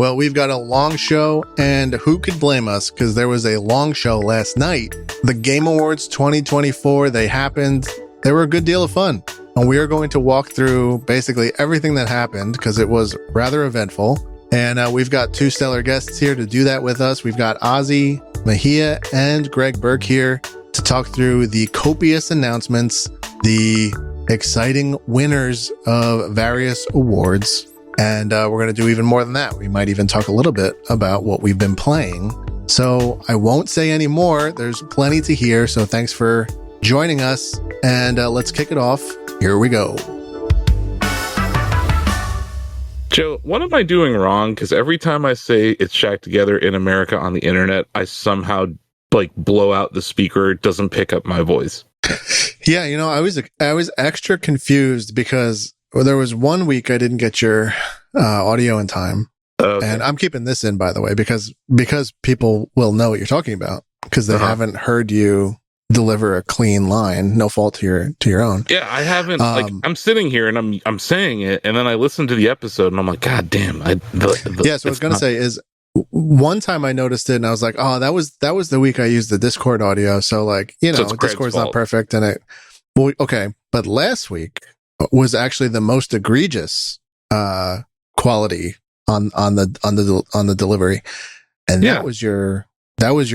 Well, we've got a long show, and who could blame us? Because there was a long show last night. The Game Awards 2024, they happened. They were a good deal of fun. And we are going to walk through basically everything that happened because it was rather eventful. And we've got two stellar guests here to do that with us. We've got Ozzie, Mejia, and Greg Burke here to talk through the copious announcements, the exciting winners of various awards. And we're going to do even more than that. We might even talk a little bit about what we've been playing. So I won't say any more. There's plenty to hear. So thanks for joining us. And let's kick it off. Here we go. Joe, what am I doing wrong? Because every time I say it's Shack Together in America on the internet, I somehow blow out the speaker. It doesn't pick up my voice. Yeah, I was extra confused because there was 1 week I didn't get your audio in time. Okay. And I'm keeping this in, by the way, because people will know what you're talking about because they haven't heard you deliver a clean line. No fault to your own. Yeah, I haven't. I'm sitting here and I'm saying it, and then I listen to the episode and I'm like, God damn! So what I was gonna say is, one time I noticed it and I was like, oh, that was the week I used the Discord audio. So Discord's not perfect, and but last week was actually the most egregious quality on the delivery, and that was your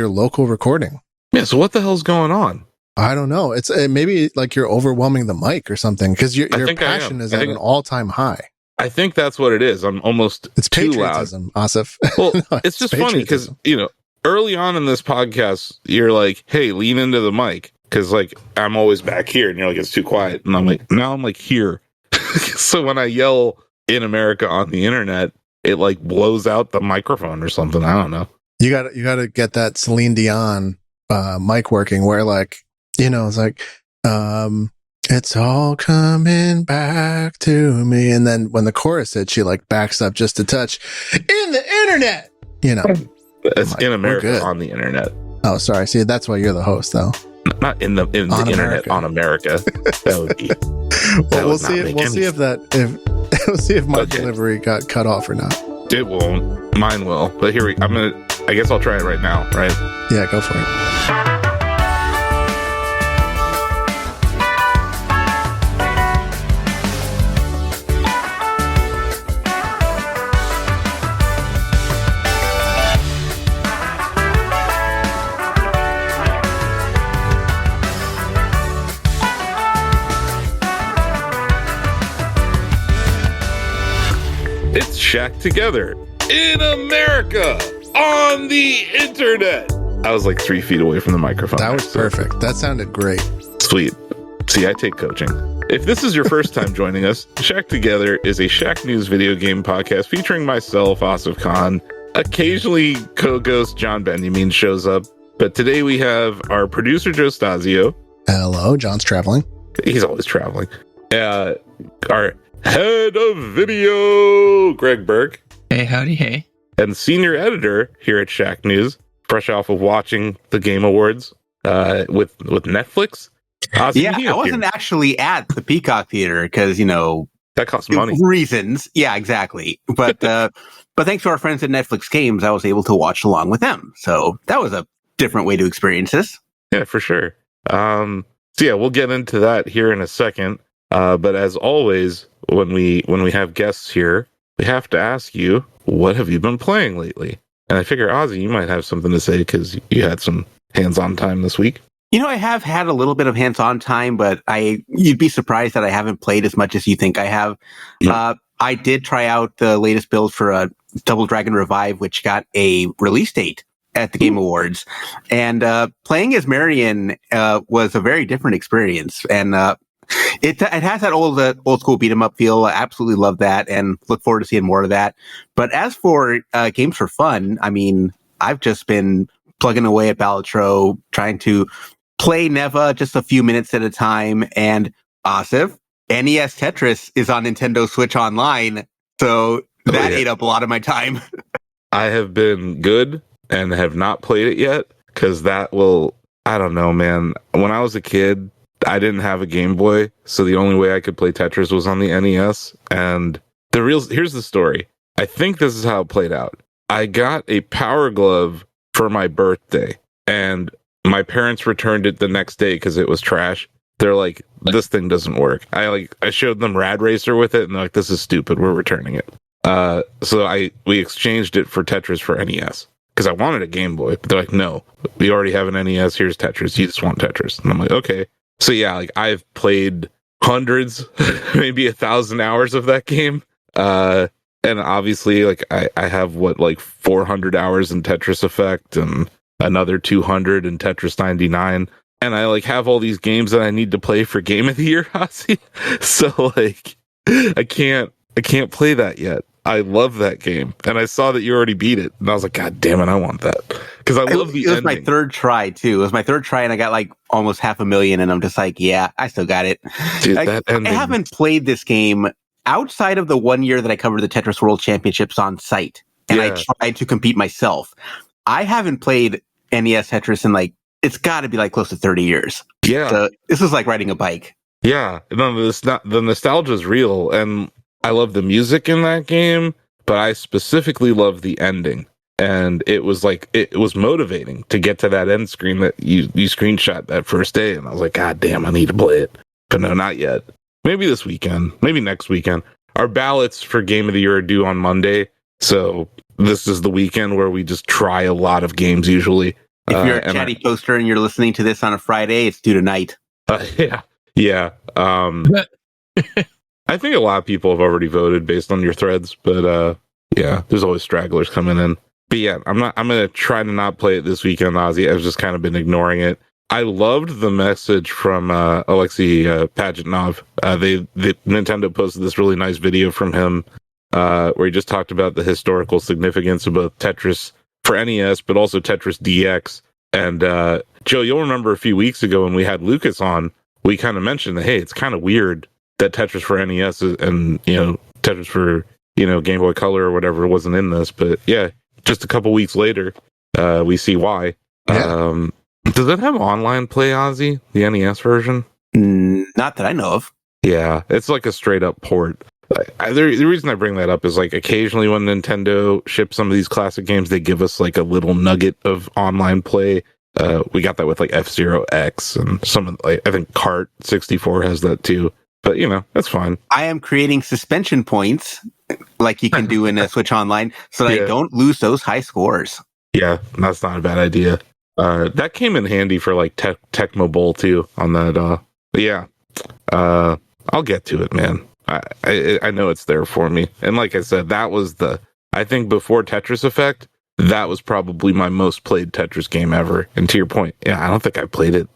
local recording. Yeah, so what the hell's going on? I don't know. It's maybe like you're overwhelming the mic or something because your passion is at an all-time high. I think that's what it is. I'm almost it's too patriotism, loud. Asif. Well, no, it's just funny because early on in this podcast, you're like, "Hey, lean into the mic," because I'm always back here, and you're like, "It's too quiet," and I'm like, "Now I'm here." So when I yell "in America" on the internet, it blows out the microphone or something. I don't know. You got to get that Celine Dion mic working where it's it's all coming back to me, and then when the chorus hits she backs up just a touch. In the internet, it's in America on the internet. Oh, sorry. See, that's why you're the host, though. Not in the internet on America. That would be. Well, we'll see if my delivery got cut off or not. It won't. Mine will. But I guess I'll try it right now, right? Yeah, go for it. It's Shack Together in America on the internet. I was 3 feet away from the microphone. That was perfect. That sounded great. Sweet. See, I take coaching. If this is your first time joining us, Shack Together is a Shack News video game podcast featuring myself, Asif Khan. Occasionally, co-ghost John Benjamin shows up, but today we have our producer, Joe Stasio. Hello, John's traveling. He's always traveling. Our head of video, Greg Burke. Hey, howdy, hey. And senior editor here at Shack News, fresh off of watching the Game Awards with Netflix. Ozzie I wasn't actually at the Peacock Theater because, that costs money. Reasons. Yeah, exactly. But thanks to our friends at Netflix Games, I was able to watch along with them. So that was a different way to experience this. Yeah, for sure. We'll get into that here in a second. But as always, when we have guests here, we have to ask you, what have you been playing lately? And I figure, Ozzie, you might have something to say because you had some hands-on time this week. I have had a little bit of hands-on time, but you'd be surprised that I haven't played as much as you think I have. Yep. I did try out the latest build for Double Dragon Revive, which got a release date at the Game Awards. And playing as Marion was a very different experience. And it has that old school beat 'em up feel. I absolutely love that and look forward to seeing more of that. But as for games for fun, I've just been plugging away at Balatro, trying to play Neva just a few minutes at a time. And Asif, NES Tetris is on Nintendo Switch Online, so that ate up a lot of my time. I have been good and have not played it yet because I don't know, man. When I was a kid, I didn't have a Game Boy, so the only way I could play Tetris was on the NES. And here's the story. I think this is how it played out. I got a Power Glove for my birthday, and my parents returned it the next day because it was trash. They're like, this thing doesn't work. I showed them Rad Racer with it, and they're like, this is stupid. We're returning it. So we exchanged it for Tetris for NES because I wanted a Game Boy. But they're like, no, we already have an NES. Here's Tetris. You just want Tetris. And I'm like, okay. So yeah, like I've played hundreds, maybe 1,000 hours of that game. And obviously, like I have 400 hours in Tetris Effect and another 200 in Tetris 99. And I like have all these games that I need to play for Game of the Year, Ozzie. So like I can't play that yet. I love that game, and I saw that you already beat it, and I was like, God damn it, I want that because I love the ending. It was my third try too. It was my third try, and I got like almost 500,000, and I'm just like, yeah, I still got it. Dude, that ending. I haven't played this game outside of the 1 year that I covered the Tetris World Championships on site, and I tried to compete myself. I haven't played NES Tetris in like, it's got to be like close to 30 years. Yeah. So this is like riding a bike. Yeah. No, the nostalgia is real. And I love the music in that game, but I specifically love the ending. And it was like, it was motivating to get to that end screen that you screenshot that first day. And I was like, God damn, I need to play it. But no, not yet. Maybe this weekend, maybe next weekend. Our ballots for Game of the Year are due on Monday. So this is the weekend where we just try a lot of games usually. If you're a chatty poster and you're listening to this on a Friday, it's due tonight. Yeah. I think a lot of people have already voted based on your threads, but yeah, there's always stragglers coming in. But yeah, I'm gonna try to not play it this weekend, Ozzie. I've just kind of been ignoring it. I loved the message from Alexei Pajitnov. Nintendo posted this really nice video from him where he just talked about the historical significance of both Tetris for NES, but also Tetris DX. And Joe, you'll remember a few weeks ago when we had Lucas on, we kind of mentioned that, hey, it's kind of weird that Tetris for NES and, Tetris for, Game Boy Color or whatever wasn't in this. But yeah, just a couple weeks later, we see why. Yeah. Does it have online play, Ozzie, the NES version? Not that I know of. Yeah, it's like a straight up port. The reason I bring that up is like occasionally when Nintendo ships some of these classic games, they give us like a little nugget of online play. We got that with like F-Zero X and some of I think Kart 64 has that too. But that's fine. I am creating suspension points like you can do in a Switch Online so that I don't lose those high scores. Yeah, that's not a bad idea. That came in handy for like Tecmo Bowl too on that. But yeah, I'll get to it, man. I know it's there for me. And like I said, that was I think before Tetris Effect, that was probably my most played Tetris game ever. And to your point, yeah, I don't think I played it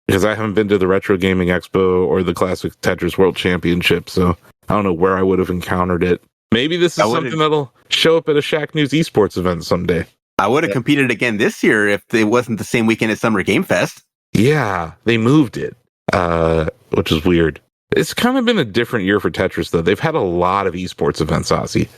because I haven't been to the Retro Gaming Expo or the Classic Tetris World Championship. So I don't know where I would have encountered it. Maybe this is something that'll show up at a Shack News esports event someday. I would have competed again this year if it wasn't the same weekend as Summer Game Fest. Yeah, they moved it, which is weird. It's kind of been a different year for Tetris, though. They've had a lot of esports events, Ozzie.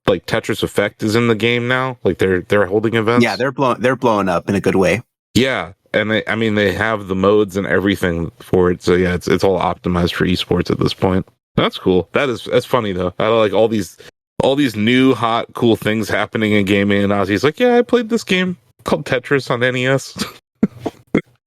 Like Tetris Effect is in the game now. Like they're holding events. Yeah, they're blowing up in a good way. Yeah, and they have the modes and everything for it. So yeah, it's all optimized for esports at this point. That's cool. That's funny though. I like all these new hot cool things happening in gaming. And Ozzie's like, yeah, I played this game called Tetris on NES.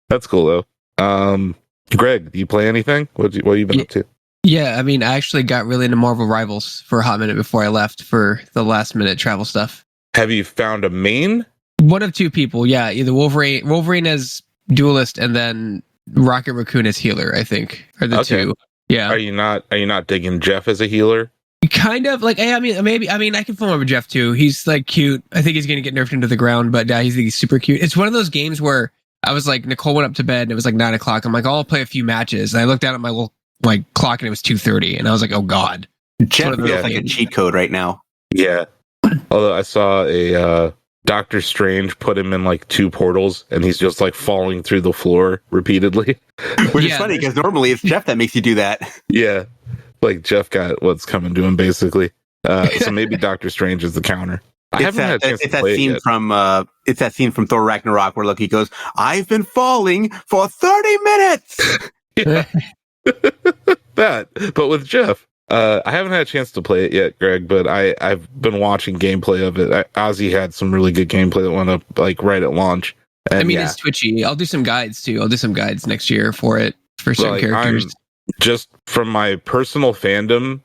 That's cool though. Greg, do you play anything? What have you been up to? Yeah, I mean, I actually got really into Marvel Rivals for a hot minute before I left for the last minute travel stuff. Have you found a main? One of two people, yeah. Either Wolverine as duelist and then Rocket Raccoon as healer, I think, are the two. Yeah. Are you not digging Jeff as a healer? Kind of like, I mean, I can fall over Jeff too. He's like cute. I think he's going to get nerfed into the ground, but he's super cute. It's one of those games where I was like, Nicole went up to bed and it was like 9:00. I'm like, I'll play a few matches. And I looked down at my little clock and it was 2:30. And I was like, oh God. Jeff feels like a cheat code right now. Yeah. Although I saw a Doctor Strange put him in like 2 portals and he's just like falling through the floor repeatedly. Which is funny because normally it's Jeff that makes you do that. Yeah. Like Jeff got what's coming to him basically. So maybe Doctor Strange is the counter. It's that scene from Thor Ragnarok where Loki goes, I've been falling for 30 minutes. That, but with Jeff. I haven't had a chance to play it yet, Greg, but I've been watching gameplay of it. Ozzie had some really good gameplay that went up like right at launch. And, I mean, it's twitchy. I'll do some guides too. I'll do some guides next year for it for certain characters. Just from my personal fandom,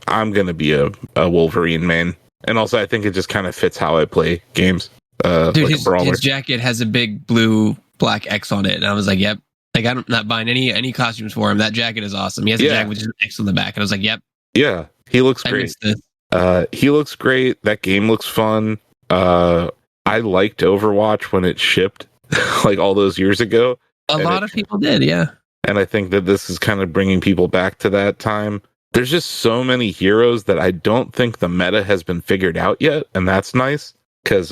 I'm gonna be a Wolverine main, and also I think it just kind of fits how I play games. Dude, like his jacket has a big blue black X on it, and I was like, "Yep." Like I'm not buying any costumes for him. That jacket is awesome. He has a jacket with just an X on the back, and I was like, "Yep." Yeah, he looks great. He looks great. That game looks fun. I liked Overwatch when it shipped, like all those years ago. A lot of people did, yeah. And I think that this is kind of bringing people back to that time. There's just so many heroes that I don't think the meta has been figured out yet, and that's nice because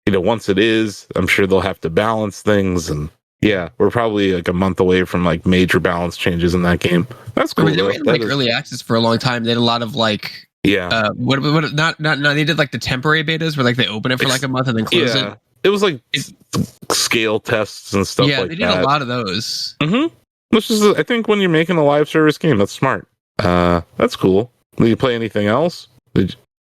once it is, I'm sure they'll have to balance things, and yeah, we're probably like a month away from like major balance changes in that game. That's cool. They were in like early access for a long time. They had a lot of like not they did like the temporary betas where like they open it for like a month and then close it. It was like scale tests and stuff like that. Yeah, they did a lot of those. Mm-hmm. Which is, I think, when you're making a live service game, that's smart. That's cool. Did you play anything else?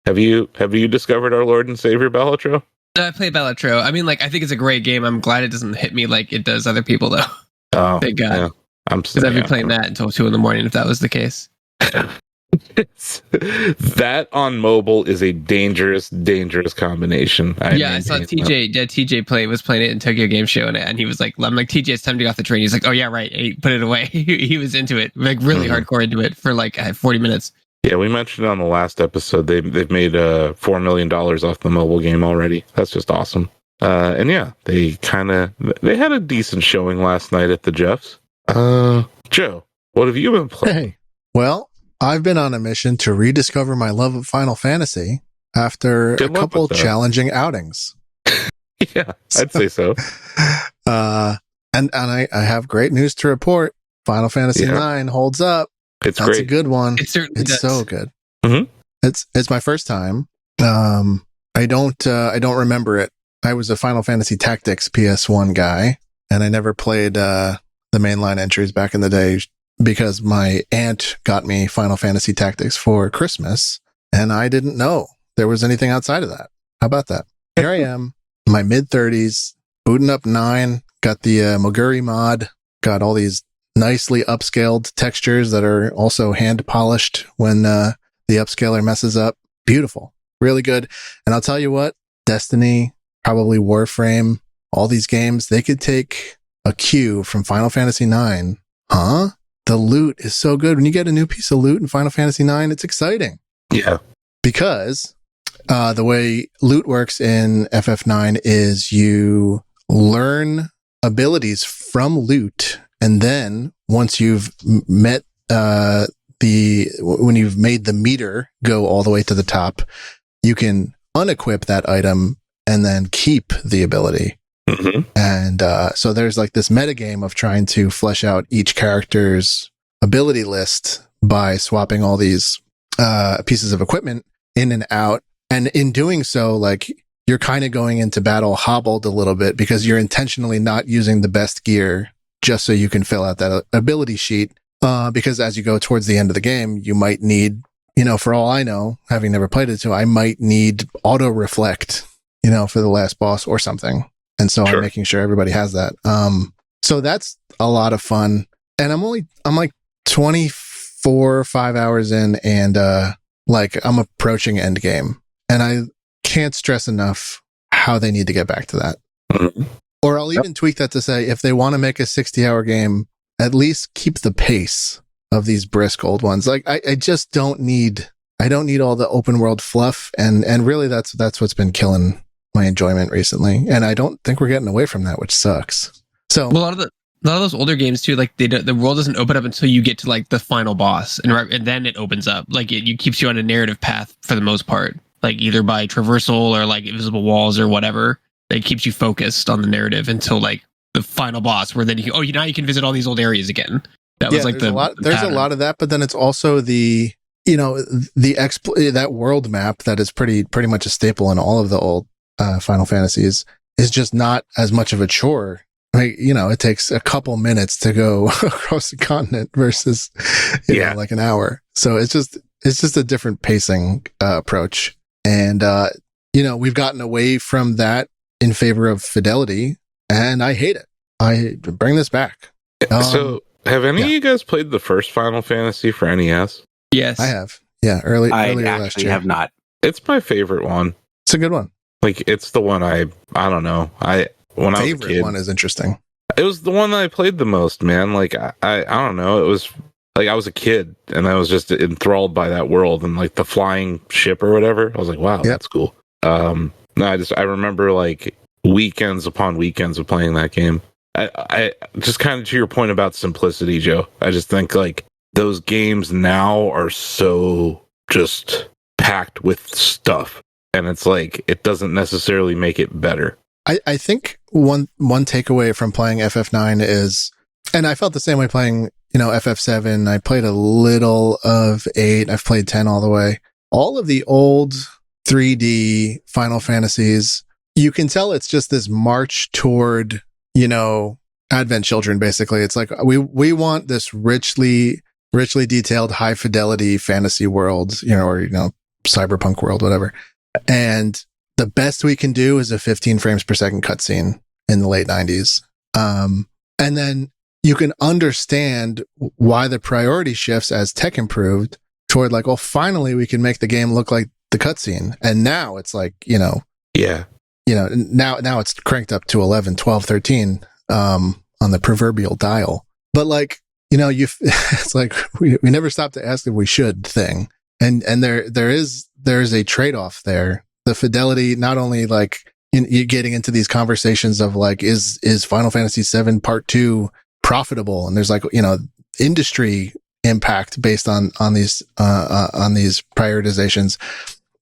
Have you discovered our Lord and Savior Balatro? I play Balatro. I mean, like, I think it's a great game. I'm glad it doesn't hit me like it does other people, though. Oh, thank God. Yeah. Because I'd be playing that until 2 a.m. if that was the case. That on mobile is a dangerous combination. I saw TJ was playing it in Tokyo Game Show, and he was like, I'm like, TJ, it's time to get off the train. He's like, oh yeah, right. He put it away. He was into it, like really hardcore into it for like 40 minutes. Yeah, we mentioned on the last episode they've made $4 million off the mobile game already. That's just awesome. And yeah, they had a decent showing last night at the Jeffs. Joe, what have you been playing? Hey, well, I've been on a mission to rediscover my love of Final Fantasy after a couple challenging outings. Yeah, I'd say so. And I have great news to report. Final Fantasy IX holds up. That's great. A good one. It certainly does. So good. Mm-hmm. It's my first time. I don't remember it. I was a Final Fantasy Tactics PS1 guy, and I never played the mainline entries back in the day because my aunt got me Final Fantasy Tactics for Christmas, and I didn't know there was anything outside of that. How about that? Here I am, my mid-30s, booting up 9, got the Moguri mod, got all these nicely upscaled textures that are also hand polished when the upscaler messes up. Beautiful. Really good. And I'll tell you what, Destiny, probably Warframe, all these games, they could take a cue from Final Fantasy IX. Huh? The loot is so good. When you get a new piece of loot in Final Fantasy IX, it's exciting. Yeah. Because the way loot works in FF9 is you learn abilities from loot, and then once you've met when you've made the meter go all the way to the top, you can unequip that item and then keep the ability. Mm-hmm. And so there's like this metagame of trying to flesh out each character's ability list by swapping all these pieces of equipment in and out. And in doing so, like, you're kind of going into battle hobbled a little bit because you're intentionally not using the best gear just so you can fill out that ability sheet. Because as you go towards the end of the game, you might need, for all I know, having never played it too, I might need auto reflect, for the last boss or something. And so I'm making sure everybody has that. So that's a lot of fun. And I'm like 24 or 5 hours in, and I'm approaching end game. And I can't stress enough how they need to get back to that. Mm-hmm. Or I'll even tweak that to say, if they want to make a 60-hour game, at least keep the pace of these brisk old ones. Like I just don't need all the open world fluff. And really that's what's been killing my enjoyment recently. And I don't think we're getting away from that, which sucks. So a lot of those older games too, like the world doesn't open up until you get to like the final boss, and then it opens up. Like it keeps you on a narrative path for the most part, like either by traversal or like invisible walls or whatever. It keeps you focused on the narrative until like the final boss, where then now you can visit all these old areas again. That was like there's a lot of that, but then it's also that world map that is pretty much a staple in all of the old Final Fantasies is just not as much of a chore like, you know, it takes a couple minutes to go across the continent versus, you know, like an hour. So it's just a different pacing approach. And, you know, we've gotten away from that in favor of fidelity, and I hate it. I bring this back. So have any of you guys played the first Final Fantasy for NES? Yes. I have. Yeah, earlier last year. I have not. It's my favorite one. It's a good one. Like, it's the one I don't know. When I was a kid, one is interesting. It was the one that I played the most, man. Like, I don't know. It was like I was a kid and I was just enthralled by that world and like the flying ship or whatever. I was like, wow, that's cool. No, I remember like weekends upon weekends of playing that game. I just kind of to your point about simplicity, Joe. I just think like those games now are so just packed with stuff, and it's like it doesn't necessarily make it better. I think one takeaway from playing FF9 is, and I felt the same way playing, you know, FF7. I played a little of 8. I've played 10 all the way. All of the old 3D Final Fantasies, you can tell it's just this march toward, you know, Advent Children, basically. It's like we want this richly detailed, high fidelity fantasy world, you know, or, you know, cyberpunk world, whatever. And the best we can do is a 15 frames per second cutscene in the late 90s. And then you can understand why the priority shifts as tech improved toward like, well, finally we can make the game look like the cutscene. And now it's like, you know, now it's cranked up to 11, 12, 13, on the proverbial dial. But like, you know, it's like, we never stop to ask if we should thing. And there is a trade-off there. The fidelity, not only like you getting into these conversations of like, is Final Fantasy VII Part 2 profitable? And there's like, you know, industry impact based on these prioritizations.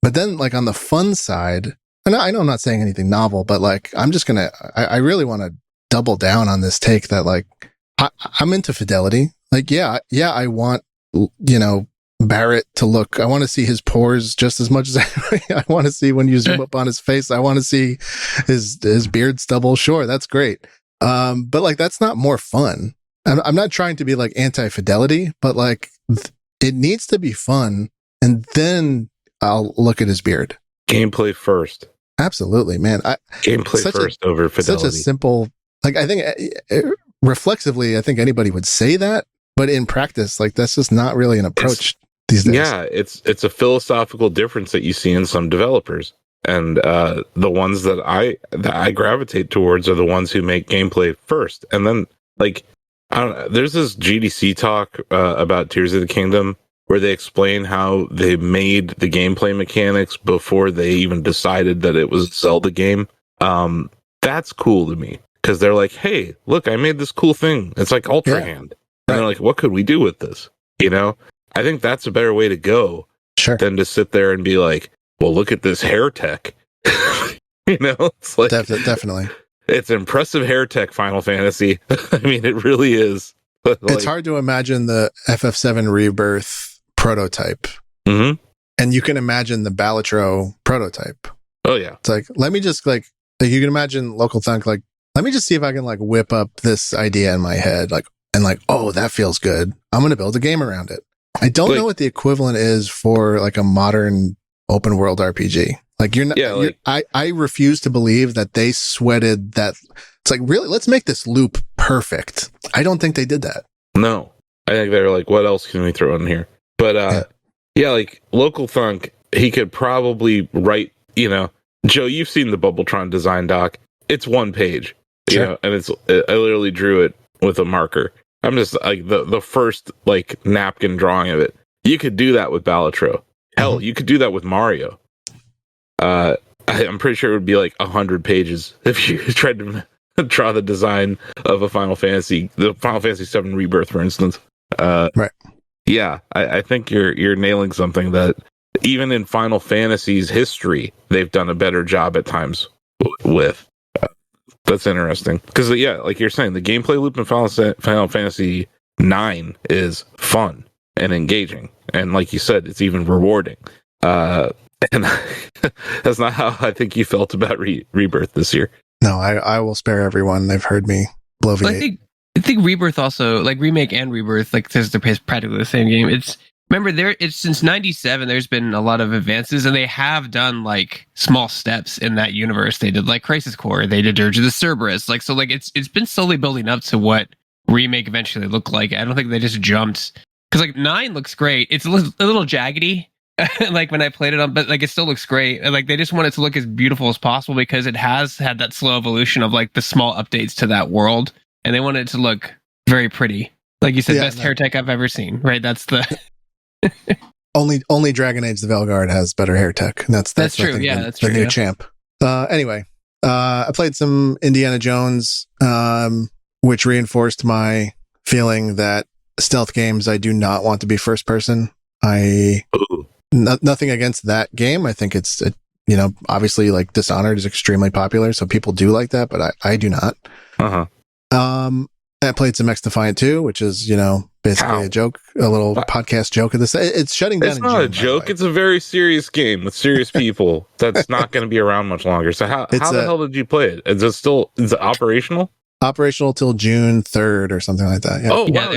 But then like on the fun side, and I know I'm not saying anything novel, but like, I really want to double down on this take that like, I'm into fidelity. Like, I want, you know, Barrett to look. I want to see his pores just as much as I want to see when you zoom up on his face. I want to see his beard stubble. Sure, that's great. But like, that's not more fun. I'm not trying to be like anti-fidelity, but like it needs to be fun. And then I'll look at his beard. Gameplay first. Absolutely, man. Gameplay first over fidelity. Such a simple, like, I think reflexively, I think anybody would say that, but in practice, like that's just not really an approach these days. Yeah, it's a philosophical difference that you see in some developers, and the ones that I gravitate towards are the ones who make gameplay first, and then like I don't know. There's this GDC talk about Tears of the Kingdom where they explain how they made the gameplay mechanics before they even decided that it was a Zelda game. That's cool to me because they're like, hey, look, I made this cool thing. It's like Ultra Hand. And they're like, what could we do with this? You know, I think that's a better way to go than to sit there and be like, well, look at this hair tech. You know, it's like definitely. It's impressive hair tech, Final Fantasy. I mean, it really is. Like, it's hard to imagine the FF7 Rebirth prototype. Mm-hmm. And you can imagine the Balatro prototype. Oh, yeah. It's like, let me just like you can imagine Local Thunk, like, let me just see if I can like whip up this idea in my head. Like, and like, oh, that feels good. I'm going to build a game around it. I don't know what the equivalent is for like a modern open world RPG. Like you're not, I refuse to believe that they sweated that. It's like, really, let's make this loop perfect. I don't think they did that. No, I think they were like, what else can we throw in here? But like Local Thunk, he could probably write, you know, Joe, you've seen the Bubbletron design doc. It's one page, you know, and I literally drew it with a marker. I'm just like the first like napkin drawing of it. You could do that with Balatro. Hell, you could do that with Mario. I'm pretty sure it would be like 100 pages if you tried to draw the design of a Final Fantasy, the Final Fantasy VII Rebirth, for instance. Right. Yeah, I think you're nailing something that even in Final Fantasy's history, they've done a better job at times with. That's interesting because like you're saying, the gameplay loop in Final Fantasy IX is fun and engaging, and like you said, it's even rewarding. And that's not how I think you felt about Rebirth this year. No, I will spare everyone. They've heard me bloviate. I think Rebirth also, like Remake and Rebirth, like says they're practically the same game. It's since '97. There's been a lot of advances, and they have done like small steps in that universe. They did like Crisis Core, they did Dirge of the Cerberus, like so. Like it's been slowly building up to what Remake eventually looked like. I don't think they just jumped because like 9 looks great. It's a little jaggedy, like when I played it on, but like it still looks great. And, like they just want it to look as beautiful as possible because it has had that slow evolution of like the small updates to that world, and they want it to look very pretty. Like you said, best Heretic I've ever seen. Right? That's the only Dragon Age the Velguard has better hair tech. And that's true. That's true. The new champ. Anyway, I played some Indiana Jones, which reinforced my feeling that stealth games, I do not want to be first person. Nothing against that game. I think it's, obviously like Dishonored is extremely popular, so people do like that, but I do not. I played some X-Defiant 2, which is, basically a joke, a little podcast joke of this. It's shutting down. It's not a joke. It's a very serious game with serious people that's not going to be around much longer. So how the hell did you play it? Is it operational? Operational till June 3rd or something like that. Yeah. Oh, wow.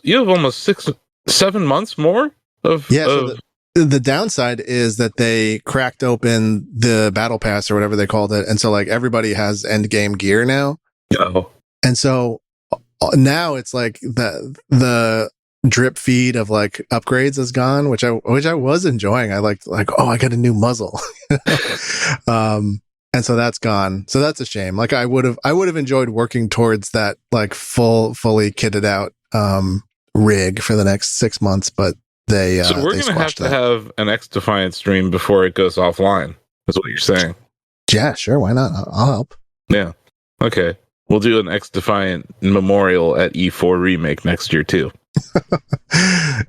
You have almost 6-7 months more of... Yeah, so the downside is that they cracked open the battle pass or whatever they called it. And so like everybody has end game gear now. Oh. And so now it's like the drip feed of like upgrades is gone, which I was enjoying. I liked oh, I got a new muzzle. And so that's gone. So that's a shame. Like I would have enjoyed working towards that like fully kitted out rig for the next 6 months, but they so we're gonna have an X-Defiant stream before it goes offline. Is what you're saying? Yeah, sure. Why not? I'll help. Yeah. Okay. We'll do an X-Defiant memorial at E4 Remake next year too.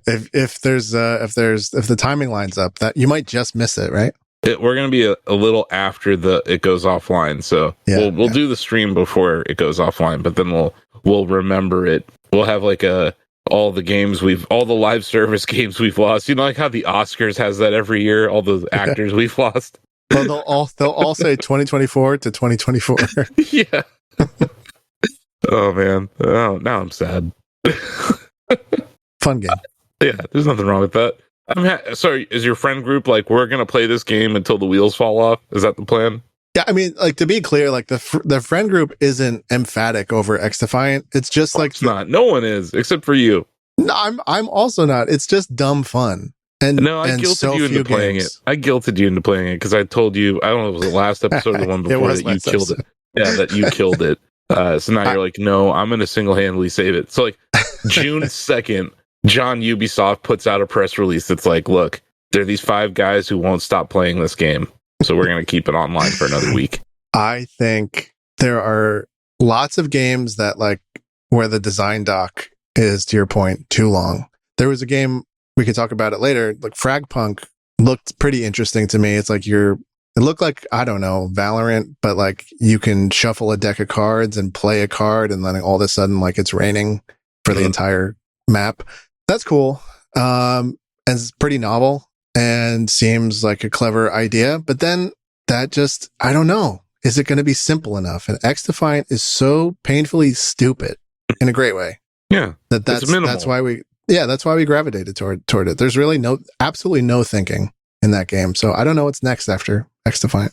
if the timing lines up, that you might just miss it, right? We're going to be a little after it goes offline, so we'll do the stream before it goes offline, but then we'll remember it. We'll have like all the live service games we've lost. Like how the Oscars has that every year, all the actors we've lost. Well, they'll all say 2024 to 2024. Yeah. Oh man. Oh, now I'm sad. Fun game. Yeah, there's nothing wrong with that. Sorry, is your friend group like, we're gonna play this game until the wheels fall off? Is that the plan? Yeah, I mean, like, to be clear, like the friend group isn't emphatic over X-Defiant. It's just like it's not. No one is except for you. No, I'm also not. It's just dumb fun. And no, I guilted you into playing it. I guilted you into playing it because I told you, I don't know if it was the last episode or the one before that you killed it. Yeah, that you killed it. So now you're like, no, I'm going to single-handedly save it. So like June 2nd, John Ubisoft puts out a press release that's like, look, there are these 5 guys who won't stop playing this game. So we're going to keep it online for another week. I think there are lots of games that like where the design doc is, to your point, too long. There was a game, we could talk about it later, like Fragpunk looked pretty interesting to me. It's like it looked like, I don't know, Valorant, but like you can shuffle a deck of cards and play a card, and then all of a sudden, like it's raining for the entire map. That's cool. And it's pretty novel and seems like a clever idea. But then that just, I don't know. Is it going to be simple enough? And X-Defiant is so painfully stupid in a great way. Yeah. That's why we gravitated toward it. There's really absolutely no thinking in that game. So I don't know what's next after X-Defiant.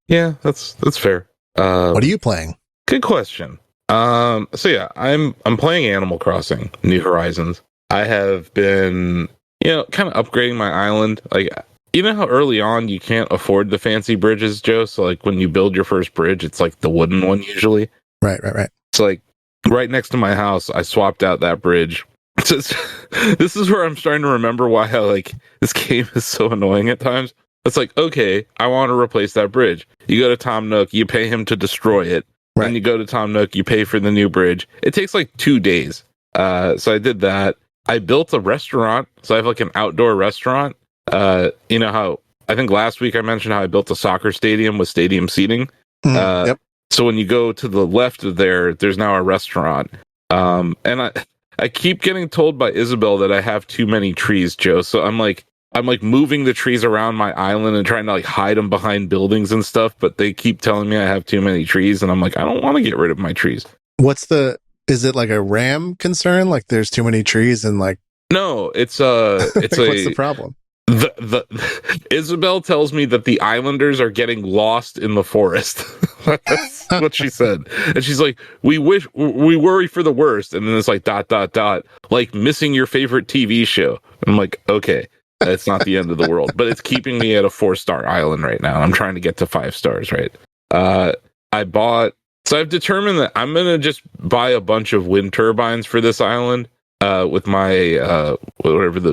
Yeah, that's fair. What are you playing? Good question. So yeah, I'm playing Animal Crossing New Horizons. I have been, kind of upgrading my island. Like, you know how early on you can't afford the fancy bridges, Joe? So like when you build your first bridge, it's like the wooden one usually. Right. It's like right next to my house, I swapped out that bridge. This is where I'm starting to remember why this game is so annoying at times. It's like, okay, I want to replace that bridge. You go to Tom Nook, you pay him to destroy it. Right. Then you go to Tom Nook, you pay for the new bridge. It takes like 2 days. So I did that. I built a restaurant. So I have like an outdoor restaurant. You know how, I think last week I mentioned how I built a soccer stadium with stadium seating. Yep. So when you go to the left of there's now a restaurant. And I keep getting told by Isabel that I have too many trees, Joe. So I'm like moving the trees around my island and trying to like hide them behind buildings and stuff. But they keep telling me I have too many trees. And I'm like, I don't want to get rid of my trees. Is it like a RAM concern? Like there's too many trees and like No, it's what's the problem? The Isabel tells me that the islanders are getting lost in the forest. That's what she said. And she's like, we worry for the worst. And then it's like ... like missing your favorite TV show. I'm like, okay, that's not the end of the world, but it's keeping me at a 4-star island right now. I'm trying to get to 5 stars, right? So I've determined that I'm going to just buy a bunch of wind turbines for this island. With my whatever the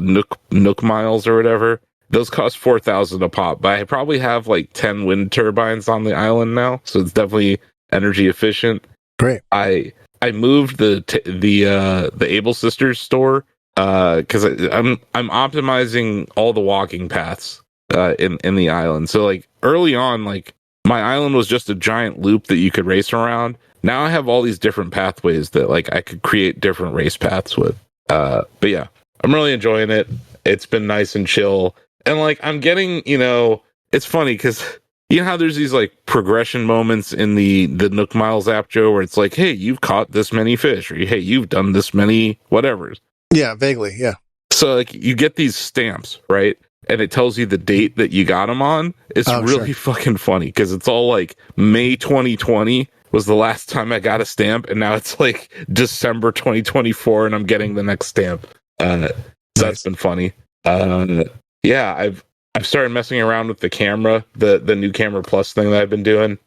Nook miles or whatever, those cost 4,000 a pop. But I probably have like 10 wind turbines on the island now, so it's definitely energy efficient. Great. I moved the Able Sisters store because I'm optimizing all the walking paths in the island. So like early on, like my island was just a giant loop that you could race around. Now I have all these different pathways that like I could create different race paths with. But yeah, I'm really enjoying it. It's been nice and chill. And like I'm getting, it's funny because you know how there's these like progression moments in the Nook Miles app, Joe, where it's like, hey, you've caught this many fish, or hey, you've done this many whatevers. Yeah, vaguely, yeah. So like you get these stamps, right? And it tells you the date that you got them on. It's really fucking funny because it's all like May 2020 was the last time I got a stamp, and now it's like December 2024, and I'm getting the next stamp. So that's been funny. Yeah, I've started messing around with the camera, the new Camera Plus thing that I've been doing.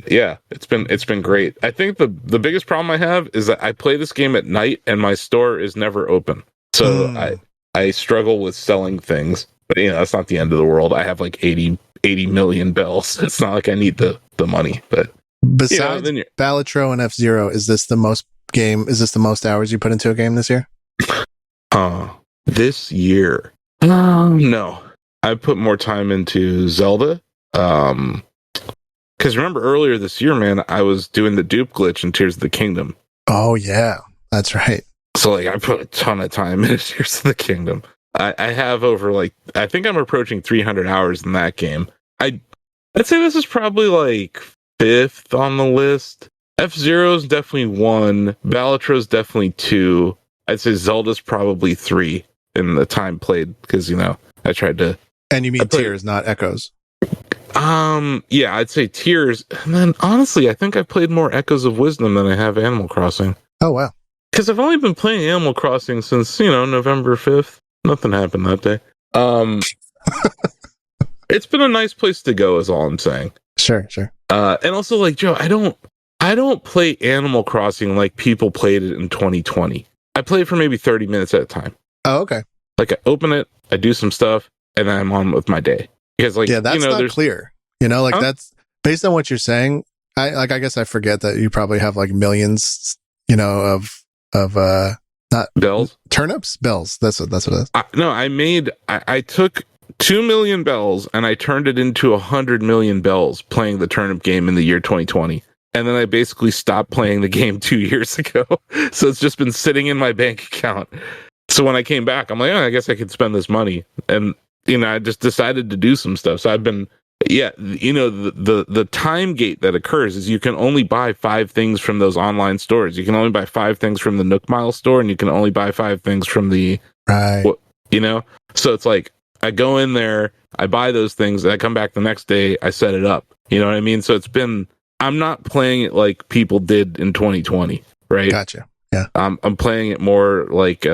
Yeah, it's been great. I think the biggest problem I have is that I play this game at night, and my store is never open. So I struggle with selling things, but that's not the end of the world. I have like 80 million bells. It's not like I need the money, but. Besides Balatro and F-Zero, is this the most hours you put into a game this year? This year? No. I put more time into Zelda. Because remember earlier this year, man, I was doing the dupe glitch in Tears of the Kingdom. Oh, yeah. That's right. So like I put a ton of time into Tears of the Kingdom. I have over I think I'm approaching 300 hours in that game. I'd say this is probably like 5th on the list. F-Zero's definitely 1. Balatro's definitely 2. I'd say Zelda's probably 3 in the time played because I tried to. And you mean Tears, not Echoes? Yeah, I'd say Tears. And then honestly, I think I've played more Echoes of Wisdom than I have Animal Crossing. Oh wow! Because I've only been playing Animal Crossing since November 5th. Nothing happened that day. It's been a nice place to go, is all I'm saying. Sure. And also, like Joe, I don't play Animal Crossing like people played it in 2020. I play it for maybe 30 minutes at a time. Oh, okay. Like I open it, I do some stuff, and then I'm on with my day. Because like that's not clear. That's based on what you're saying. I guess I forget that you probably have like millions, of not bells, turnips, bells. That's what it is. I took 2 million bells and I turned it into 100 million bells playing the turnip game in the year 2020. And then I basically stopped playing the game 2 years ago. So it's just been sitting in my bank account. So when I came back, I'm like, I guess I could spend this money. And, I just decided to do some stuff. So I've been, the time gate that occurs is you can only buy 5 things from those online stores. You can only buy 5 things from the Nook Mile store, and you can only buy 5 things from the, So it's like, I go in there, I buy those things, and I come back the next day, I set it up. You know what I mean? So I'm not playing it like people did in 2020, right? Gotcha. Yeah. I'm playing it more like,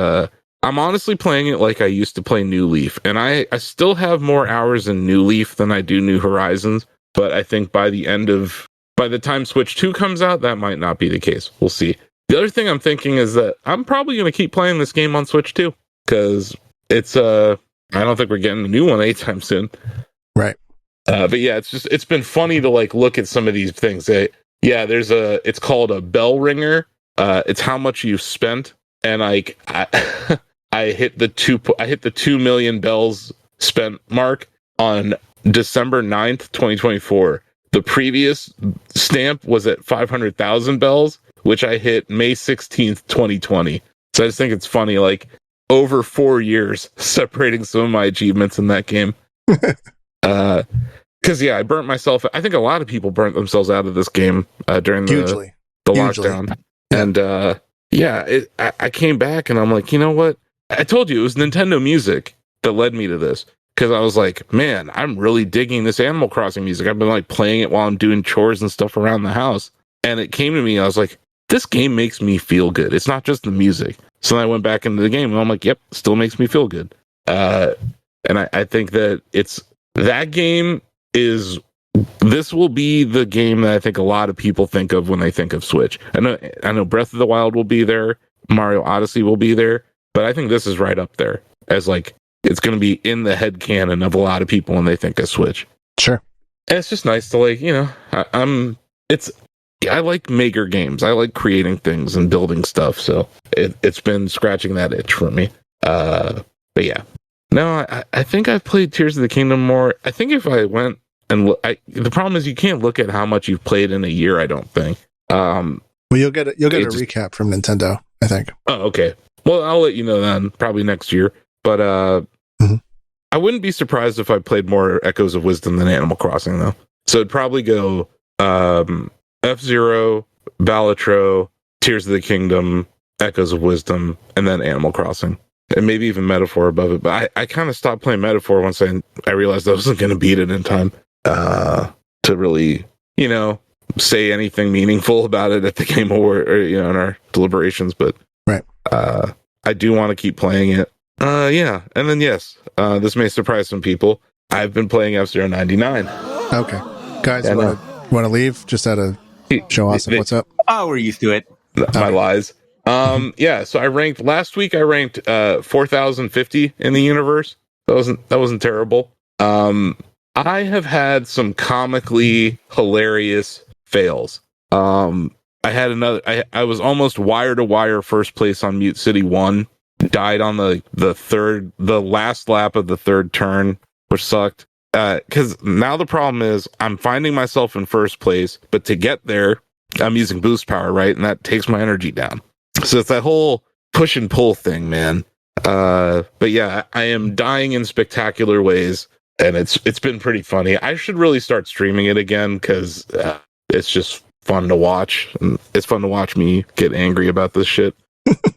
I'm honestly playing it like I used to play New Leaf. And I still have more hours in New Leaf than I do New Horizons. But I think by the time Switch 2 comes out, that might not be the case. We'll see. The other thing I'm thinking is that I'm probably going to keep playing this game on Switch 2. Because it's, I don't think we're getting a new one anytime soon. Right. But yeah, it's been funny to like look at some of these things. It's called a bell ringer. It's how much you've spent. And like, I hit the 2 million bells spent mark on December 9th, 2024. The previous stamp was at 500,000 bells, which I hit May 16th, 2020. So I just think it's funny, like over 4 years separating some of my achievements in that game. Because I burnt myself. I think a lot of people burnt themselves out of this game during the the Hugely. lockdown. And I came back and I'm like, you know what? I told you it was Nintendo music that led me to this. Because I was like, man, I'm really digging this Animal Crossing music. I've been like playing it while I'm doing chores and stuff around the house. And it came to me, I was like, this game makes me feel good. It's not just the music. So then I went back into the game and I'm like, yep, still makes me feel good. And I think that that game this will be the game that I think a lot of people think of when they think of Switch. I know Breath of the Wild will be there, Mario Odyssey will be there, but I think this is right up there as like, it's going to be in the headcanon of a lot of people when they think of Switch. Sure. And it's just nice to like, I like maker games. I like creating things and building stuff. So it's been scratching that itch for me. But yeah, no, I think I've played Tears of the Kingdom more. I think if I went and the problem is you can't look at how much you've played in a year. I don't think. Well, you'll get a recap from Nintendo, I think. Oh, okay. Well, I'll let you know then, probably next year. But I wouldn't be surprised if I played more Echoes of Wisdom than Animal Crossing, though. So it'd probably go F-Zero, Balatro, Tears of the Kingdom, Echoes of Wisdom, and then Animal Crossing. And maybe even Metaphor above it. But I kind of stopped playing Metaphor once I realized I wasn't going to beat it in time to really, say anything meaningful about it at the Game Award or, in our deliberations. But right. I do want to keep playing it. Yeah. And then, yes, this may surprise some people. I've been playing F-Zero 99. Okay. Guys, want to leave? Just out of show Austin what's up? Oh, we're used to it. My lies. Yeah, so last week I ranked 4,050 in the universe. That wasn't terrible. I have had some comically hilarious fails. I had I was almost wire to wire first place on Mute City 1. Died on the last lap of the third turn, which sucked. Because now the problem is I'm finding myself in first place, but to get there, I'm using boost power, right? And that takes my energy down. So it's that whole push and pull thing, man. But yeah, I am dying in spectacular ways, and it's been pretty funny. I should really start streaming it again because it's just fun to watch. And it's fun to watch me get angry about this shit.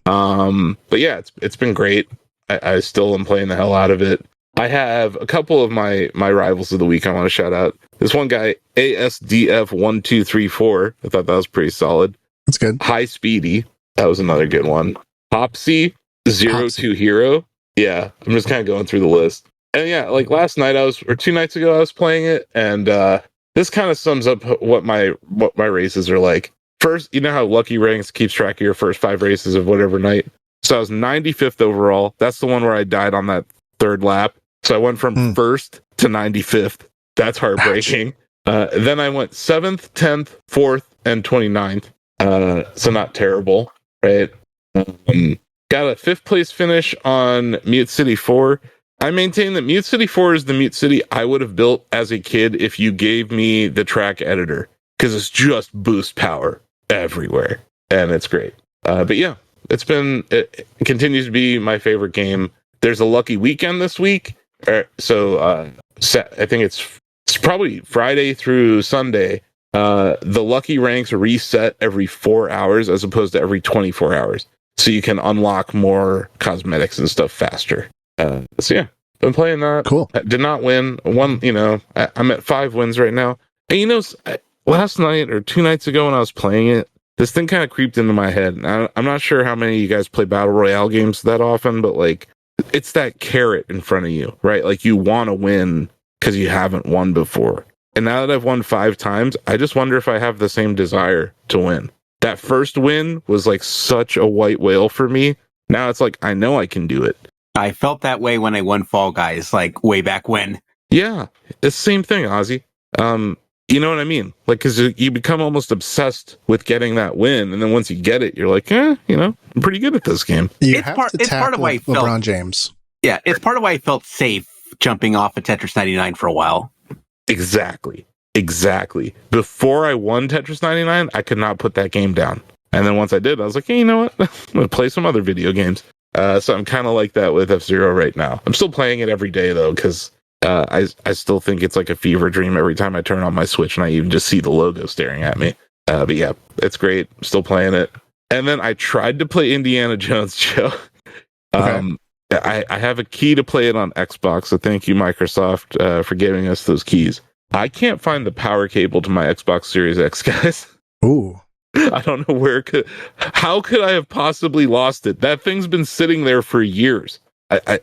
But yeah, it's been great. I still am playing the hell out of it. I have a couple of my rivals of the week I want to shout out. This one guy, ASDF1234. I thought that was pretty solid. That's good. High Speedy. That was another good one. Popsy, 02 Hero. Yeah, I'm just kind of going through the list. And yeah, like last night 2 nights ago I was playing it, and this kind of sums up what my races are like. First, you know how Lucky Ranks keeps track of your first 5 races of whatever night? So I was 95th overall. That's the one where I died on that third lap. So I went from first to 95th. That's heartbreaking. Then I went 7th, 10th, 4th, and 29th. So not terrible, right? Got a 5th place finish on Mute City 4. I maintain that Mute City 4 is the Mute City I would have built as a kid if you gave me the track editor, because it's just boost power everywhere, and it's great. But yeah, it continues to be my favorite game. There's a lucky weekend this week, so I think it's probably Friday through Sunday. The lucky ranks reset every 4 hours as opposed to every 24 hours, so you can unlock more cosmetics and stuff faster. So yeah, been playing that. Cool. I did not win one. I'm at 5 wins right now. And last night or 2 nights ago when I was playing it, this thing kind of creeped into my head. I'm not sure how many of you guys play battle royale games that often, but like, it's that carrot in front of you, right? Like you want to win because you haven't won before. And now that I've won 5 times, I just wonder if I have the same desire to win. That first win was like such a white whale for me. Now it's like, I know I can do it. I felt that way when I won Fall Guys, like way back when. Yeah, it's the same thing, Ozzie. You know what I mean? Like, because you become almost obsessed with getting that win, and then once you get it, you're like, I'm pretty good at this game. It's part of why LeBron James. Yeah, it's part of why I felt safe jumping off of Tetris 99 for a while. Exactly. Before I won Tetris 99, I could not put that game down. And then once I did, I was like, hey, you know what? I'm going to play some other video games. So I'm kind of like that with F-Zero right now. I'm still playing it every day, though, because I still think it's like a fever dream every time I turn on my Switch and I even just see the logo staring at me. But yeah, it's great. Still playing it. And then I tried to play Indiana Jones, Joe. Okay. I have a key to play it on Xbox, so thank you, Microsoft, for giving us those keys. I can't find the power cable to my Xbox Series X, guys. Ooh. I don't know how could I have possibly lost it? That thing's been sitting there for years. I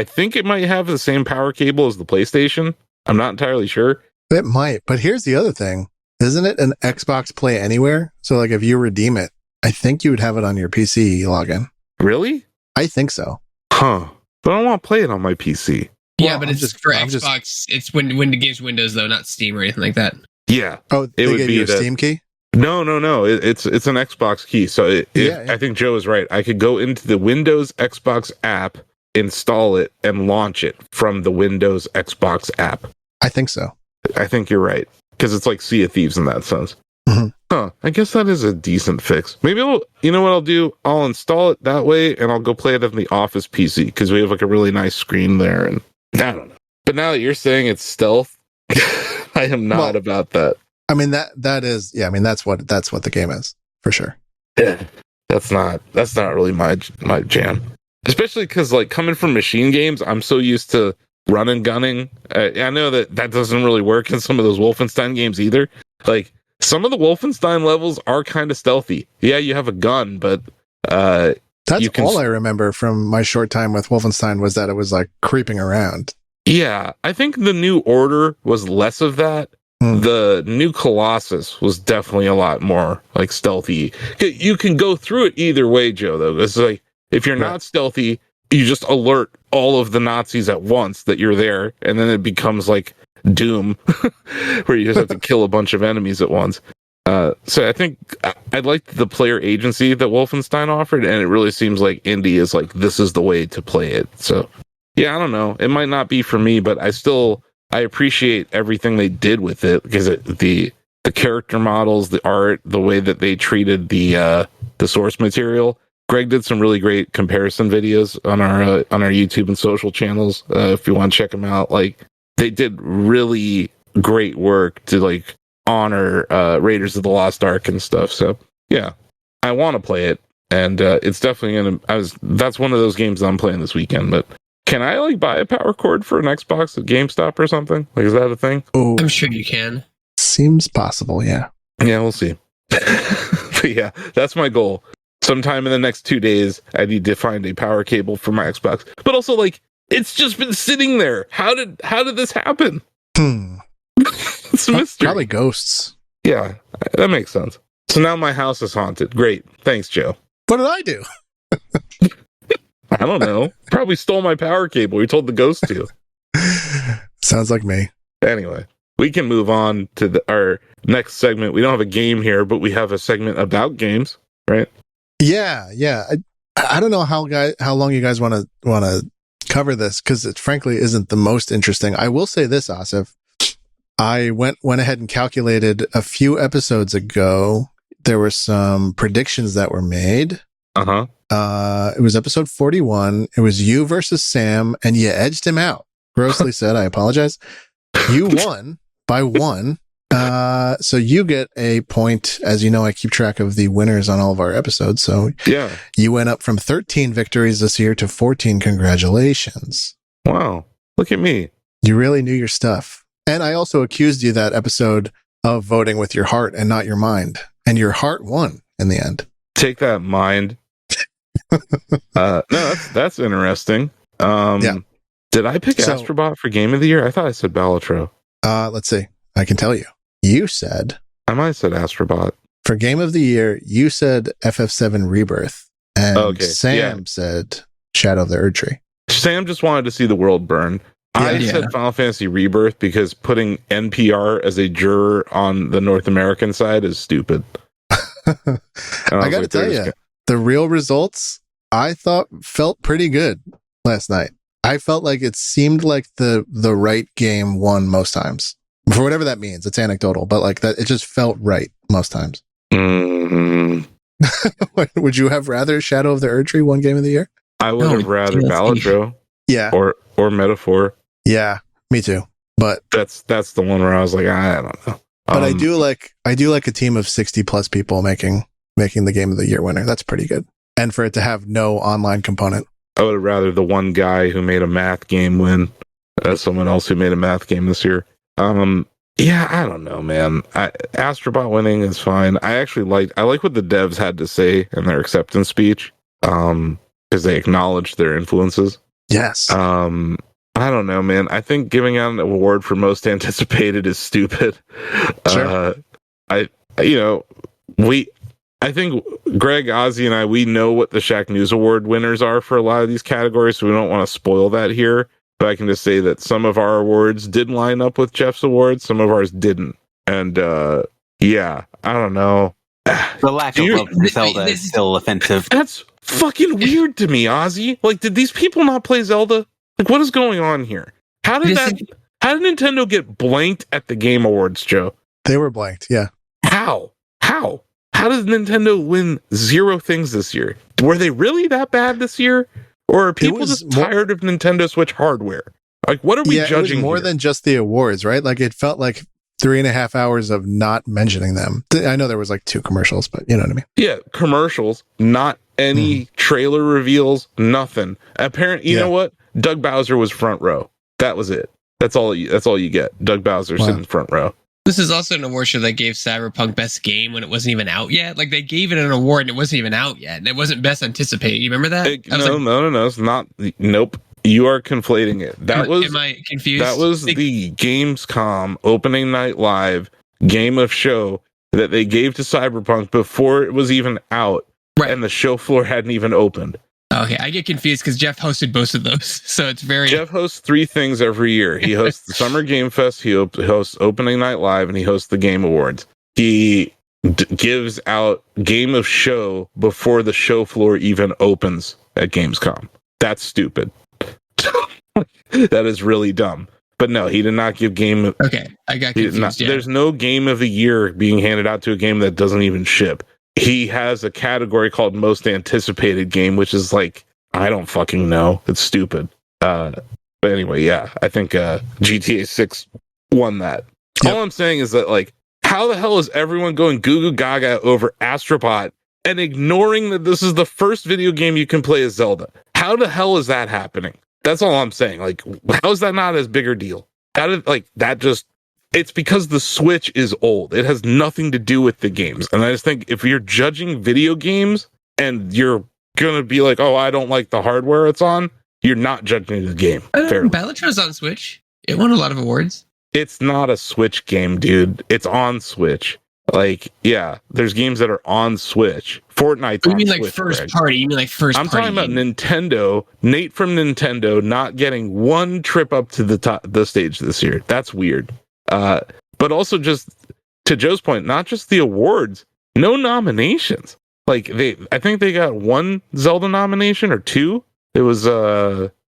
think it might have the same power cable as the PlayStation. I'm not entirely sure. It might, but here's the other thing. Isn't it an Xbox Play Anywhere? So like if you redeem it, I think you would have it on your PC login. Really? I think so. Huh. But I don't want to play it on my PC. Yeah, Well, but I'm it's just- for I'm Xbox. It's when the game's Windows though, not Steam or anything like that. Yeah. Oh, It they would gave be you a the- Steam key? No. It's an Xbox key. So Yeah. I think Joe is right. I could go into the Windows Xbox app, install it, and launch it from the Windows Xbox app. I think so. I think you're right. Because it's like Sea of Thieves in that sense. Mhm. Huh. I guess that is a decent fix. Maybe you know what I'll do? I'll install it that way and I'll go play it on the Office PC because we have like a really nice screen there. And I don't know. But now that you're saying it's stealth, I am not about that. I mean that is that's what the game is for sure. Yeah. That's not really my jam. Especially because like coming from machine games, I'm so used to run and gunning. I know that doesn't really work in some of those Wolfenstein games either. Like some of the Wolfenstein levels are kind of stealthy. Yeah, you have a gun, but That's you can all I remember from my short time with Wolfenstein was that it was like creeping around. yeah, I think the New Order was less of that. The new Colossus was definitely a lot more like stealthy. You can go through it either way, Joe, though. It's like if you're not stealthy, you just alert all of the Nazis at once that you're there, and then it becomes like Doom, where you just have to kill a bunch of enemies at once. So I think I liked the player agency that Wolfenstein offered, and it really seems like indie is like, this is the way to play it. So yeah, I don't know. It might not be for me, but I appreciate everything they did with it because the character models, the art, the way that they treated the source material. Greg did some really great comparison videos on our YouTube and social channels. If you want to check them out, like they did really great work to like honor Raiders of the Lost Ark and stuff. So yeah, I want to play it, and it's definitely that's one of those games that I'm playing this weekend. But can I like buy a power cord for an Xbox at GameStop or something? Like, is that a thing? Oh, I'm sure you can. seems possible. Yeah. Yeah, we'll see. But yeah, that's my goal. Sometime in the next 2 days, I need to find a power cable for my Xbox. But also, like, it's just been sitting there. How did this happen? It's a mystery. Probably ghosts. Yeah, that makes sense. So now my house is haunted. Great. Thanks, Joe. What did I do? I don't know. Probably stole my power cable. You told the ghost to. Sounds like me. Anyway, we can move on to our next segment. We don't have a game here, but we have a segment about games, right? Yeah. I don't know how long you guys want to cover this because it frankly isn't the most interesting. I will say this, Asif. I went ahead and calculated a few episodes ago. There were some predictions that were made. It was episode 41. It was you versus Sam, and you edged him out. Grossly said, I apologize. You won by 1. So you get a point. As you know, I keep track of the winners on all of our episodes. So yeah, you went up from 13 victories this year to 14. Congratulations. Wow. Look at me. You really knew your stuff. And I also accused you that episode of voting with your heart and not your mind. And your heart won in the end. Take that, mind. No, that's interesting. Yeah. Did I pick Astro Bot for Game of the Year? I thought I said Balatro. Let's see. I can tell you. You said... I might have said Astro Bot. For Game of the Year, you said FF7 Rebirth. And Sam said Shadow of the Erd Tree. Sam just wanted to see the world burn. I said Final Fantasy Rebirth because putting NPR as a juror on the North American side is stupid. I got to tell you, the real results, I thought felt pretty good last night. I felt like it seemed like the right game won most times. For whatever that means, it's anecdotal, but like that, it just felt right most times. Mm-hmm. Would you have rather Shadow of the Erd Tree won Game of the Year? I would have rather Balatro. Yeah. Or Metaphor. Yeah, me too. But that's the one where I was like, I don't know. But I do like a team of 60 plus people making the Game of the Year winner. That's pretty good. And for it to have no online component. I would have rather the one guy who made a math game win as someone else who made a math game this year. Yeah, I don't know, man. Astro Bot winning is fine. I like what the devs had to say in their acceptance speech, because they acknowledged their influences. Yes. I don't know, man. I think giving out an award for most anticipated is stupid. Sure. I think Greg, Ozzie, and we know what the Shack News Award winners are for a lot of these categories, so we don't want to spoil that here. But I can just say that some of our awards did line up with Jeff's awards, some of ours didn't. And yeah, I don't know. The lack of love for Zelda is still offensive. That's fucking weird to me, Ozzie. Like, did these people not play Zelda? Like, what is going on here? How did Nintendo get blanked at the Game Awards, Joe? They were blanked, yeah. How did Nintendo win 0 things this year? Were they really that bad this year? Or are people just tired of Nintendo Switch hardware? Like, what are we judging? It was more than just the awards, right? Like, it felt like 3.5 hours of not mentioning them. I know there was like 2 commercials, but you know what I mean? Yeah, commercials, not any trailer reveals, nothing. Apparently, you know what? Doug Bowser was front row. That was it. That's all you get. Doug Bowser sitting front row. This is also an award show that gave Cyberpunk best game when it wasn't even out yet. Like, they gave it an award and it wasn't even out yet. And it wasn't best anticipated. You remember that? No. It's not. Nope. You are conflating it. Am I confused? That was the Gamescom opening night live game of show that they gave to Cyberpunk before it was even out. Right. And the show floor hadn't even opened. Okay, I get confused because Jeff hosted both of those, so it's very... Jeff hosts 3 things every year. He hosts the Summer Game Fest, he hosts Opening Night Live, and he hosts the Game Awards. He gives out Game of Show before the show floor even opens at Gamescom. That's stupid. That is really dumb. But no, he did not give Game... Okay, I got confused. There's no Game of the Year being handed out to a game that doesn't even ship. He has a category called Most Anticipated Game, which is like, I don't fucking know. It's stupid. But anyway, yeah, I think GTA 6 won that. Yep. All I'm saying is that, like, how the hell is everyone going goo goo gaga over Astro Bot and ignoring that this is the first video game you can play as Zelda? How the hell is that happening? That's all I'm saying. Like, how is that not as big a deal? It's because the Switch is old. It has nothing to do with the games. And I just think if you're judging video games and you're going to be like, oh, I don't like the hardware it's on, you're not judging the game. Balatro's on Switch. It won a lot of awards. It's not a Switch game, dude. It's on Switch. Like, yeah, there's games that are on Switch. Fortnite's on Switch. You mean like first party? I'm talking about Nintendo. Nate from Nintendo not getting one trip up to the stage this year. That's weird. But also, just to Joe's point, not just the awards, no nominations. Like, I think they got 1 Zelda nomination or 2. It was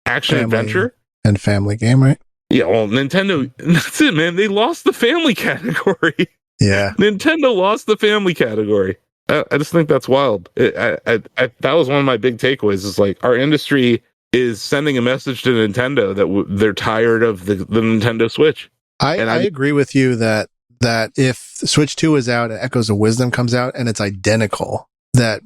action adventure and family game, right? Yeah, well, Nintendo, that's it, man. They lost the family category. Yeah, Nintendo lost the family category. I just think that's wild. That was one of my big takeaways. Is like, our industry is sending a message to Nintendo that they're tired of the Nintendo Switch. I agree with you that if Switch 2 is out and Echoes of Wisdom comes out and it's identical, that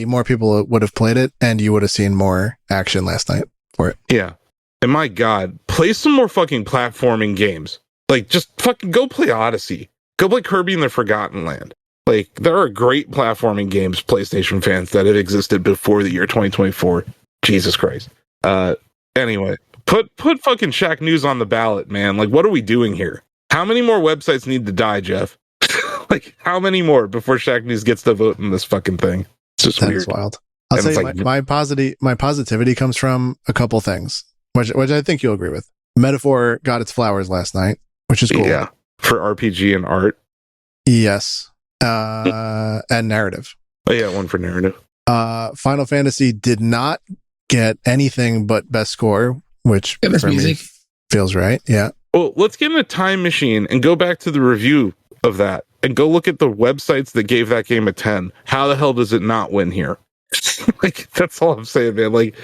more people would have played it and you would have seen more action last night for it. Yeah. And my God, play some more fucking platforming games. Like, just fucking go play Odyssey. Go play Kirby in the Forgotten Land. Like, there are great platforming games, PlayStation fans, that have existed before the year 2024. Jesus Christ. Anyway. Put fucking Shack News on the ballot, man. Like, what are we doing here? How many more websites need to die, Jeff? Like, how many more before Shack News gets to vote in this fucking thing? It's just weird. That's wild. I'll say like, my positivity comes from a couple things, which I think you'll agree with. Metaphor got its flowers last night, which is cool. Yeah, for RPG and art. Yes, and narrative. Oh yeah, 1 for narrative. Final Fantasy did not get anything but best score, which for me feels right. Yeah. Well, let's get in a time machine and go back to the review of that and go look at the websites that gave that game a 10. How the hell does it not win here? Like, that's all I'm saying, man. Like,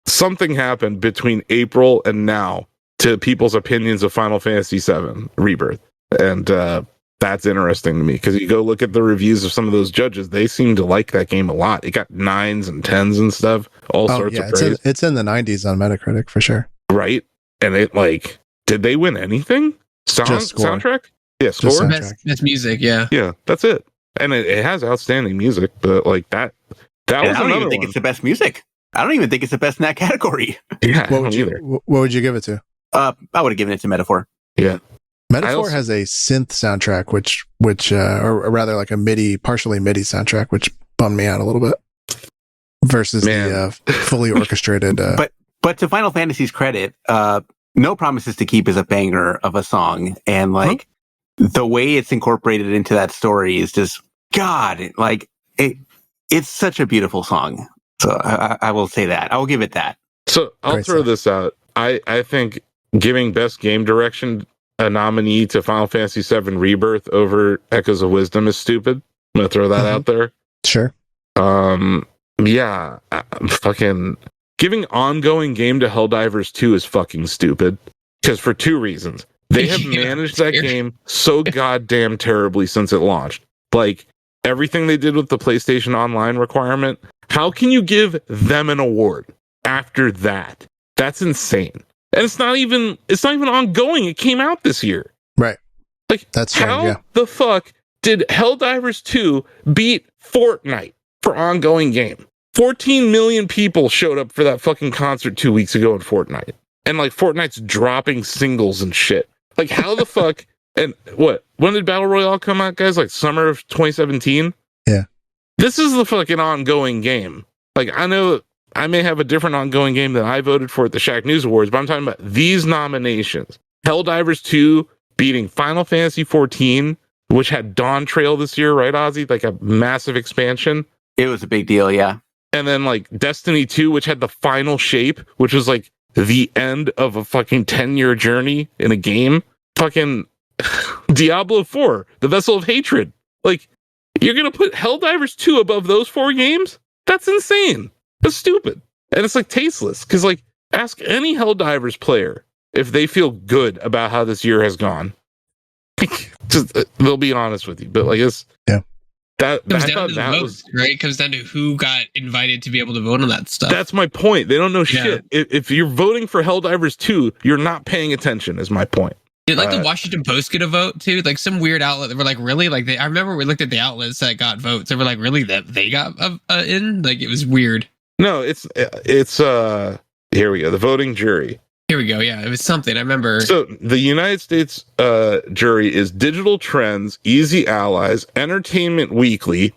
something happened between April and now to people's opinions of Final Fantasy VII Rebirth. And that's interesting to me because you go look at the reviews of some of those judges, they seem to like that game a lot. It got 9s and 10s and stuff, all sorts of praise. It's in the 90s on Metacritic for sure. Right? And it did they win anything? Soundtrack? Yeah, score? Best music, yeah. Yeah, that's it. And it has outstanding music, but that was another one. I don't even think it's the best music. I don't even think it's the best in that category. Yeah, what would you give it to? I would have given it to Metaphor. Yeah. Metaphor has a synth soundtrack, which or rather like a partially MIDI soundtrack, which bummed me out a little bit versus the fully orchestrated. But to Final Fantasy's credit, No Promises to Keep is a banger of a song, and the way it's incorporated into that story is just it's such a beautiful song. So I will say that. I will give it that. So I'll throw this out. I think giving best game direction a nominee to Final Fantasy VII Rebirth over Echoes of Wisdom is stupid. I'm gonna throw that out there. Sure. Yeah. Fucking giving ongoing game to Helldivers 2 is fucking stupid. Because for 2 reasons. They have managed that game so goddamn terribly since it launched. Everything they did with the PlayStation Online requirement. How can you give them an award after that? That's insane. And it's not even ongoing. It came out this year. Right. That's how the fuck did Helldivers 2 beat Fortnite for ongoing game? 14 million people showed up for that fucking concert 2 weeks ago in Fortnite. And Fortnite's dropping singles and shit. How the fuck? And what? When did Battle Royale come out, guys? Summer of 2017? Yeah. This is the fucking ongoing game. I know I may have a different ongoing game that I voted for at the Shack News Awards, but I'm talking about these nominations. Helldivers 2 beating Final Fantasy 14, which had Dawn Trail this year, right, Ozzie? A massive expansion. It was a big deal, yeah. And then Destiny 2, which had the final shape, which was the end of a fucking 10-year journey in a game. Fucking Diablo 4, the Vessel of Hatred. You're going to put Helldivers 2 above those 4 games? That's insane. That's stupid. And it's tasteless. Because ask any Helldivers player if they feel good about how this year has gone. They'll be honest with you. But it's... Yeah. That was right. It comes down to who got invited to be able to vote on that stuff. That's my point. They don't know shit. If you're voting for Helldivers 2, you're not paying attention, is my point. Did the Washington Post get a vote too? Some weird outlet that were really I remember we looked at the outlets that got votes. They were really that they got in. It was weird. No, it's here we go. The voting jury. Here we go. Yeah, it was something. I remember. So the United States jury is Digital Trends, Easy Allies, Entertainment Weekly,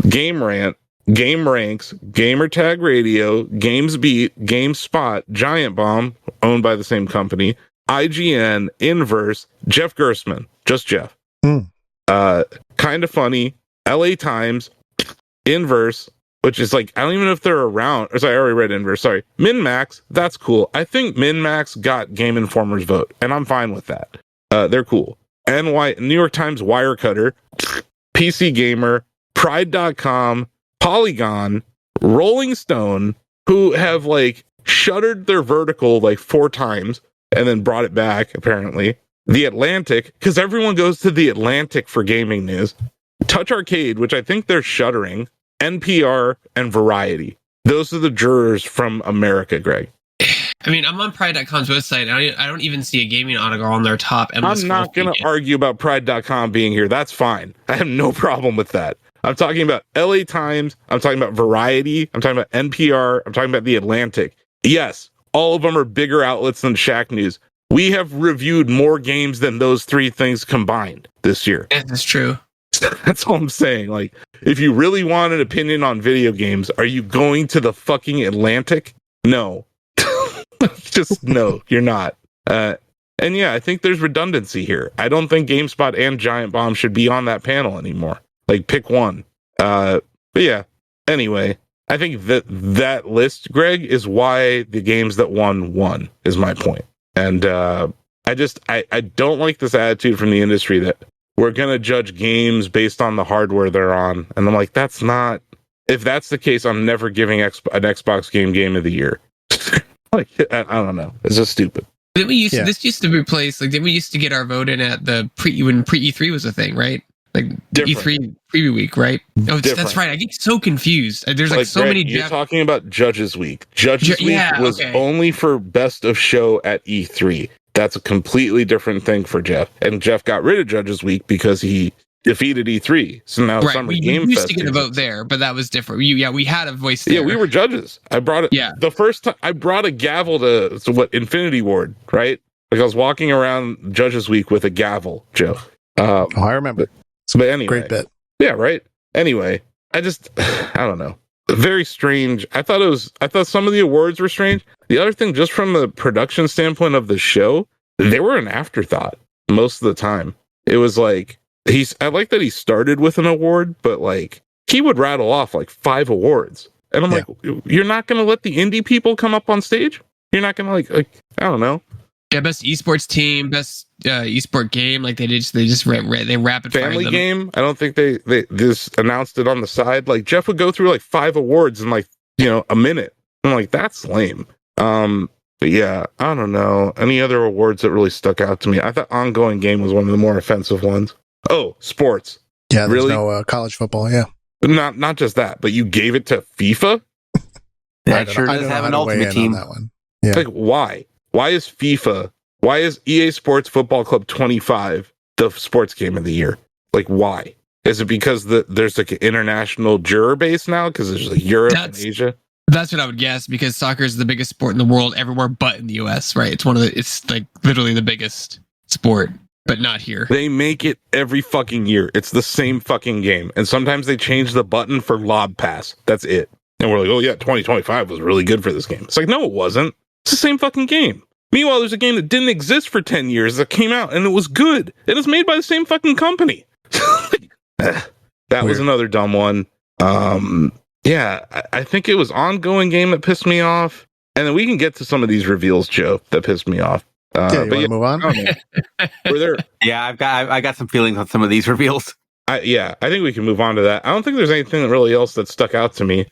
Game Rant, Game Ranks, Gamertag Radio, GamesBeat, GameSpot, Giant Bomb, owned by the same company, IGN, Inverse, Jeff Gerstmann, just Jeff. Kind of Funny, LA Times, Inverse, which is I don't even know if they're around. Or sorry, I already read Inverse. Sorry. MinMax, that's cool. I think MinMax got Game Informer's vote, and I'm fine with that. They're cool. New York Times Wirecutter, PC Gamer, Pride.com, Polygon, Rolling Stone, who have shuttered their vertical 4 times and then brought it back, apparently. The Atlantic, because everyone goes to The Atlantic for gaming news. Touch Arcade, which I think they're shuttering. NPR and Variety. Those are the jurors from America, Greg. I mean, I'm on Pride.com's website, and I don't even see a gaming article on their top. I'm not going to argue about Pride.com being here. That's fine. I have no problem with that. I'm talking about LA Times. I'm talking about Variety. I'm talking about NPR. I'm talking about The Atlantic. Yes, all of them are bigger outlets than Shack News. We have reviewed more games than those 3 things combined this year. Yeah, that's true. That's all I'm saying. If you really want an opinion on video games, are you going to the fucking Atlantic? No. Just no, you're not. And yeah, I think there's redundancy here. I don't think GameSpot and Giant Bomb should be on that panel anymore. Pick one. But yeah, anyway, I think that list, Greg, is why the games that won, is my point. And I don't like this attitude from the industry that we're going to judge games based on the hardware they're on. And I'm that's not... If that's the case, I'm never giving an Xbox game of the year. I don't know. It's just stupid. Didn't we used to, this used to be replaced, like, didn't we used to get our vote in at the when pre-E3 was a thing, right? Like E3 preview week, right? Oh, that's right. I get so confused. There's like so Greg, many. You're talking about Judges Week. Judges Week was only for Best of Show at E3. That's a completely different thing for Jeff. And Jeff got rid of Judges Week because he defeated E3. So now Summer Game Fest. We used to get a vote there, but that was different. We had a voice there. Yeah, we were judges. I brought it. Yeah. The first time I brought a gavel to Infinity Ward, right? Like I was walking around Judges Week with a gavel, Joe. I remember. But anyway. Great bit. Yeah, right. Anyway, I don't know. Very strange. I thought some of the awards were strange. The other thing, just from the production standpoint of the show, they were an afterthought most of the time. It was like I like that he started with an award, but like he would rattle off like 5 awards. And I'm like, you're not gonna let the indie people come up on stage? You're not gonna like I don't know. Yeah, best esports team, best esport game. Like they rapid fire family game. I don't think they just announced it on the side. Like Jeff would go through like 5 awards in like a minute. I'm like, that's lame. But yeah, I don't know any other awards that really stuck out to me. I thought ongoing game was one of the more offensive ones. Oh, sports. Yeah, there's no college football. Yeah, not just that, but you gave it to FIFA. That sure does have an ultimate team. On that one. Yeah, like why? Why is EA Sports Football Club 25 the sports game of the year? Like, why? Is it because there's like an international juror base now? Because there's like Europe and Asia? That's what I would guess, because soccer is the biggest sport in the world everywhere but in the US, right? It's like literally the biggest sport, but not here. They make it every fucking year. It's the same fucking game. And sometimes they change the button for lob pass. That's it. And we're like, oh yeah, 2025 was really good for this game. It's like, no, it wasn't. It's the same fucking game. Meanwhile, there's a game that didn't exist for 10 years that came out and it was good. It was made by the same fucking company. That was another dumb one. Yeah, I think it was ongoing game that pissed me off. And then we can get to some of these reveals, Joe, that pissed me off. You want to move on? Were there? Yeah, I got some feelings on some of these reveals. I think we can move on to that. I don't think there's anything really else that stuck out to me.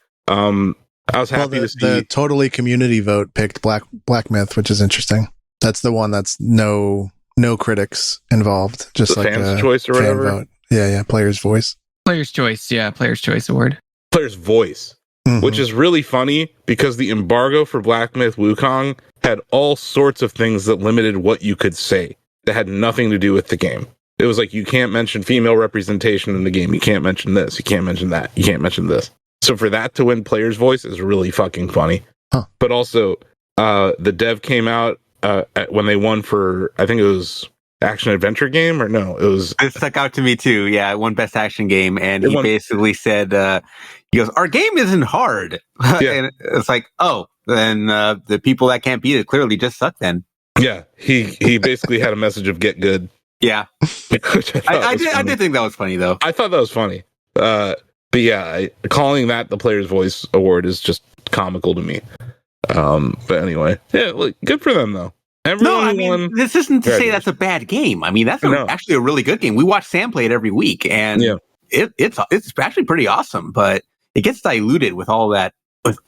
I was happy to see the totally community vote picked Black Myth, which is interesting. That's the one that's no critics involved, just like fans' choice or whatever. Vote. Yeah, player's voice. Player's choice, yeah, player's choice award. Player's voice, which is really funny because the embargo for Black Myth Wukong had all sorts of things that limited what you could say that had nothing to do with the game. It was like, you can't mention female representation in the game. You can't mention this. You can't mention that. You can't mention this. So for that to win player's voice is really fucking funny. Huh. But also, the dev came out when they won for, I think it was action adventure game, or no, it was. It stuck out to me too. Yeah, it won best action game, and he basically said, he goes, "Our game isn't hard." Yeah. And it's like, oh, then the people that can't beat it clearly just suck then. Yeah, he basically had a message of get good. Yeah, I did think that was funny though. I thought that was funny. But yeah, calling that the Player's Voice Award is just comical to me. But anyway, yeah, look, good for them though. This isn't to say that's a bad game. I mean, that's actually a really good game. We watch Sam play it every week, and it's actually pretty awesome. But it gets diluted with all that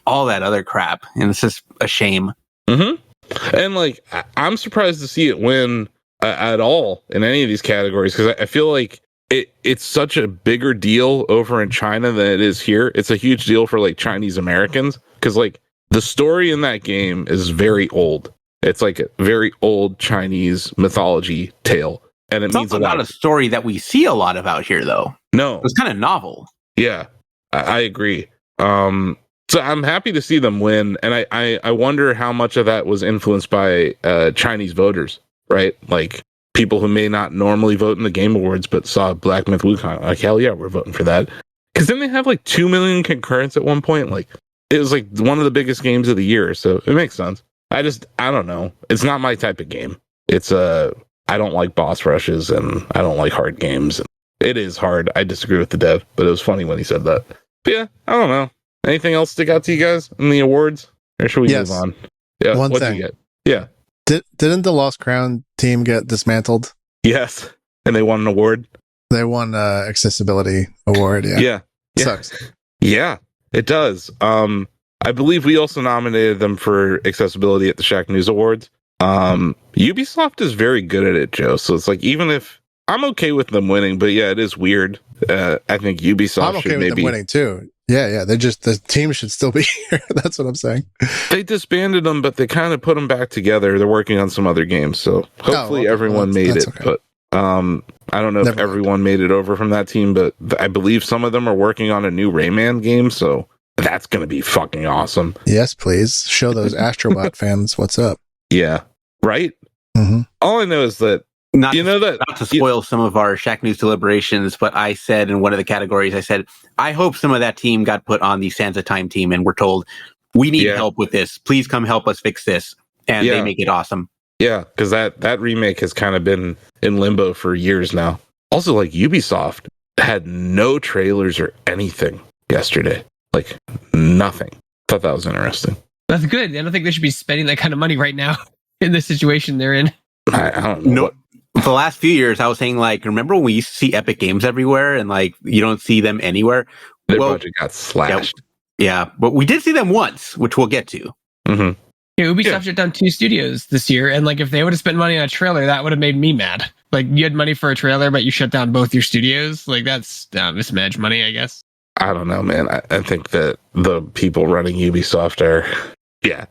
other crap, and it's just a shame. Mm-hmm. And like, I'm surprised to see it win at all in any of these categories, because I feel like it's such a bigger deal over in China than it is here. It's a huge deal for like Chinese Americans, because like the story in that game is very old. It's like a very old Chinese mythology tale, and it means a lot. Not a story that we see a lot of out here, though. No, it's kind of novel. Yeah, I agree. So I'm happy to see them win, and I wonder how much of that was influenced by Chinese voters, right? Like people who may not normally vote in the Game Awards, but saw Black Myth Wukong, like, hell yeah, we're voting for that. Because then they have like 2 million concurrents at one point. Like it was like one of the biggest games of the year, so it makes sense. I don't know. It's not my type of game. I don't like boss rushes, and I don't like hard games. It is hard. I disagree with the dev, but it was funny when he said that. But yeah, I don't know. Anything else stick out to you guys in the awards? Or should we move on? Yeah, one thing. You get? Yeah. Didn't the Lost Crown team get dismantled? Yes. And they won an award? They won accessibility award, yeah. Yeah. Sucks. Yeah, it does. I believe we also nominated them for accessibility at the Shack News Awards. Ubisoft is very good at it, Joe. So it's like, even if I'm okay with them winning, but yeah, it is weird. I think Ubisoft I'm okay with them winning too. Yeah. The team should still be here. That's what I'm saying. They disbanded them, but they kind of put them back together. They're working on some other games, so hopefully everyone made it. Okay. But I don't know if everyone made it over from that team, but I believe some of them are working on a new Rayman game, so that's going to be fucking awesome. Yes, please. Show those Astro Bot fans what's up. Yeah. Right? Mm-hmm. All I know is that not to spoil some of our Shack News deliberations, but I said in one of the categories, I said, I hope some of that team got put on the Sands of Time team and we're told, we need help with this. Please come help us fix this. And they make it awesome. Yeah, because that remake has kind of been in limbo for years now. Also, like, Ubisoft had no trailers or anything yesterday. Like, nothing. Thought that was interesting. That's good. I don't think they should be spending that kind of money right now in the situation they're in. I don't know. For the last few years, I was saying, like, remember when we used to see Epic Games everywhere and, like, you don't see them anywhere? Their budget got slashed. Yeah, but we did see them once, which we'll get to. Mm-hmm. Yeah, Ubisoft shut down 2 studios this year, and like if they would have spent money on a trailer, that would have made me mad. Like, you had money for a trailer, but you shut down both your studios. Like, that's mismanaged money, I guess. I don't know, man. I think that the people running Ubisoft are... Yeah,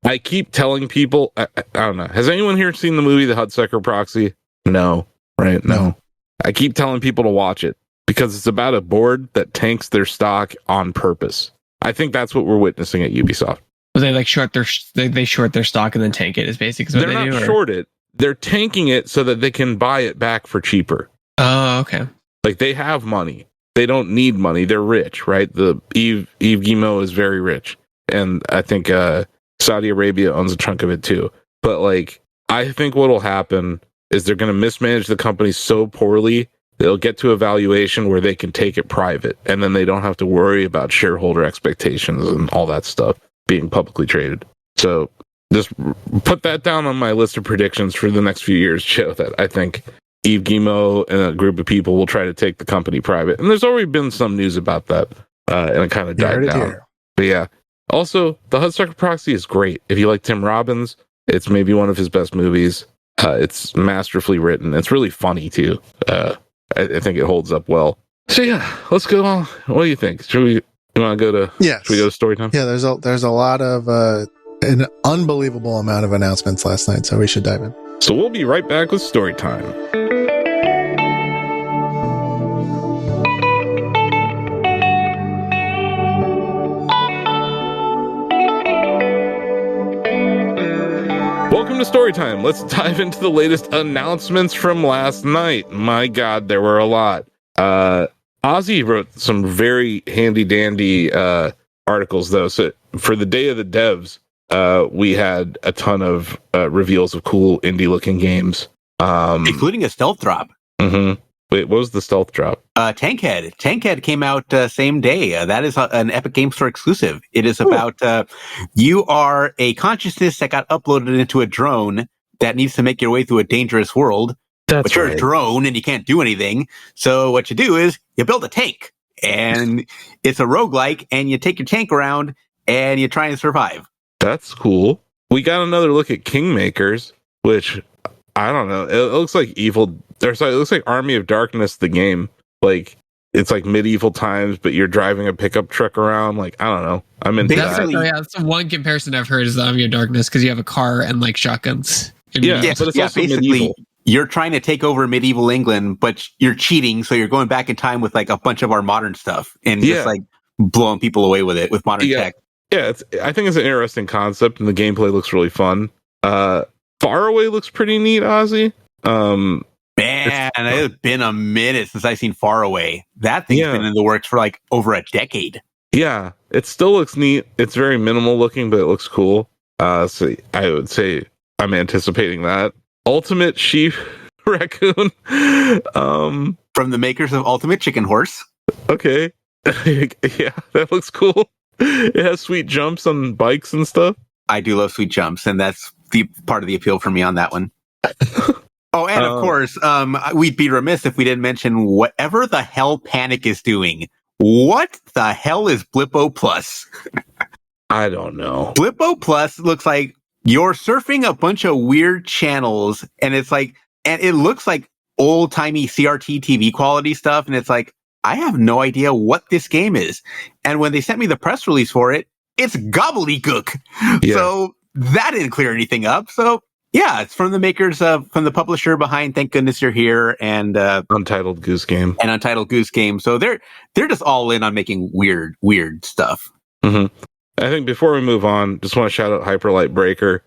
I keep telling people... I don't know. Has anyone here seen the movie The Hudsucker Proxy? No. Right? No. I keep telling people to watch it because it's about a board that tanks their stock on purpose. I think that's what we're witnessing at Ubisoft. They like short their stock and then tank it. Is basically what they do. They're not short it. They're tanking it so that they can buy it back for cheaper. Oh, okay. Like, they have money. They don't need money. They're rich, right? The Yves Guillemot is very rich, and I think Saudi Arabia owns a chunk of it too. But like, I think what'll happen is they're going to mismanage the company so poorly they'll get to a valuation where they can take it private, and then they don't have to worry about shareholder expectations and all that stuff being publicly traded. So just put that down on my list of predictions for the next few years, Joe, that I think Yves Guillemot and a group of people will try to take the company private. And there's already been some news about that, and it kind of died down. But yeah, also, The Hudsucker Proxy is great. If you like Tim Robbins, it's maybe one of his best movies. It's masterfully written. It's really funny, too. I think it holds up well. So yeah, let's go on. What do you think? You want to go to? Yes. Should we go to story time? Yeah, there's a lot of an unbelievable amount of announcements last night, so we should dive in. So we'll be right back with story time. Welcome to story time. Let's dive into the latest announcements from last night. My God, there were a lot. Ozzie wrote some very handy-dandy articles, though. So for the Day of the Devs, we had a ton of reveals of cool indie-looking games. Including a stealth drop. Mm-hmm. Wait, what was the stealth drop? Tankhead. Tankhead came out same day. That is an Epic Game Store exclusive. It is about you are a consciousness that got uploaded into a drone that needs to make your way through a dangerous world. But you're a drone and you can't do anything. So what you do is you build a tank. And it's a roguelike, and you take your tank around and you try and survive. That's cool. We got another look at Kingmakers, which, I don't know. It looks like it looks like Army of Darkness, the game. Like, it's like medieval times, but you're driving a pickup truck around. Like, I don't know. I'm into that. Yeah, that's the one comparison I've heard is the Army of Darkness, because you have a car and like shotguns. Yeah, but it's also medieval. You're trying to take over medieval England, but you're cheating, so you're going back in time with like a bunch of our modern stuff and just like blowing people away with it with modern tech. Yeah, I think it's an interesting concept, and the gameplay looks really fun. Faraway looks pretty neat, Ozzie. Man, it's been a minute since I've seen Faraway. That thing's been in the works for like over a decade. Yeah, it still looks neat. It's very minimal looking, but it looks cool. So I would say I'm anticipating that. Ultimate Sheep Raccoon. From the makers of Ultimate Chicken Horse. Okay. Yeah, that looks cool. It has sweet jumps on bikes and stuff. I do love sweet jumps, and that's the part of the appeal for me on that one. Oh, and of course, we'd be remiss if we didn't mention whatever the hell Panic is doing. What the hell is Blippo Plus? I don't know. Blippo Plus looks like you're surfing a bunch of weird channels, and it's like, and it looks like old timey CRT TV quality stuff, and it's like, I have no idea what this game is. And when they sent me the press release for it, it's gobbledygook. Yeah. So that didn't clear anything up. So yeah, it's from the makers of, from the publisher behind Thank Goodness You're Here and Untitled Goose Game. And Untitled Goose Game. So they're just all in on making weird stuff. Mm-hmm. I think before we move on, just want to shout out Hyperlight Breaker.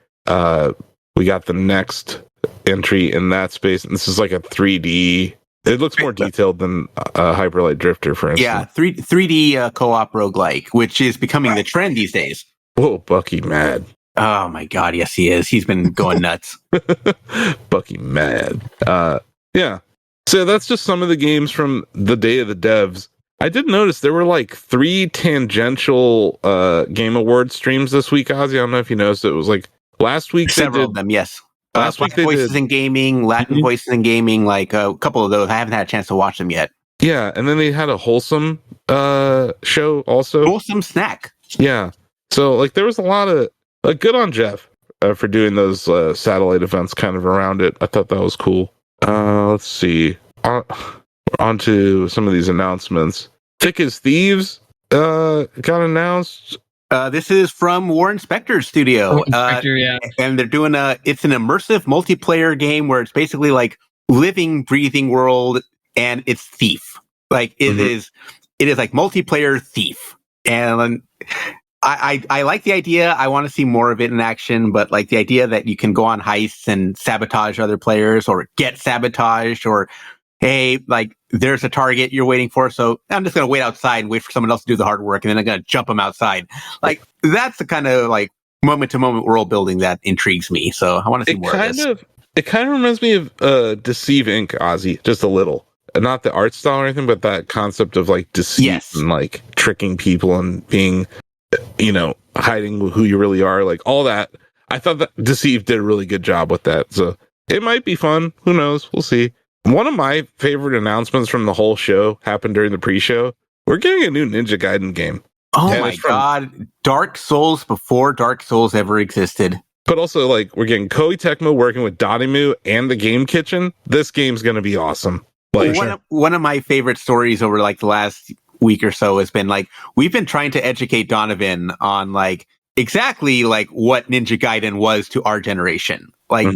We got the next entry in that space, and this is like a 3D. It looks more detailed than Hyperlight Drifter, for instance. Yeah, 3D co-op roguelike, which is becoming the trend these days. Whoa, Bucky mad. Oh my god, yes he is. He's been going nuts. Bucky mad. Yeah. So that's just some of the games from the Day of the Devs. I did notice there were like 3 tangential Game Awards streams this week, Ozzie. I don't know if you noticed. It was like last week. Several of them, yes. Last week they Voices did in Gaming, Latin Voices in Gaming, like a couple of those. I haven't had a chance to watch them yet. Yeah, and then they had a wholesome show also. Wholesome snack. Yeah. So like there was a lot of good on Jeff for doing those satellite events kind of around it. I thought that was cool. Let's see. On to some of these announcements. Thick as Thieves got announced. This is from Warren Spector's studio. Yeah. And they're doing it's an immersive multiplayer game where it's basically like living, breathing world, and it's Thief. Like it is like multiplayer Thief. And I like the idea. I want to see more of it in action, but like the idea that you can go on heists and sabotage other players or get sabotaged, or hey, like there's a target you're waiting for, so I'm just going to wait outside and wait for someone else to do the hard work, and then I'm going to jump them outside. Like that's the kind of like moment-to-moment world building that intrigues me. So I want to see more of this. It kind of reminds me of Deceive Inc., Ozzie, just a little. Not the art style or anything, but that concept of like deceit and like tricking people and being, hiding who you really are, like all that. I thought that Deceive did a really good job with that. So it might be fun. Who knows? We'll see. One of my favorite announcements from the whole show happened during the pre-show. We're getting a new Ninja Gaiden game. Oh my god. Dark Souls before Dark Souls ever existed. But also, like, we're getting Koei Tecmo working with Dotemu and the Game Kitchen. This game's going to be awesome. Like, one of my favorite stories over like the last week or so has been like, we've been trying to educate Donovan on like exactly like what Ninja Gaiden was to our generation. Like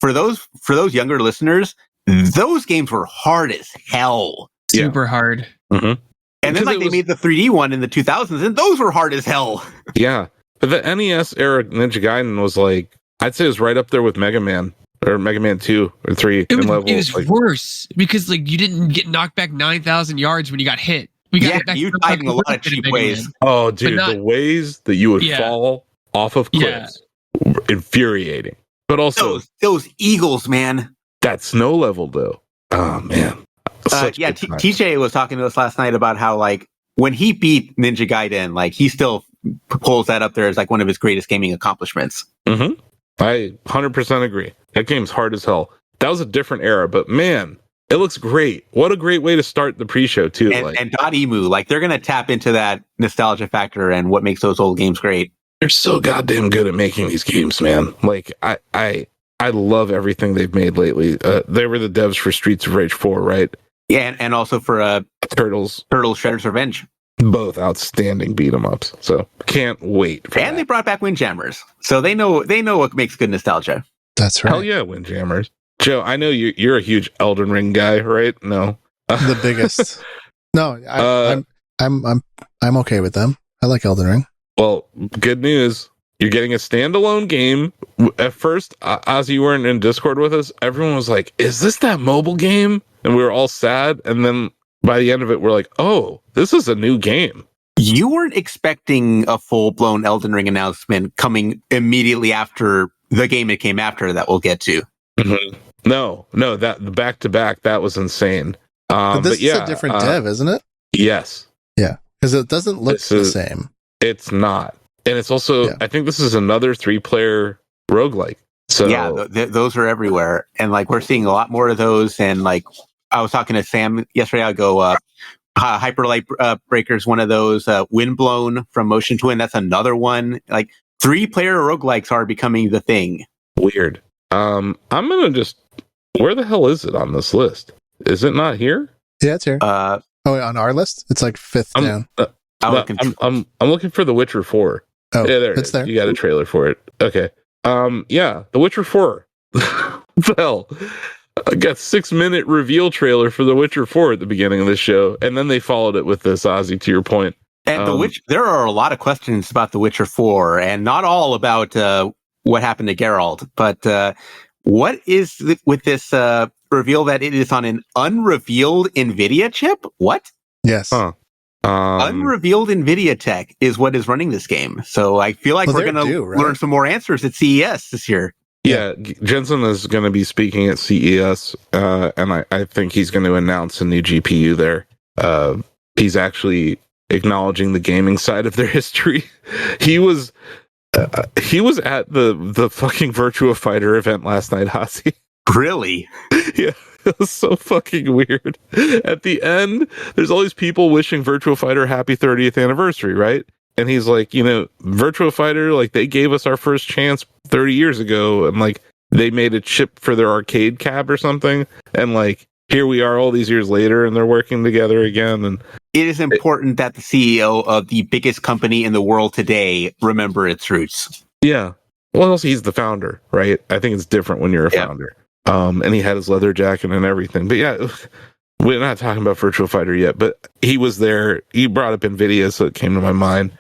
for those younger listeners, those games were hard as hell. Super hard. And then like they made the 3D one in the 2000s, and those were hard as hell. Yeah. But the NES era Ninja Gaiden was like, I'd say it was right up there with Mega Man or Mega Man 2 or 3. It was like, worse because like you didn't get knocked back 9,000 yards when you got hit. You died in a lot of cheap ways. Oh, dude, the ways that you would fall off of cliffs were infuriating. But also those eagles, man. That snow level, though. Oh, man. TJ was talking to us last night about how, like, when he beat Ninja Gaiden, like, he still pulls that up there as, like, one of his greatest gaming accomplishments. I 100% agree. That game's hard as hell. That was a different era, but, man, it looks great. What a great way to start the pre-show, too. And Dotemu, like, they're going to tap into that nostalgia factor and what makes those old games great. They're so goddamn good at making these games, man. Like, I love everything they've made lately. They were the devs for Streets of Rage 4, right? Yeah, and also for Turtles Shredder's Revenge. Both outstanding beat 'em ups. So can't wait for that. They brought back Windjammers. So they know what makes good nostalgia. That's right. Hell yeah, Windjammers. Joe, I know you're a huge Elden Ring guy, right? No. The biggest. No, I'm okay with them. I like Elden Ring. Well, good news. You're getting a standalone game. At first, Ozzie, you weren't in Discord with us. Everyone was like, is this that mobile game? And we were all sad. And then by the end of it, we're like, oh, this is a new game. You weren't expecting a full-blown Elden Ring announcement coming immediately after the game it came after that we'll get to. No, that the back-to-back, that was insane. But this is a different dev, isn't it? Yes. Yeah, because it doesn't look the same. It's not. And it's also, I think this is another 3-player roguelike. So yeah, those are everywhere. And like, we're seeing a lot more of those. And like, I was talking to Sam yesterday. I go, Hyperlight Breaker's one of those. Windblown from Motion Twin, that's another one. Like, 3-player roguelikes are becoming the thing. Weird. I'm gonna just. Where the hell is it on this list? Is it not here? Yeah, it's here. Uh, on our list, it's like 5th down. I'm looking for The Witcher 4. Oh, yeah, there it's there. You got a trailer for it. Okay. Yeah, The Witcher 4. Well, I got 6-minute reveal trailer for The Witcher 4 at the beginning of this show, and then they followed it with this, Ozzie, to your point. And there are a lot of questions about The Witcher 4, and not all about what happened to Geralt, but what is with this reveal that it is on an unrevealed NVIDIA chip? What? Yes. Huh. Unrevealed NVIDIA tech is what is running this game. So I feel like we're going to learn some more answers at CES this year. Yeah, Jensen is going to be speaking at CES, and I think he's going to announce a new GPU there. He's actually acknowledging the gaming side of their history. He was at the fucking Virtua Fighter event last night, Ozzie. Really? Yeah, it was so fucking weird. At the end, there's all these people wishing Virtua Fighter happy 30th anniversary, right? And he's like, Virtua Fighter, like, they gave us our first chance 30 years ago, and like they made a chip for their arcade cab or something, and like here we are all these years later, and they're working together again. And it is important that the CEO of the biggest company in the world today remember its roots. Yeah. Well, also he's the founder, right? I think it's different when you're a founder. And he had his leather jacket and everything. But yeah, we're not talking about Virtua Fighter yet, but he was there. He brought up NVIDIA, so it came to my mind.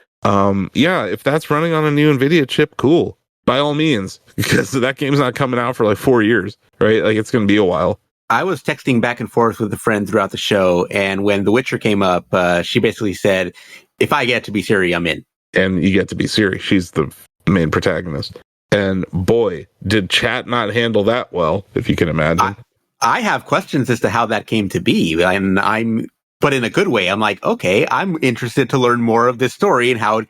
Yeah, if that's running on a new NVIDIA chip, cool. By all means, because that game's not coming out for like 4 years, right? Like, it's going to be a while. I was texting back and forth with a friend throughout the show, and when The Witcher came up, she basically said, if I get to be Ciri, I'm in. And you get to be Ciri. She's the main protagonist. And boy, did chat not handle that well, if you can imagine. I have questions as to how that came to be, but in a good way. I'm like, okay, I'm interested to learn more of this story and how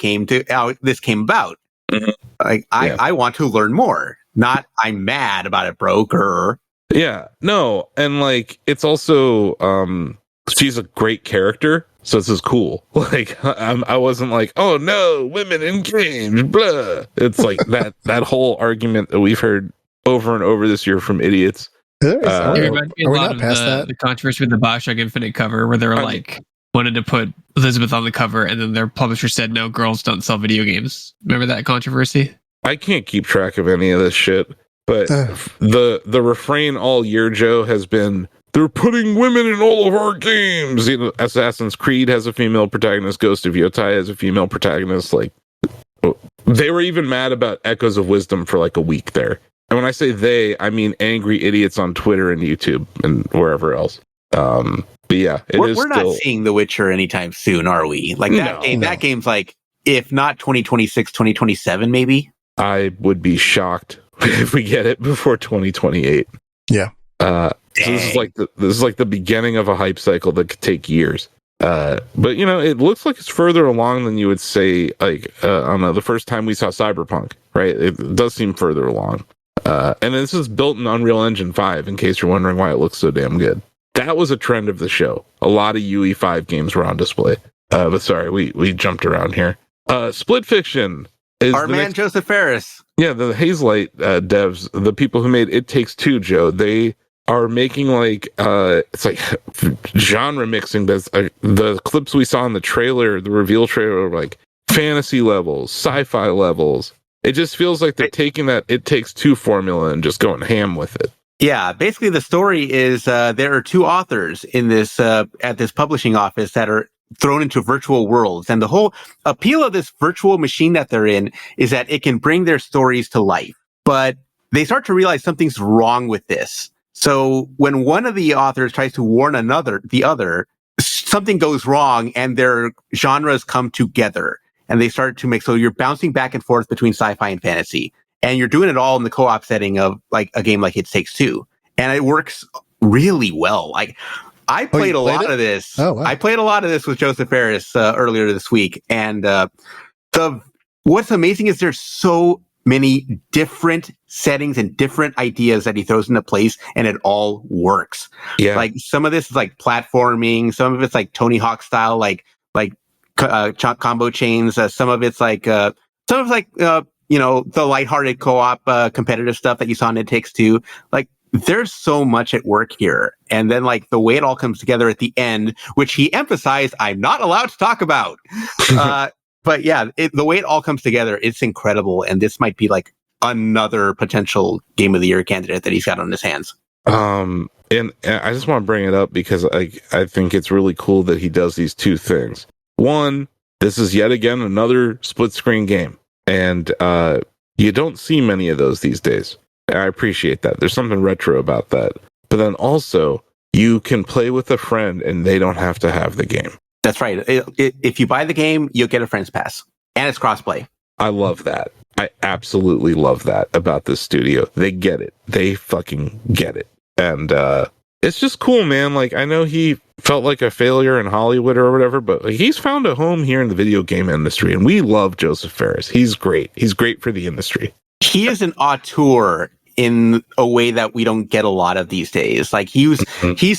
this came about. Mm-hmm. Like, I want to learn more. Not I'm mad about it broke or. Yeah, no, and like it's also she's a great character, so this is cool. Like I wasn't like, oh no, women in games, blah. It's like that whole argument that we've heard over and over this year from idiots. Are we not past that? The controversy with the Bioshock Infinite cover, where they were wanted to put Elizabeth on the cover, and then their publisher said, no, girls don't sell video games. Remember that controversy? I can't keep track of any of this shit. But the refrain all year, Joe, has been, they're putting women in all of our games. Assassin's Creed has a female protagonist. Ghost of Yotai has a female protagonist. Like, they were even mad about Echoes of Wisdom for like a week there. And when I say they, I mean angry idiots on Twitter and YouTube and wherever else. But yeah, we're not seeing The Witcher anytime soon, are we? Like that game's like, if not 2026, 2027, maybe. I would be shocked if we get it before 2028. Yeah. So this is like the beginning of a hype cycle that could take years. But it looks like it's further along than you would say. Like I don't know, the first time we saw Cyberpunk, right? It does seem further along. And this is built in Unreal Engine 5. In case you're wondering why it looks so damn good, that was a trend of the show. A lot of UE5 games were on display. But sorry, we jumped around here. Split Fiction. Our man Joseph Ferris. Yeah, the Hazelight devs, the people who made It Takes Two, Joe, they are making like it's like genre mixing. But the clips we saw in the trailer, the reveal trailer, are like fantasy levels, sci-fi levels. It just feels like they're taking that It Takes Two formula and just going ham with it. Yeah, basically the story is there are two authors in this at this publishing office that are thrown into virtual worlds. And the whole appeal of this virtual machine that they're in is that it can bring their stories to life. But they start to realize something's wrong with this. So when one of the authors tries to warn the other, something goes wrong and their genres come together and they start to make, so you're bouncing back and forth between sci-fi and fantasy. And you're doing it all in the co-op setting of like a game like It Takes Two. And it works really well. Like, I played a lot of this. Oh, wow. I played a lot of this with Joseph Ferris earlier this week. And what's amazing is there's so many different settings and different ideas that he throws into place, and it all works. Yeah. Like, some of this is like platforming. Some of it's like Tony Hawk style, like combo chains. Some of it's like the lighthearted co-op competitive stuff that you saw in It Takes Two. Like, there's so much at work here. And then, like, the way it all comes together at the end, which he emphasized I'm not allowed to talk about. But yeah, the way it all comes together, it's incredible. And this might be like another potential Game of the Year candidate that he's got on his hands. And I just want to bring it up because I think it's really cool that he does these two things. One, this is yet again another split screen game. And you don't see many of those these days. I appreciate that. There's something retro about that. But then also, you can play with a friend and they don't have to have the game. That's right. If you buy the game, you'll get a friend's pass. And it's crossplay. I love that. I absolutely love that about this studio. They get it. They fucking get it. And it's just cool, man. Like, I know he felt like a failure in Hollywood or whatever, but like, he's found a home here in the video game industry. And we love Joseph Fares. He's great. He's great for the industry. He is an auteur in a way that we don't get a lot of these days. Like, he's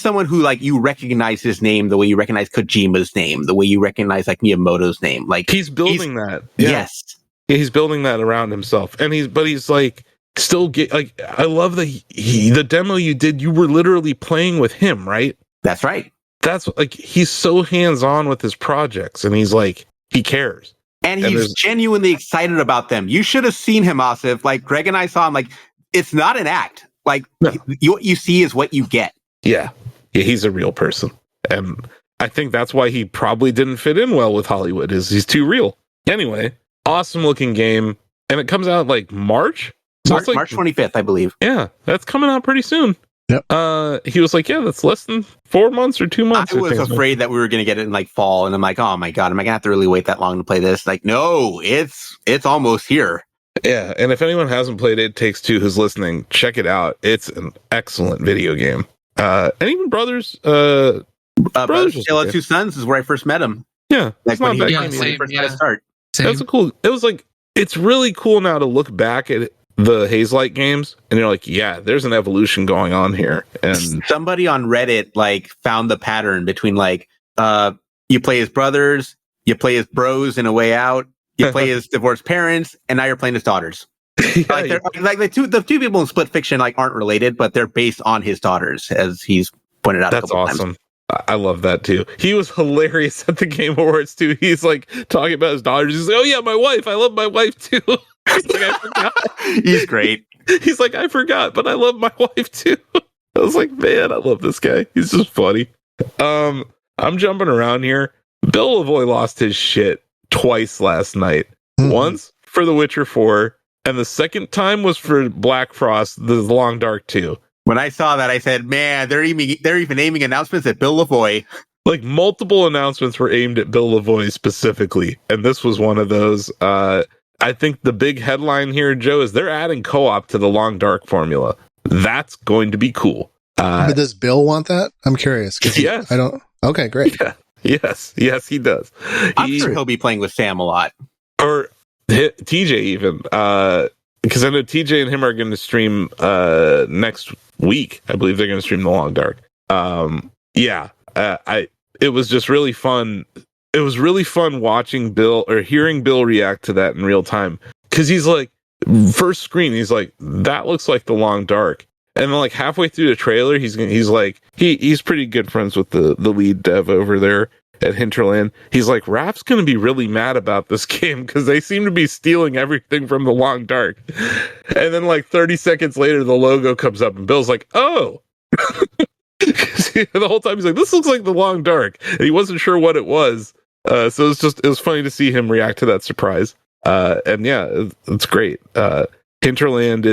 someone who, like, you recognize his name the way you recognize Kojima's name, the way you recognize, like, Miyamoto's name. Like, he's building that. Yeah. Yes. He's building that around himself. And he's like, still I love the demo you did, you were literally playing with him, right? That's right. That's like, he's so hands-on with his projects, and he's like, he cares. And he's genuinely excited about them. You should have seen him, Asif. Like, Greg and I saw him, like, it's not an act. Like, what you see is what you get. Yeah, he's a real person. And I think that's why he probably didn't fit in well with Hollywood, is he's too real. Anyway, awesome looking game. And it comes out like March? So March 25th, I believe. Yeah, that's coming out pretty soon. Yep. He was like, yeah, that's less than 4 months or 2 months. I was afraid that we were going to get it in like fall. And I'm like, oh my God, am I going to have to really wait that long to play this? Like, no, it's almost here. Yeah, and if anyone hasn't played It Takes Two who's listening, check it out. It's an excellent video game. And even Brothers Tale of Two Sons is where I first met him. Yeah, like when he first got to start. That's it was like, it's really cool now to look back at the Hazelight games and you're like, yeah, there's an evolution going on here. And somebody on Reddit like found the pattern between like you play as brothers, you play as bros in A Way Out, you play as divorced parents, and now you're playing as daughters. Yeah, like the two people in Split Fiction like aren't related, but they're based on his daughters, as he's pointed out. That's awesome. I love that too. He was hilarious at the Game Awards too. He's like talking about his daughters. He's like, "Oh yeah, my wife. I love my wife too." He's like, I forgot. He's great. He's like, I forgot, but I love my wife too. I was like, man, I love this guy. He's just funny. I'm jumping around here. Bill Lavoie lost his shit twice last night. Once for The Witcher 4, and the second time was for Black Frost, The Long Dark 2. When I saw that, I said, man, they're even aiming announcements at Bill Lavoie. Like, multiple announcements were aimed at Bill Lavoie specifically, and this was one of those. I think the big headline here, Joe, is they're adding co-op to the Long Dark formula. That's going to be cool. But does Bill want that? I'm curious. Yes. I don't. Okay, great. Yeah. Yes, he does. I'm sure he'll be playing with Sam a lot. Or TJ even. Because I know TJ and him are going to stream next week. I believe they're going to stream The Long Dark. It was just really fun. It was really fun watching Bill or hearing Bill react to that in real time. Because he's like, first screen, he's like, that looks like The Long Dark. And then like halfway through the trailer, he's like, he's pretty good friends with the lead dev over there at Hinterland. He's like, Raph's going to be really mad about this game because they seem to be stealing everything from The Long Dark. And then like 30 seconds later, the logo comes up and Bill's like, oh. The whole time he's like, this looks like The Long Dark. And he wasn't sure what it was. So it was funny to see him react to that surprise. And yeah, it's great. Hinterland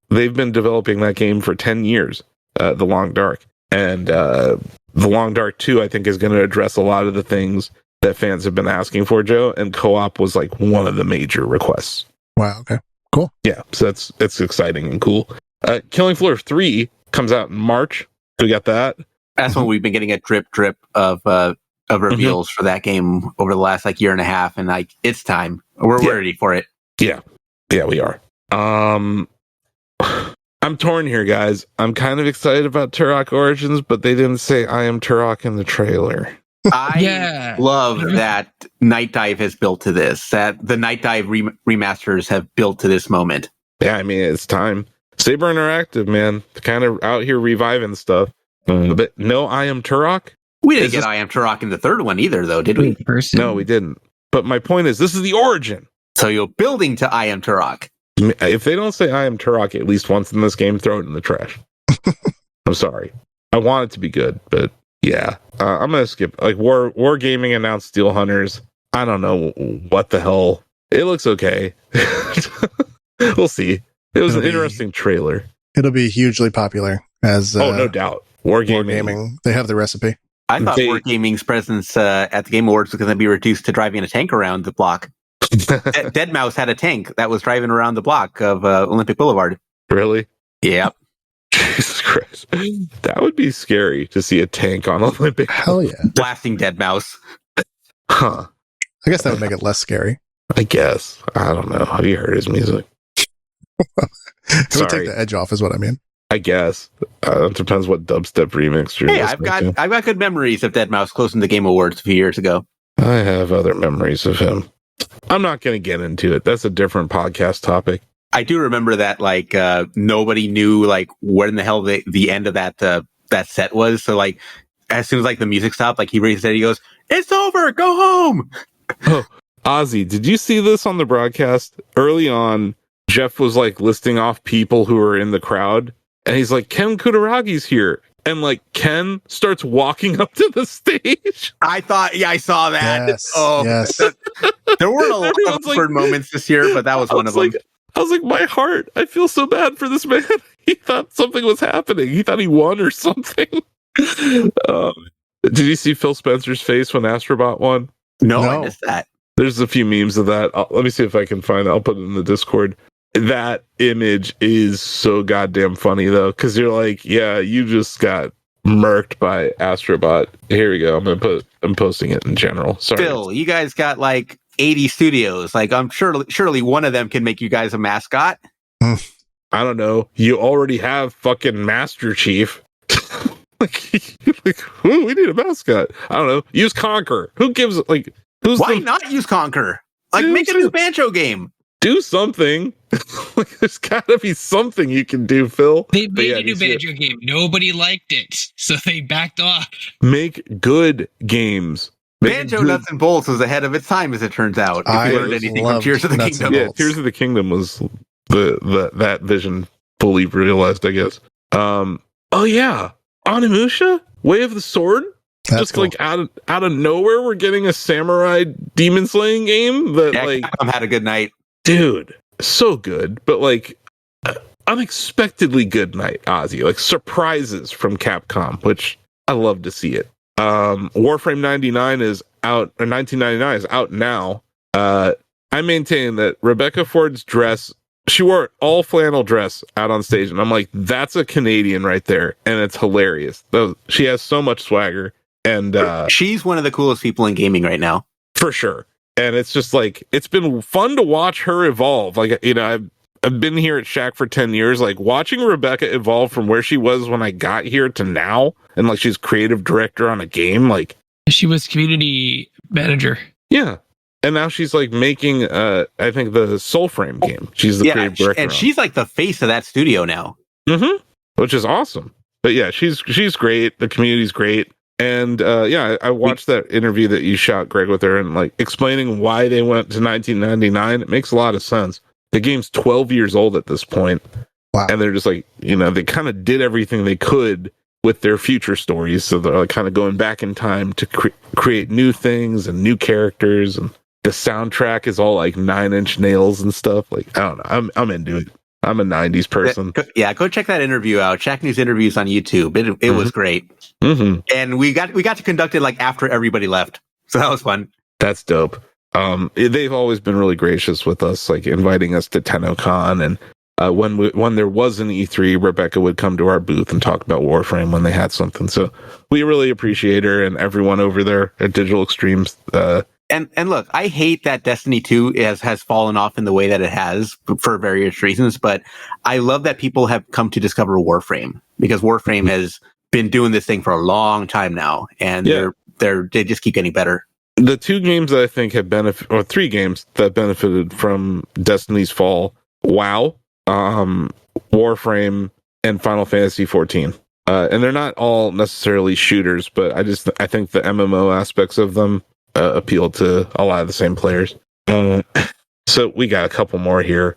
they've been developing that game for 10 years, The Long Dark. And The Long Dark 2, I think, is going to address a lot of the things that fans have been asking for, Joe. And co-op was like one of the major requests. Wow, okay. Cool. Yeah, so it's exciting and cool. Killing Floor 3 comes out in March. We got that. That's when we've been getting a drip of reveals for that game over the last like year and a half, and like it's time. We're ready for it. Yeah, we are. I'm torn here, guys. I'm kind of excited about Turok Origins, but they didn't say I am Turok in the trailer. I love that Night Dive has built to this, that the Night Dive remasters have built to this moment. Yeah, I mean, it's time. Saber Interactive, man, kind of out here reviving stuff. But no I Am Turok? We didn't get I Am Turok in the third one either, though, did we? No, we didn't. But my point is, this is the origin. So you're building to I Am Turok. If they don't say I Am Turok at least once in this game, throw it in the trash. I'm sorry. I want it to be good, but yeah. I'm going to skip. Like, Wargaming announced Steel Hunters. I don't know what the hell. It looks okay. We'll see. It was an interesting trailer. It'll be hugely popular as no doubt. Wargaming. They have the recipe. I thought Wargaming's presence at the Game Awards was going to be reduced to driving a tank around the block. Deadmau5 had a tank that was driving around the block of Olympic Boulevard. Really? Yep. Jesus Christ. That would be scary to see a tank on Olympic. Hell yeah. Blasting Deadmau5. Huh. I guess that would make it less scary. I guess. I don't know. Have you heard his music? It would take the edge off, is what I mean. I guess. It depends what dubstep remix you're listening to. I've got good memories of Deadmau5 closing the Game Awards a few years ago. I have other memories of him. I'm not going to get into it. That's a different podcast topic. I do remember that, like, nobody knew, like, what in the hell the end of that set was. So, like, as soon as, like, the music stopped, like, he raised his head, he goes, "It's over, go home!" Oh, Ozzie, did you see this on the broadcast? Early on, Jeff was, like, listing off people who were in the crowd, and he's like, "Ken Kudaragi's here." And, like, Ken starts walking up to the stage. I saw that. Yes, yes. There weren't a lot of awkward moments this year, but that was one of them. I was like, my heart, I feel so bad for this man. He thought something was happening. He thought he won or something. Did you see Phil Spencer's face when Astro Bot won? No, I missed that. There's a few memes of that. Let me see if I can find it. I'll put it in the Discord. That image is so goddamn funny, though, because you're like, yeah, you just got murked by Astro Bot. Here we go. I'm posting it in general. Sorry. Phil, you guys got like 80 studios. Like, I'm surely one of them can make you guys a mascot. I don't know. You already have fucking Master Chief. Ooh, we need a mascot. I don't know. Use Conquer. Who gives why not use Conquer? Like, make a new Banjo game. Do something. There's gotta be something you can do, Phil. They made a new Banjo game. Nobody liked it, so they backed off. Make good games. Banjo Nuts and Bolts was ahead of its time, as it turns out. If you learned anything from Tears of the Kingdom. Yeah, Tears of the Kingdom was that vision fully realized, I guess. Oh yeah, Onimusha, Way of the Sword. That's just cool. Like out of nowhere, we're getting a samurai demon slaying game that Capcom had a good night, dude. So good, but like unexpectedly good night, Ozzie. Like surprises from Capcom, which I love to see it. Warframe 99 is out, or 1999 is out now. I maintain that Rebecca Ford's dress, she wore all flannel dress out on stage, and I'm like, that's a Canadian right there, and it's hilarious. She has so much swagger, and she's one of the coolest people in gaming right now, for sure. And it's just like, it's been fun to watch her evolve. Like, you know, I've been here at Shack for 10 years, like watching Rebecca evolve from where she was when I got here to now. And like, she's creative director on a game. Like, she was community manager. Yeah. And now she's like making, I think the Soulframe game. She's the creative director. And she's like the face of that studio now. Mm-hmm. Which is awesome. But yeah, she's great. The community's great. And I watched that interview that you shot, Greg, with her, and like explaining why they went to 1999. It makes a lot of sense. The game's 12 years old at this point. Wow. And they're just like, you know, they kind of did everything they could with their future stories. So they're like kind of going back in time to create new things and new characters. And the soundtrack is all like 9 Inch Nails and stuff. Like, I don't know. I'm into it. I'm a 90s person. Yeah, go check that interview out. Shack News interviews on YouTube. It was great. Mm-hmm. And we got to conduct it like after everybody left. So that was fun. That's dope. They've always been really gracious with us, like inviting us to TennoCon. And when there was an E3, Rebecca would come to our booth and talk about Warframe when they had something. So we really appreciate her and everyone over there at Digital Extremes. And look, I hate that Destiny 2 has fallen off in the way that it has for various reasons, but I love that people have come to discover Warframe, because Warframe has been doing this thing for a long time now, and they just keep getting better. The two games that I think have or three games that benefited from Destiny's fall: WoW, Warframe, and Final Fantasy 14. And they're not all necessarily shooters, but I think the MMO aspects of them appeal to a lot of the same players. So we got a couple more here.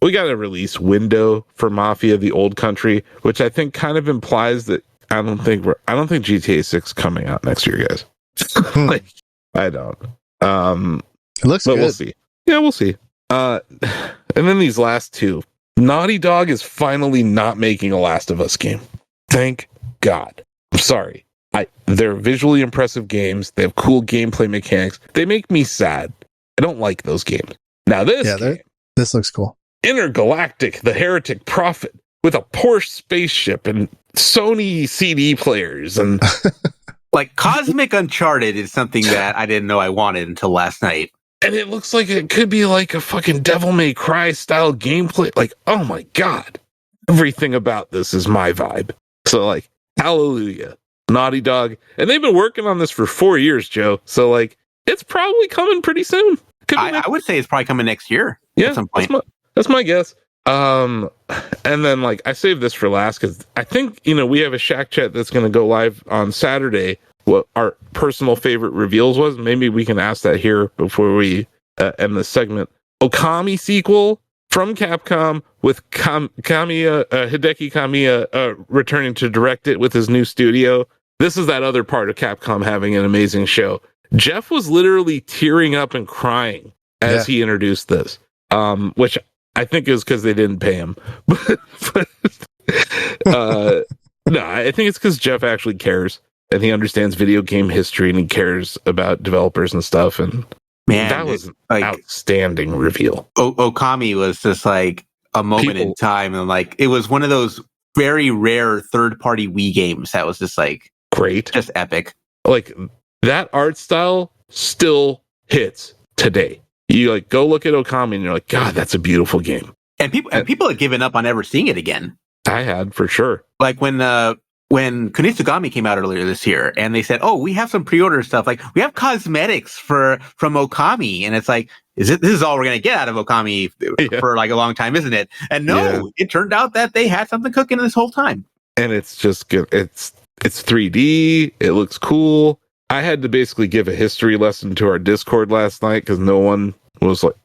We got a release window for Mafia: The Old Country, which I think kind of implies that I don't think GTA 6 coming out next year, guys. Like, I don't. It looks good. We'll see. Yeah, we'll see. And then these last two. Naughty Dog is finally not making a Last of Us game. Thank God. I'm sorry. They're visually impressive games. They have cool gameplay mechanics. They make me sad. I don't like those games. Now this looks cool. Intergalactic, the Heretic Prophet, with a Porsche spaceship and Sony CD players and like Cosmic Uncharted is something that I didn't know I wanted until last night. And it looks like it could be like a fucking Devil May Cry style gameplay. Like, oh my God. Everything about this is my vibe. So like, hallelujah. Naughty Dog. And they've been working on this for 4 years, Joe. So like, it's probably coming pretty soon. I would say it's probably coming next year. Yeah, at some point. That's my guess. And then like I saved this for last because I think we have a Shack Chat that's going to go live on Saturday. What our personal favorite reveals was. Maybe we can ask that here before we end this segment. Okami sequel from Capcom with Hideki Kamiya returning to direct it with his new studio. This is that other part of Capcom having an amazing show. Jeff was literally tearing up and crying as he introduced this, which I think is because they didn't pay him. No, I think it's because Jeff actually cares and he understands video game history and he cares about developers and stuff. And man, that was an outstanding reveal. Okami was just like a moment in time, and like it was one of those very rare third-party Wii games that was just like great, just epic. Like that art style still hits today. You like go look at Okami and you're like, God, that's a beautiful game. And people had given up on ever seeing it again. I had, for sure. Like when Kunitsugami came out earlier this year, and they said, "Oh, we have some pre-order stuff. Like we have cosmetics from Okami," and it's like, this is all we're gonna get out of Okami for like a long time, isn't it? And no, it turned out that they had something cooking this whole time. And it's just good. It's 3D. It looks cool. I had to basically give a history lesson to our Discord last night because no one was like,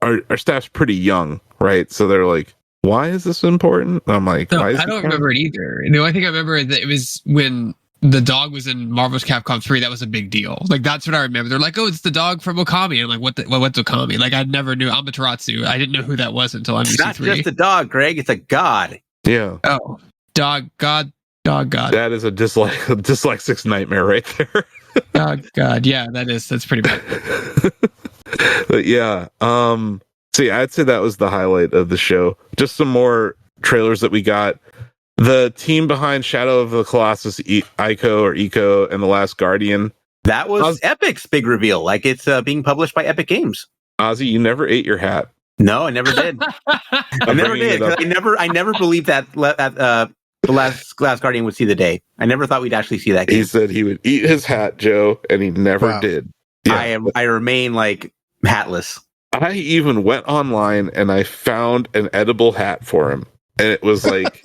our staff's pretty young, right? So they're like, why is this important? I'm like, no, I don't remember it either. The only thing I remember is that it was when the dog was in Marvel's Capcom 3. That was a big deal. Like that's what I remember. They're like, oh, it's the dog from Okami. And I'm like, what's Okami? Like I never knew Amaterasu. I didn't know who that was until MVC3. It's not just a dog, Greg. It's a god. Yeah. Oh, dog, god. That is a dyslexic's nightmare right there. God. Yeah, that's pretty bad. But yeah. So yeah, I'd say that was the highlight of the show. Just some more trailers that we got. The team behind Shadow of the Colossus, Ico, and The Last Guardian. That was Epic's big reveal. Like it's being published by Epic Games. Ozzie, you never ate your hat. No, I never did. I never did. I never believed that the last Guardian would see the day. I never thought we'd actually see that game. He said he would eat his hat, Joe, and he never did. Yeah. I remain like hatless. I even went online and I found an edible hat for him. And it was like,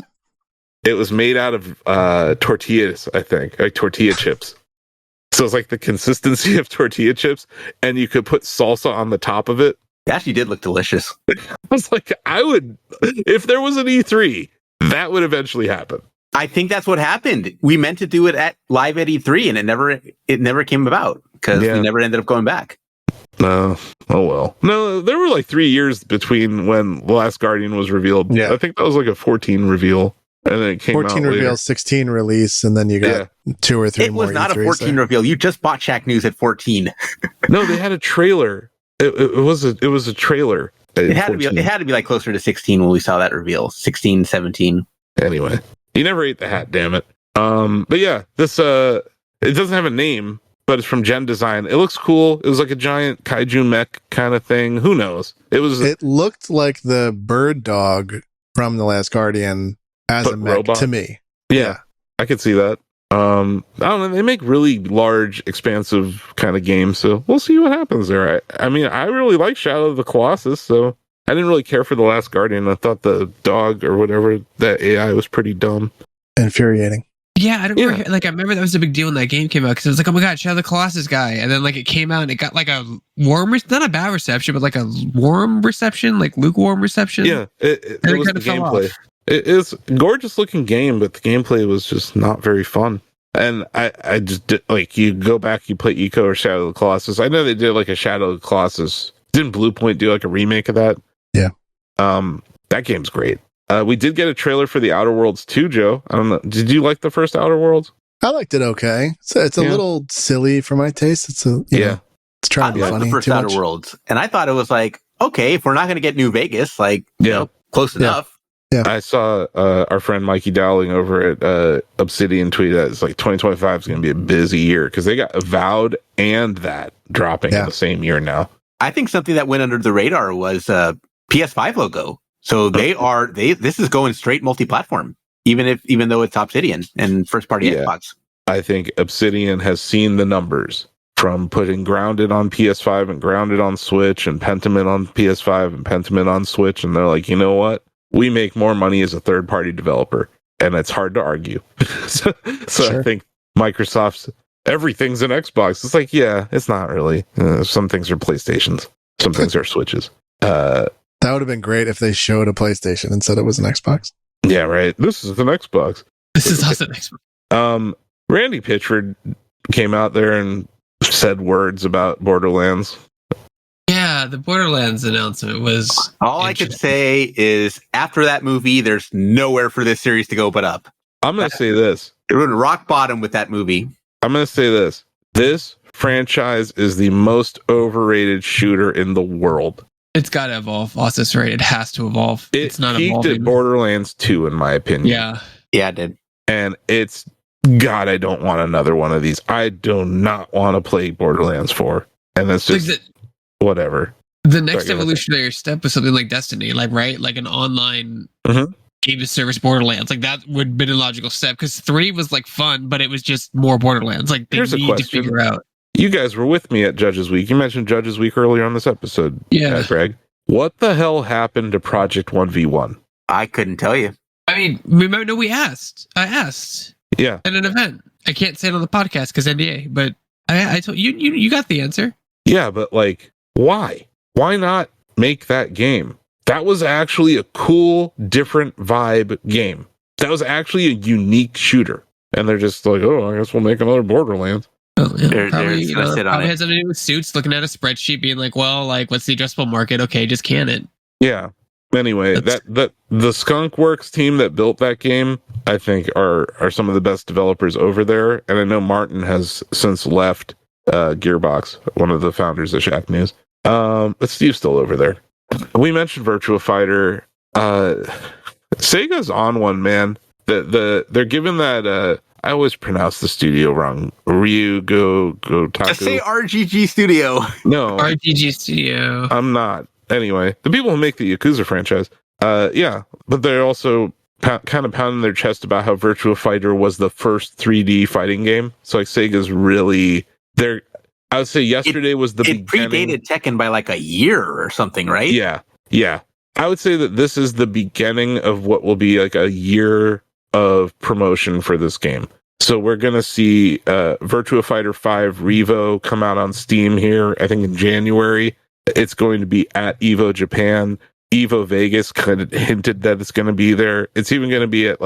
it was made out of tortillas, I think, like tortilla chips. So it's like the consistency of tortilla chips, and you could put salsa on the top of it. It actually did look delicious. I was like, if there was an E3, that would eventually happen. I think that's what happened. We meant to do it live at E3, and it never came about because we never ended up going back. No. Oh, well. No, there were like 3 years between when The Last Guardian was revealed. Yeah. I think that was like a 14 reveal. And then it came 14 out reveal, later. 16 release, and then you got 2 or 3 it more. It was not E3s a 14 reveal. You just bought Shack News at 14. No, they had a trailer. It was a trailer. It had to be like closer to 16 when we saw that reveal. 16, 17. Anyway, you never ate the hat, damn it. But yeah, this it doesn't have a name, but it's from Gen Design. It looks cool. It was like a giant kaiju mech kind of thing. Who knows? It looked like the bird dog from The Last Guardian as a mech robot to me. Yeah, I could see that. I don't know. They make really large, expansive kind of games, so we'll see what happens there. I mean, I really like Shadow of the Colossus, so I didn't really care for The Last Guardian. I thought the dog or whatever, that AI was pretty dumb. Infuriating. Yeah, I don't remember. Like, I remember that was a big deal when that game came out because it was like, oh my god, Shadow of the Colossus guy, and then like it came out and it got like a warm, not a bad reception, but like a warm reception, like lukewarm reception. Yeah, it was the gameplay. It is a gorgeous looking game, but the gameplay was just not very fun. And I just did, like, you go back, you play Eco or Shadow of the Colossus. I know they did like a Shadow of the Colossus. Didn't Blue Point do like a remake of that? Yeah. That game's great. We did get a trailer for the Outer Worlds 2, Joe. I don't know. Did you like the first Outer Worlds? I liked it okay. It's a little silly for my taste. It's you know, it's trying to be funny. The first too Outer much. Worlds, and I thought it was like, okay, if we're not going to get New Vegas, like, close enough. Yeah. I saw our friend Mikey Dowling over at Obsidian tweet that it's like 2025 is going to be a busy year because they got Avowed and that dropping in the same year now. I think something that went under the radar was PS5 logo. So this is going straight multi-platform, even though it's Obsidian and first party Xbox. I think Obsidian has seen the numbers from putting Grounded on PS5 and Grounded on Switch and Pentiment on PS5 and Pentiment on Switch, and they're like, you know what? We make more money as a third-party developer, and it's hard to argue. so sure. I think Microsoft's everything's an Xbox. It's like, yeah, it's not really. Some things are PlayStations. Some things are Switches. That would have been great if they showed a PlayStation and said it was an Xbox. Yeah, right. This is an Xbox. This is also an Xbox. Randy Pitchford came out there and said words about Borderlands. Yeah, the Borderlands announcement was... All I could say is, after that movie, there's nowhere for this series to go but up. I'm going to say this. It went rock bottom with that movie. I'm going to say this. This franchise is the most overrated shooter in the world. It's got to evolve, Ossis, right? It has to evolve. It's not peaked evolving. At Borderlands 2, in my opinion. Yeah. Yeah, it did. And it's... God, I don't want another one of these. I do not want to play Borderlands 4. And that's just... whatever. The next evolutionary step was something like Destiny, like, right? Like an online game of service Borderlands. Like, that would have been a logical step, because 3 was like fun, but it was just more Borderlands. Like, they need to figure out. You guys were with me at Judges Week. You mentioned Judges Week earlier on this episode. Yeah. Greg. What the hell happened to Project 1v1? I couldn't tell you. I mean, remember, no, I asked. Yeah. At an event. I can't say it on the podcast because NDA, but I told you, you got the answer. Yeah, but like, why? Why not make that game? That was actually a cool, different vibe game. That was actually a unique shooter. And they're just like, oh, I guess we'll make another Borderlands. Oh, yeah. Probably has something to do with Suits, looking at a spreadsheet, being like, well, like, what's the addressable market? Okay, just can it. Yeah. Anyway, that the Skunkworks team that built that game, I think, are some of the best developers over there. And I know Martin has since left Gearbox, one of the founders of Shack News. But Steve's still over there. We mentioned Virtua Fighter. Sega's on one, man. They're given that I always pronounce the studio wrong. Gotaku. Just say RGG Studio. No. RGG Studio. I'm not. Anyway, the people who make the Yakuza franchise. Yeah. But they're also kind of pounding their chest about how Virtua Fighter was the first 3D fighting game. So like Sega's really... I would say yesterday was the beginning. It predated Tekken by like a year or something, right? Yeah. Yeah. I would say that this is the beginning of what will be like a year of promotion for this game. So we're going to see Virtua Fighter 5 Revo come out on Steam here, I think in January. It's going to be at EVO Japan. EVO Vegas kind of hinted that it's going to be there. It's even going to be at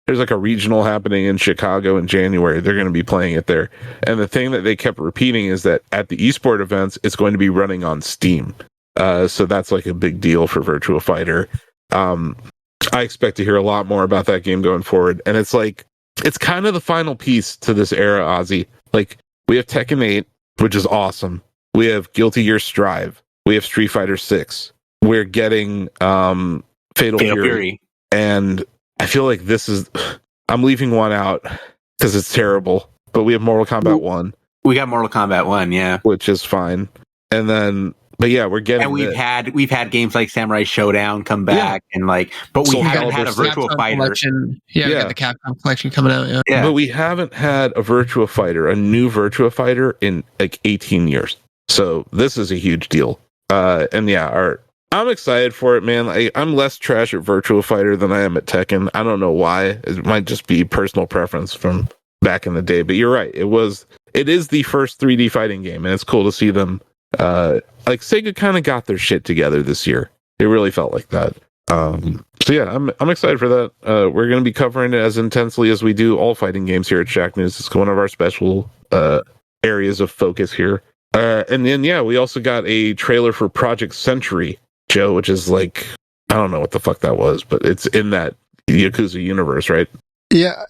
there's like a regional happening in Chicago in January. They're going to be playing it there. And the thing that they kept repeating is that at the esport events, it's going to be running on Steam. So that's like a big deal for Virtua Fighter. I expect to hear a lot more about that game going forward. And it's like, it's kind of the final piece to this era, Ozzie. Like, we have Tekken 8, which is awesome. We have Guilty Gear Strive. We have Street Fighter 6. We're getting Fatal Fury. And I feel like I'm leaving one out because it's terrible. But we have Mortal Kombat 1. We got Mortal Kombat 1, yeah. Which is fine. And then But yeah, we're getting. And we've had games like Samurai Showdown come back, and but we haven't had a Virtua Fighter. Collection. Yeah, we got the Capcom collection coming out. Yeah, but we haven't had a Virtua Fighter, a new Virtua Fighter, in like 18 years. So this is a huge deal. And yeah, I'm excited for it, man. I'm less trash at Virtua Fighter than I am at Tekken. I don't know why. It might just be personal preference from back in the day. But you're right. It is the first 3D fighting game, and it's cool to see them. Like Sega kind of got their shit together this year. It really felt like that. So yeah, I'm excited for that. We're going to be covering it as intensely as we do all fighting games here at Shack News. It's one of our special areas of focus here. And then yeah, we also got a trailer for Project Century, Joe, which is like, I don't know what the fuck that was, but it's in that Yakuza universe, right? Yeah,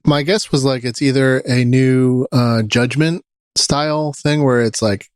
my guess was like it's either a new Judgment style thing where it's like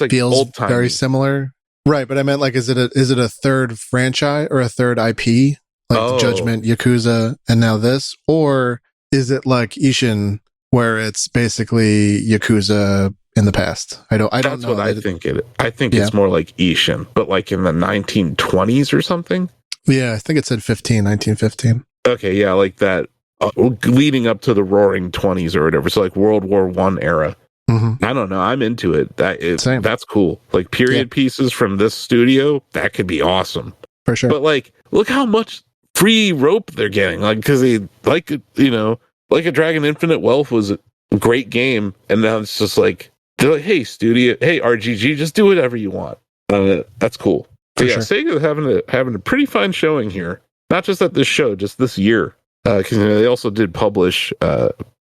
feels old-timey, very similar, right? But I meant like, is it a third franchise or a third IP, like Judgment, Yakuza, and now this, or is it like Ishin, where it's basically Yakuza in the past? I don't That's know. What I think it. I think it's more like Ishin, but like in the 1920s or something. Yeah, I think it said 1915. Okay, yeah, like that, leading up to the Roaring 20s or whatever. So like World War I era. Mm-hmm. I don't know. I'm into it. That's cool. Like period pieces from this studio, that could be awesome for sure. But like, look how much free rope they're getting. Like, because they like a Dragon Infinite Wealth was a great game, and now it's just like they're like, hey RGG, just do whatever you want. That's cool. But yeah, sure. Sega's having a pretty fine showing here. Not just at this show, just this year, because they also did publish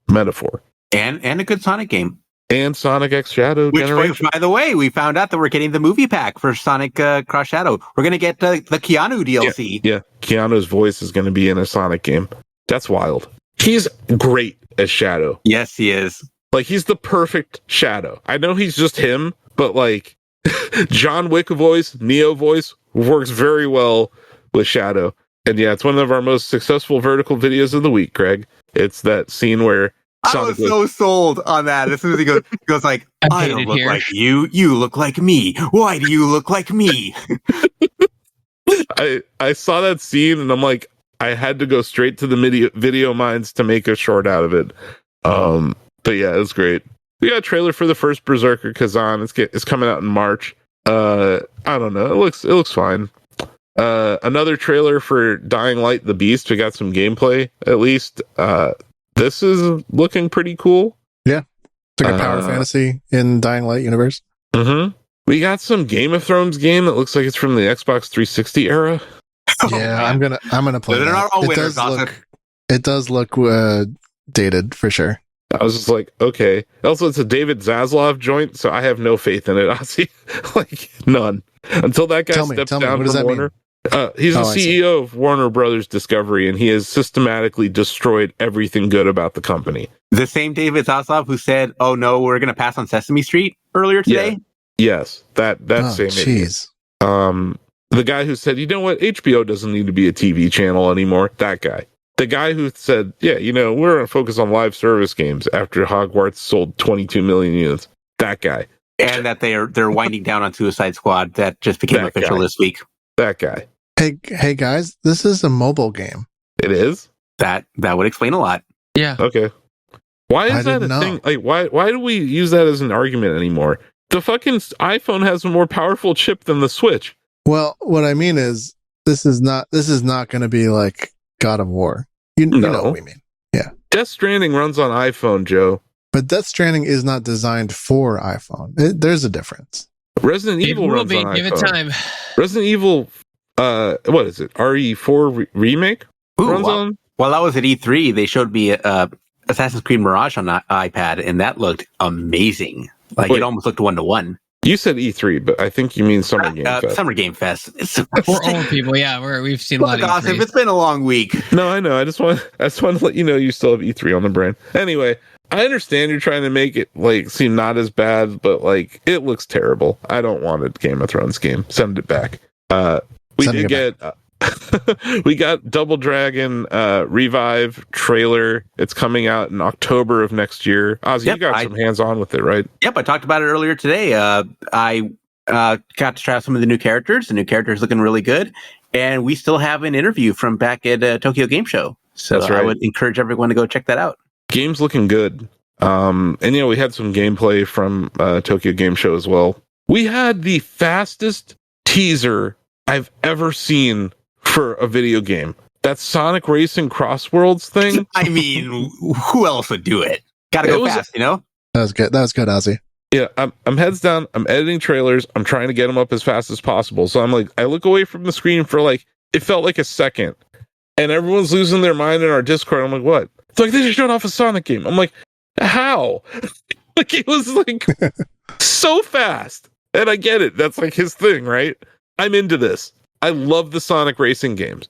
Metaphor and a good Sonic game. And Sonic X Shadow Generation. By the way, we found out that we're getting the movie pack for Sonic Cross Shadow. We're going to get the Keanu DLC. Yeah, Keanu's voice is going to be in a Sonic game. That's wild. He's great as Shadow. Yes, he is. Like, he's the perfect Shadow. I know he's just him, but like, John Wick voice, Neo voice works very well with Shadow. And yeah, it's one of our most successful vertical videos of the week, Greg. It's that scene where Sonic I was so sold on that. As soon as he goes like, I don't look like you. You look like me. Why do you look like me? I saw that scene and I'm like, I had to go straight to the video mines to make a short out of it. But yeah, it was great. We got a trailer for the first Berserker Kazan. It's coming out in March. I don't know. It looks fine. Another trailer for Dying Light: The Beast. We got some gameplay at least. This is looking pretty cool. Yeah. It's like a power fantasy in Dying Light universe. Mm-hmm. We got some Game of Thrones game that looks like it's from the Xbox 360 era. Yeah, I'm gonna play it. It does look dated for sure. I was just like, okay. Also, it's a David Zaslav joint, so I have no faith in it, Ozzie. Like, none. Until that guy steps down from Warner. He's the CEO of Warner Brothers Discovery, and he has systematically destroyed everything good about the company. The same David Zaslav who said, "Oh no, we're going to pass on Sesame Street" earlier today. Yeah. Yes, that same idiot. The guy who said, "You know what? HBO doesn't need to be a TV channel anymore." That guy. The guy who said, "Yeah, we're going to focus on live service games after Hogwarts sold 22 million units." That guy. And that they're winding down on Suicide Squad. That just became official this week. That guy. Hey guys, this is a mobile game. It is? That would explain a lot. Yeah. Okay. Why is that a thing? Like, why do we use that as an argument anymore? The fucking iPhone has a more powerful chip than the Switch. Well, what I mean is, this is not going to be like God of War. You know what we mean. Yeah. Death Stranding runs on iPhone, Joe. But Death Stranding is not designed for iPhone. There's a difference. Resident Evil runs on iPhone. Give it time. Resident Evil, what is it? RE4 remake runs on. While I was at E3, they showed me Assassin's Creed Mirage on iPad, and that looked amazing. Like, it almost looked 1-to-1. You said E3, but I think you mean Summer Game Fest. Summer Game Fest. We're old people, yeah. We've seen a lot of E3s. It's been a long week. No, I know. I just want to let you know you still have E3 on the brain. Anyway, I understand you're trying to make it like seem not as bad, but like it looks terrible. I don't want a Game of Thrones game. Send it back. We got Double Dragon Revive trailer. It's coming out in October of next year. Ozzie, you got some hands-on with it, right? Yep, I talked about it earlier today. I got to try out some of the new characters. The new characters looking really good. And we still have an interview from back at Tokyo Game Show. So That's right. I would encourage everyone to go check that out. Game's looking good. And we had some gameplay from Tokyo Game Show as well. We had the fastest teaser I've ever seen for a video game. That Sonic Racing Crossworlds thing. I mean, who else would do it? Gotta go fast, you know? That was good, Ozzie. Yeah, I'm heads down. I'm editing trailers. I'm trying to get them up as fast as possible. So I'm like, I look away from the screen for like, it felt like a second. And everyone's losing their mind in our Discord. I'm like, what? It's like, they just showed off a Sonic game. I'm like, how? Like, it was like so fast. And I get it. That's like his thing, right? I'm into this. I love the Sonic racing games.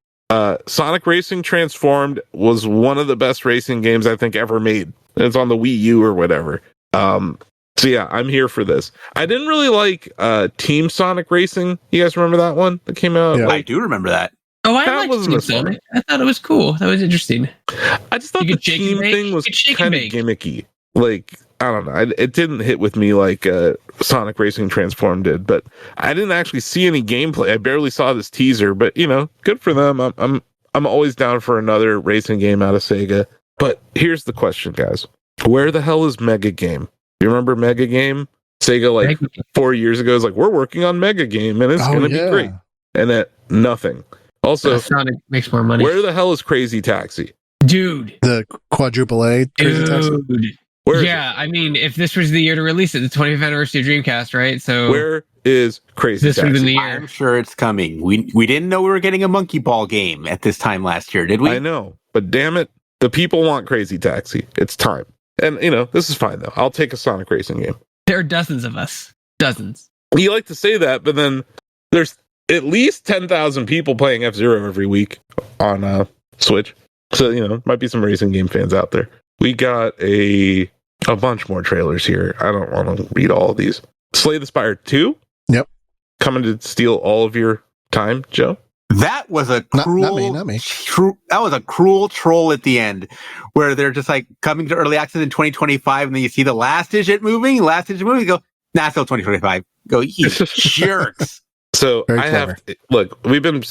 Sonic Racing Transformed was one of the best racing games I think ever made. It's on the Wii U or whatever. So yeah, I'm here for this. I didn't really like Team Sonic Racing. You guys remember that one that came out? Yeah. I do remember that. Oh, I That liked wasn't Team as fun. Sonic. I thought it was cool. That was interesting. I just thought You the could shake team and bake. thing was You could shake kind of and bake. gimmicky. Like, I don't know. It didn't hit with me like Sonic Racing Transformed did. But I didn't actually see any gameplay. I barely saw this teaser. But good for them. I'm always down for another racing game out of Sega. But here's the question, guys: where the hell is Mega Game? You remember Mega Game? Sega, like 4 years ago, is like, we're working on Mega Game, and it's gonna be great. And that nothing. Also, Sonic makes more money. where the hell is Crazy Taxi? Dude. The quadruple A Crazy Taxi. Where is Yeah, I mean, if this was the year to release it, the 25th anniversary of Dreamcast, right? So where is Crazy this would have been Taxi? the year. I'm sure it's coming. We didn't know we were getting a Monkey Ball game at this time last year, did we? I know, but damn it, the people want Crazy Taxi. It's time. And this is fine though. I'll take a Sonic racing game. There are dozens of us. Dozens. You like to say that, but then there's at least 10,000 people playing F-Zero every week on Switch. So, might be some racing game fans out there. We got a bunch more trailers here. I don't want to read all of these. Slay the Spire 2? Yep. Coming to steal all of your time, Joe? That was a cruel, not me. That was a cruel troll at the end, where they're just like coming to early access in 2025, and then you see the last digit moving. You go, nah, still 2025. Go, you jerks. So Very I clever. look, we've been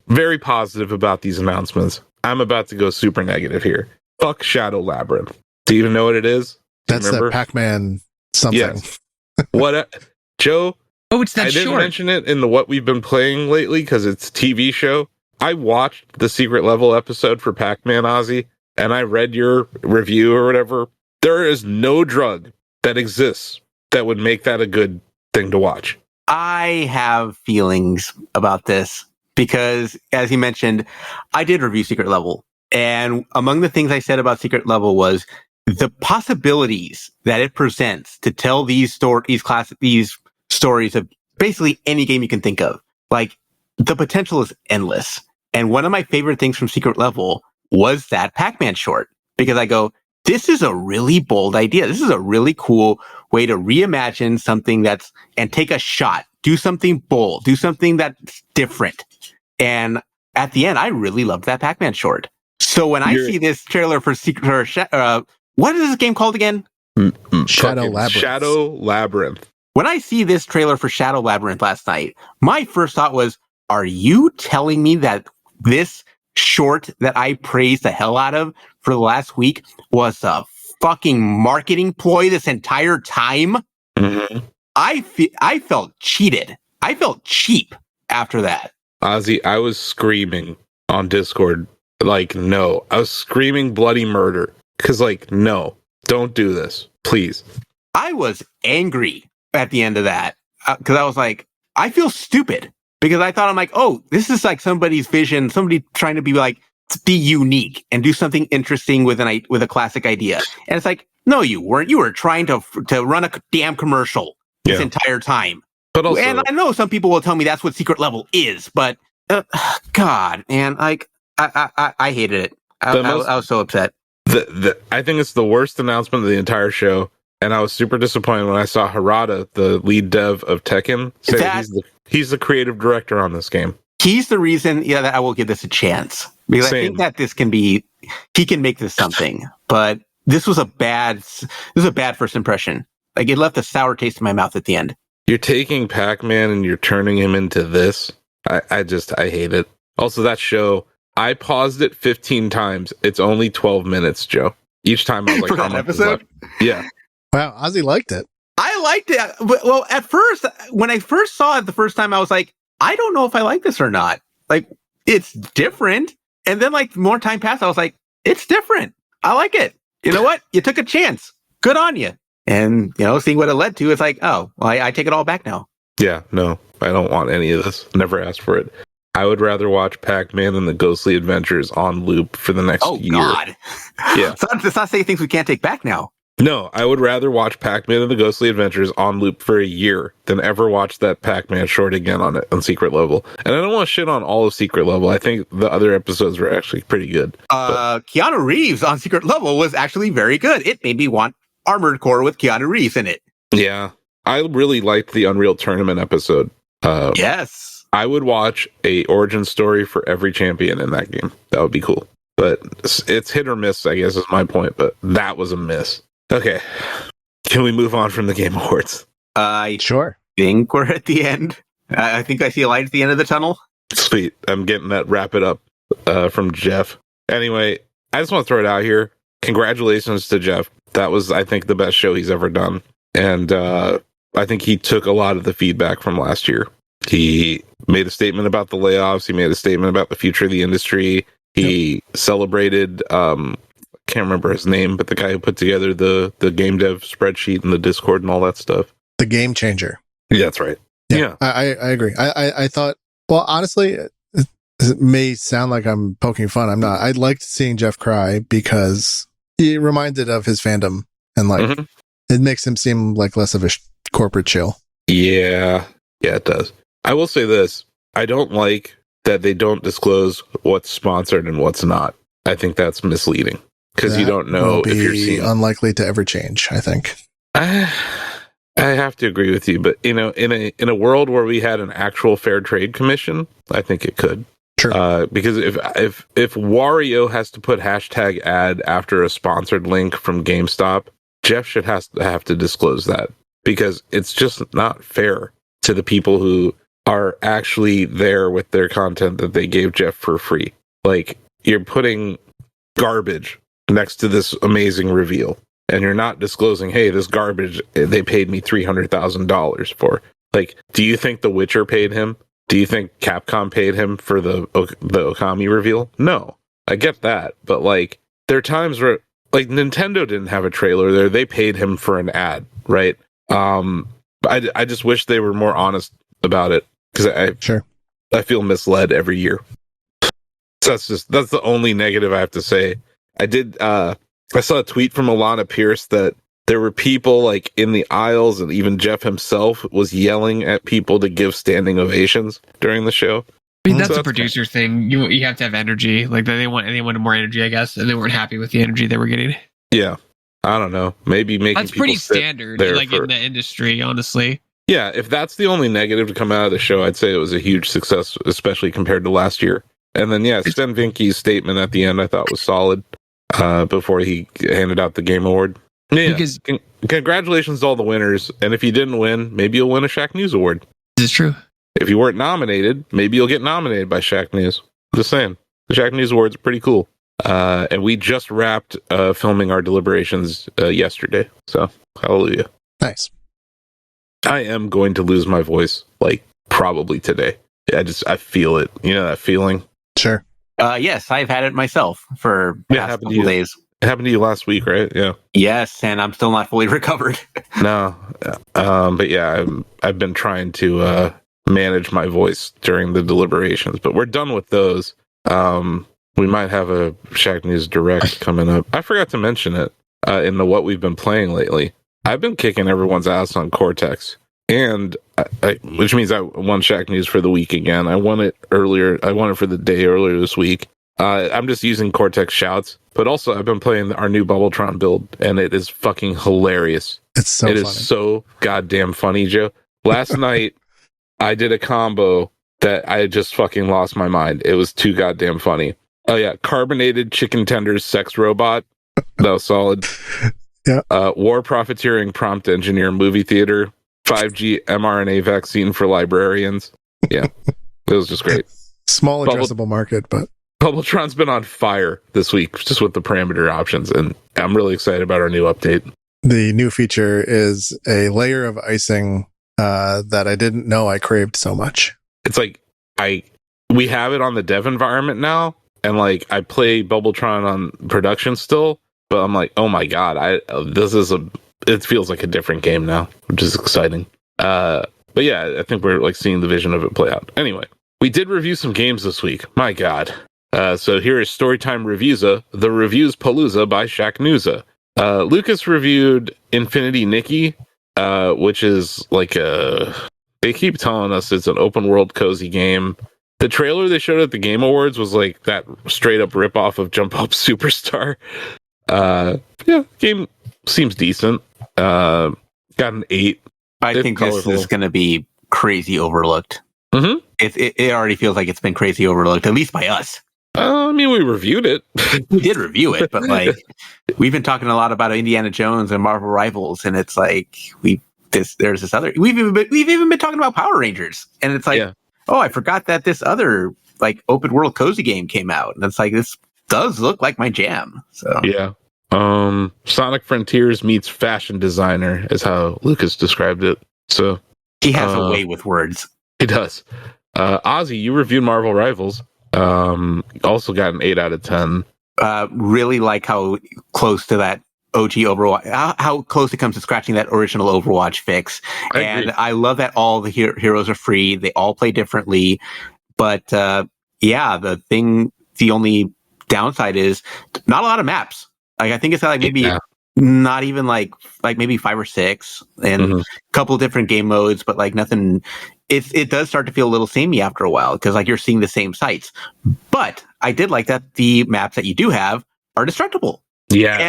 very positive about these announcements. I'm about to go super negative here. Fuck Shadow Labyrinth. Do you even know what it is? Do you That's remember? the Pac-Man something. Yes. Joe? Oh, it's that I didn't short. mention it in the what we've been playing lately because it's TV show. I watched the secret level episode for Pac-Man, Ozzie, and I read your review or whatever. There is no drug that exists that would make that a good thing to watch. I have feelings about this because, as you mentioned, I did review Secret Level. And among the things I said about Secret Level was the possibilities that it presents to tell these stories of basically any game you can think of. Like, the potential is endless. And one of my favorite things from Secret Level was that Pac-Man short, because I go, this is a really bold idea. This is a really cool way to reimagine something and take a shot, do something bold, do something that's different. And at the end, I really loved that Pac-Man short. So when I see this trailer for what is this game called again? Shadow Labyrinth. Shadow Labyrinth. When I see this trailer for Shadow Labyrinth last night, my first thought was, are you telling me that this short that I praised the hell out of for the last week was a fucking marketing ploy this entire time? Mm-hmm. I felt cheated. I felt cheap after that. Ozzie, I was screaming on Discord, like, no. I was screaming bloody murder. Because, like, no, don't do this, please. I was angry at the end of that because I was like, I feel stupid because I thought, I'm like, oh, this is like somebody's vision, somebody trying to be unique and do something interesting with a classic idea. And it's like, no, you weren't. You were trying to run a damn commercial this entire time. But also, and I know some people will tell me that's what Secret Level is, but God, man, like I hated it. I was so upset. I think it's the worst announcement of the entire show, and I was super disappointed when I saw Harada, the lead dev of Tekken, say that he's the creative director on this game. He's the reason, that I will give this a chance because I think that he can make this something. But this was a bad first impression. Like, it left a sour taste in my mouth at the end. You're taking Pac-Man and you're turning him into this. I hate it. Also, that show, I paused it 15 times. It's only 12 minutes, Joe. Each time I was like, For that episode? Yeah. Wow, Ozzie liked it. I liked it. Well, at first, when I first saw it the first time, I was like, I don't know if I like this or not. Like, it's different. And then, like, more time passed, I was like, it's different. I like it. You know what? You took a chance. Good on you. And, seeing what it led to, it's like, oh, well, I take it all back now. Yeah, no, I don't want any of this. Never asked for it. I would rather watch Pac-Man and the Ghostly Adventures on loop for the next year. Oh, God. Yeah. So let's not say things we can't take back now. No, I would rather watch Pac-Man and the Ghostly Adventures on loop for a year than ever watch that Pac-Man short again on Secret Level. And I don't want to shit on all of Secret Level. I think the other episodes were actually pretty good. Keanu Reeves on Secret Level was actually very good. It made me want Armored Core with Keanu Reeves in it. Yeah. I really liked the Unreal Tournament episode. Yes. I would watch a origin story for every champion in that game. That would be cool. But it's hit or miss, I guess is my point. But that was a miss. Okay. Can we move on from the Game Awards? Sure. Think we're at the end. I think I see a light at the end of the tunnel. Sweet. I'm getting that wrap it up from Jeff. Anyway, I just want to throw it out here. Congratulations to Jeff. That was, I think, the best show he's ever done. And I think he took a lot of the feedback from last year. He made a statement about the layoffs. He made a statement about the future of the industry. He celebrated, can't remember his name, but the guy who put together the game dev spreadsheet and the Discord and all that stuff. The Game Changer. Yeah, that's right. Yeah. I agree. I thought, well, honestly, it may sound like I'm poking fun. I'm not. I liked seeing Jeff cry because he reminded of his fandom and like it makes him seem like less of a corporate chill. Yeah, it does. I will say this. I don't like that they don't disclose what's sponsored and what's not. I think that's misleading because you don't know if you're seeing. Unlikely to ever change, I think. I have to agree with you, but in a world where we had an actual fair trade commission, I think it could. Sure. Because if Wario has to put hashtag ad after a sponsored link from GameStop, Jeff should have to disclose that because it's just not fair to the people who are actually there with their content that they gave Jeff for free. Like, you're putting garbage next to this amazing reveal, and you're not disclosing, hey, this garbage, they paid me $300,000 for. Like, do you think The Witcher paid him? Do you think Capcom paid him for the Okami reveal? No, I get that. But, like, there are times where, like, Nintendo didn't have a trailer there. They paid him for an ad, right? I just wish they were more honest about it because I feel misled every year. So that's the only negative I have to say. I saw a tweet from Alana Pierce that there were people like in the aisles, and even Jeff himself was yelling at people to give standing ovations during the show. I mean, that's a producer thing. You have to have energy. Like they wanted more energy, I guess, and they weren't happy with the energy they were getting. Yeah, I don't know. Maybe making that's pretty standard, like in the industry, honestly. Yeah, if that's the only negative to come out of the show, I'd say it was a huge success, especially compared to last year. And then, yeah, Sten Vinke's statement at the end I thought was solid before he handed out the Game Award. Yeah, because congratulations to all the winners. And if you didn't win, maybe you'll win a Shack News Award. This is true. If you weren't nominated, maybe you'll get nominated by Shack News. Just saying. The Shack News Awards are pretty cool. And we just wrapped filming our deliberations yesterday. So, hallelujah. Nice. I am going to lose my voice, like, probably today. I feel it. You know that feeling? Sure. Yes, I've had it myself for past couple days. It happened to you last week, right? Yeah. Yes, and I'm still not fully recovered. No. But yeah, I've been trying to manage my voice during the deliberations, but we're done with those. We might have a Shack News Direct coming up. I forgot to mention it in the what we've been playing lately. I've been kicking everyone's ass on Cortex, and which means I won Shack News for the week again. I won it earlier. I won it for the day earlier this week. I'm just using Cortex shouts, but also I've been playing our new Bubbletron build, and it is fucking hilarious. It's so funny. It is so goddamn funny, Joe. Last night, I did a combo that I just fucking lost my mind. It was too goddamn funny. Oh yeah, carbonated chicken tenders sex robot. That was solid. Yeah. War profiteering prompt engineer movie theater. 5G mRNA vaccine for librarians. Yeah, it was just great. Small addressable market, but Bubbletron's been on fire this week just with the parameter options, and I'm really excited about our new update. the new feature is a layer of icing that I didn't know I craved so much. It's like we have it on the dev environment now, and like I play Bubbletron on production still, but I'm like, oh my god, it feels like a different game now, which is exciting. But yeah, I think we're like seeing the vision of it play out. Anyway, we did review some games this week. My god. So here is Storytime Reviewsa, the Reviews Palooza by Shacknooza. Lucas reviewed Infinity Nikki, which is like they keep telling us it's an open world cozy game. The trailer they showed at the Game Awards was like that straight up ripoff of Jump Up Superstar. Yeah, game seems decent. Got an 8. I think this is going to be crazy overlooked. Mm-hmm. It already feels like it's been crazy overlooked, at least by us. I mean, we reviewed it. We did review it, but like we've been talking a lot about Indiana Jones and Marvel Rivals, and it's like there's this other. We've even been talking about Power Rangers, and it's like, oh, I forgot that this other like open world cozy game came out, and it's like this does look like my jam. So yeah. Sonic Frontiers meets fashion designer is how Lucas described it. So he has a way with words. He does. Ozzie, you reviewed Marvel Rivals. Also got an 8 out of 10. Really like how close to that OG Overwatch, how close it comes to scratching that original Overwatch fix. I love that all the heroes are free. They all play differently. But the only downside is not a lot of maps. Like I think it's like maybe not even like maybe 5 or 6 and a couple of different game modes, but like nothing. It does start to feel a little samey after a while because like you're seeing the same sites. But I did like that the maps that you do have are destructible. Yes.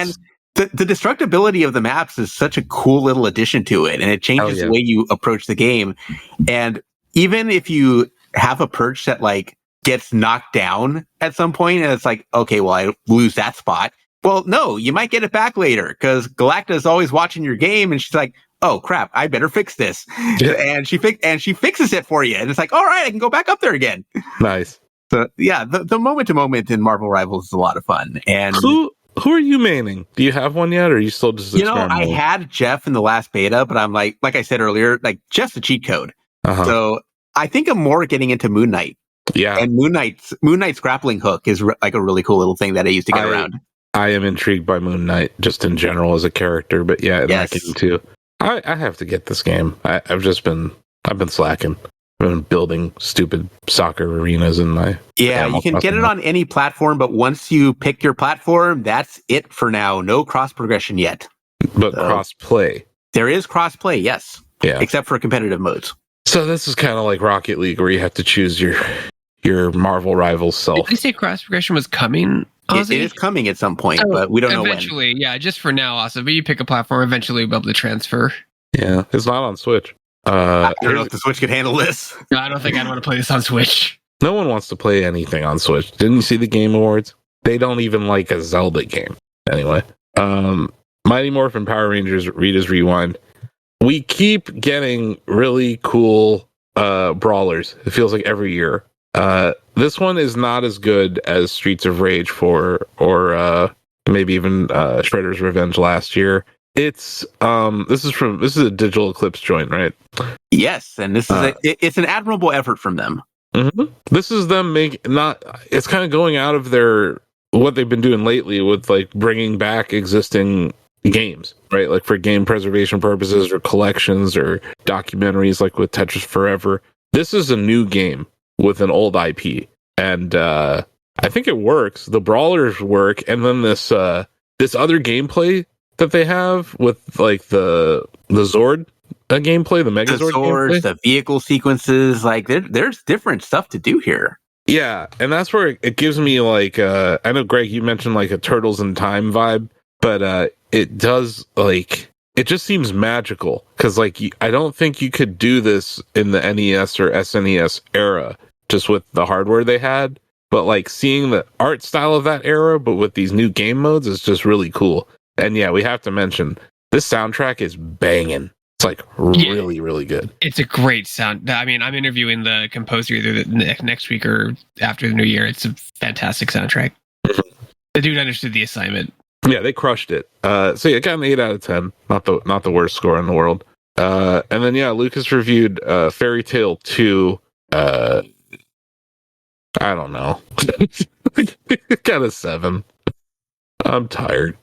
And the destructibility of the maps is such a cool little addition to it, and it changes the way you approach the game. And even if you have a perch that like gets knocked down at some point, and it's like, okay, well, I lose that spot. Well, no, you might get it back later because Galacta is always watching your game, and she's like, oh crap, I better fix this. Yeah. And she fixes it for you. And it's like, all right, I can go back up there again. Nice. So yeah, the moment to moment in Marvel Rivals is a lot of fun. And who are you maining? Do you have one yet, or are you still just I had Jeff in the last beta, but I'm like I said earlier, like Jeff's a cheat code. So I think I'm more getting into Moon Knight. Yeah. And Moon Knight's grappling hook is like a really cool little thing that I used to get around. I am intrigued by Moon Knight just in general as a character, but yeah, in that game too. I have to get this game. I've been slacking. I've been building stupid soccer arenas in my. Yeah, you can get it on any platform, but once you pick your platform, that's it for now. No cross progression yet. But cross play. There is cross play, yes. Yeah. Except for competitive modes. So this is kind of like Rocket League, where you have to choose your Marvel Rivals self. Did you say cross progression was coming? It is coming at some point, but we don't know when. Eventually, yeah, just for now, also. But you pick a platform, eventually you'll be able to transfer. Yeah, it's not on Switch. I don't know if the Switch could handle this. No, I don't think I'd want to play this on Switch. No one wants to play anything on Switch. Didn't you see the Game Awards? They don't even like a Zelda game. Anyway, Mighty Morphin Power Rangers Rita's Rewind. We keep getting really cool brawlers. It feels like every year. This one is not as good as Streets of Rage 4 or maybe even Shredder's Revenge last year. It's this is a Digital Eclipse joint, right? Yes, and this is it's an admirable effort from them. Mm-hmm. This is them it's kind of going out of what they've been doing lately with like bringing back existing games, right? Like for game preservation purposes or collections or documentaries, like with Tetris Forever. This is a new game with an old IP, and I think it works. The brawlers work, and then this other gameplay that they have with like the Zord gameplay, the Megazord gameplay, the vehicle sequences, like there's different stuff to do here. Yeah, and that's where it gives me like I know Greg, you mentioned like a Turtles in Time vibe, but it does like it just seems magical because like I don't think you could do this in the NES or SNES era just with the hardware they had, but like seeing the art style of that era but with these new game modes is just really cool. And yeah, we have to mention this soundtrack is banging. It's like really, really good. It's a great sound. I mean, I'm interviewing the composer either next week or after the new year. It's a fantastic soundtrack. The dude understood the assignment. Yeah, they crushed it. So yeah, got an 8 out of 10. Not the worst score in the world. And then yeah, Lucas reviewed Fairy Tail 2. I don't know. Got a 7. I'm tired.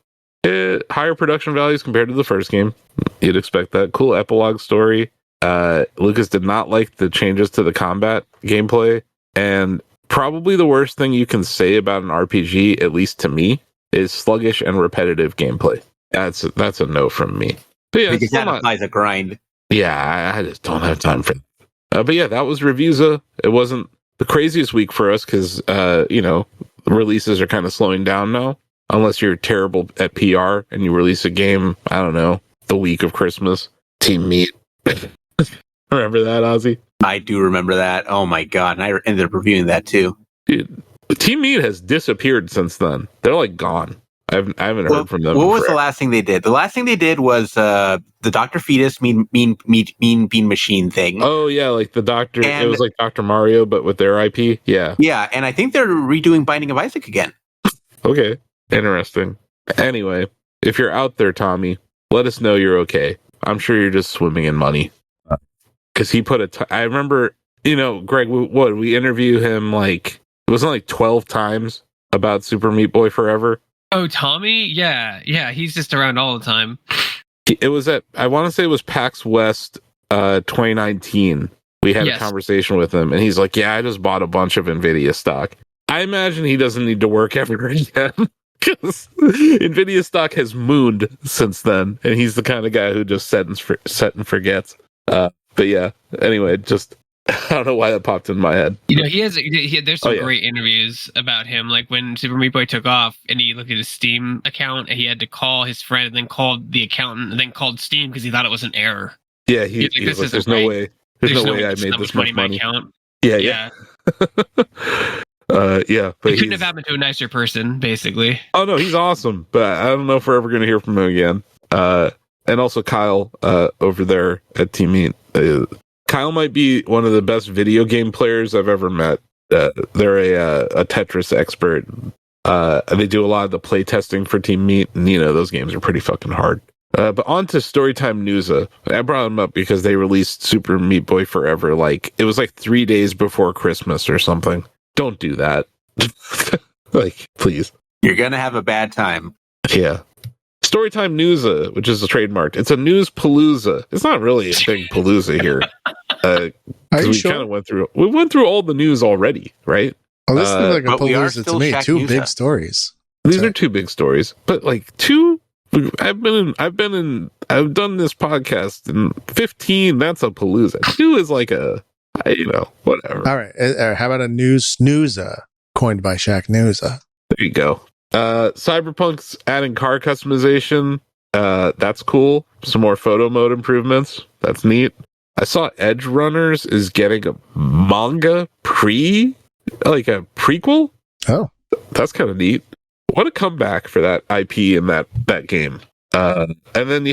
Higher production values compared to the first game. You'd expect that. Cool epilogue story. Lucas did not like the changes to the combat gameplay, and probably the worst thing you can say about an RPG, at least to me, is sluggish and repetitive gameplay. That's a no from me. But yeah, because that implies a grind. Yeah, I just don't have time for it. But yeah, that was Reviewza. It wasn't the craziest week for us because releases are kind of slowing down now. Unless you're terrible at PR and you release a game, I don't know, the week of Christmas. Team Meat. Remember that, Ozzie? I do remember that. Oh my god, and I ended up reviewing that too. Dude, Team Meat has disappeared since then. They're like gone. I haven't heard from them. What was the last thing they did? The last thing they did was the Dr. Fetus mean bean machine thing. Oh yeah, like the Doctor. It was like Dr. Mario, but with their IP. Yeah. Yeah, and I think they're redoing Binding of Isaac again. Okay. Interesting. Anyway, if you're out there, Tommy, let us know you're okay. I'm sure you're just swimming in money. Because he put I remember, Greg, we interview him it wasn't like 12 times about Super Meat Boy Forever. Oh, Tommy? Yeah, he's just around all the time. It was I want to say it was PAX West 2019. We had a conversation with him, and he's like, yeah, I just bought a bunch of NVIDIA stock. I imagine he doesn't need to work ever again. Because NVIDIA stock has mooned since then, and he's the kind of guy who just set and forgets. But yeah, anyway, just I don't know why that popped in my head. There's some great interviews about him, like when Super Meat Boy took off, and he looked at his Steam account, and he had to call his friend, and then called the accountant, and then called Steam because he thought it was an error. Yeah, he's like, there's no way I made this much money. Yeah. But it couldn't have happened to a nicer person, basically. Oh no, he's awesome, but I don't know if we're ever going to hear from him again. And also Kyle over there at Team Meat. Kyle might be one of the best video game players I've ever met. They're a Tetris expert. They do a lot of the play testing for Team Meat, and those games are pretty fucking hard. But on to Storytime Newsa. I brought them up because they released Super Meat Boy Forever. It was 3 days before Christmas or something. Don't do that. Please. You're going to have a bad time. Yeah. Storytime Newsa, which is trademarked. It's a news palooza. It's not really a big palooza here. We went through all the news already, right? Oh, this is like a palooza to me. Two big stories. These are two big stories, but two. I've done this podcast in 15. That's a palooza. 2 is whatever. All right. How about a news snooza coined by Shaq Newsa? There you go. Cyberpunk's adding car customization. That's cool. Some more photo mode improvements. That's neat. I saw Edge Runners is getting a manga a prequel. Oh, that's kind of neat. What a comeback for that IP in that game. And then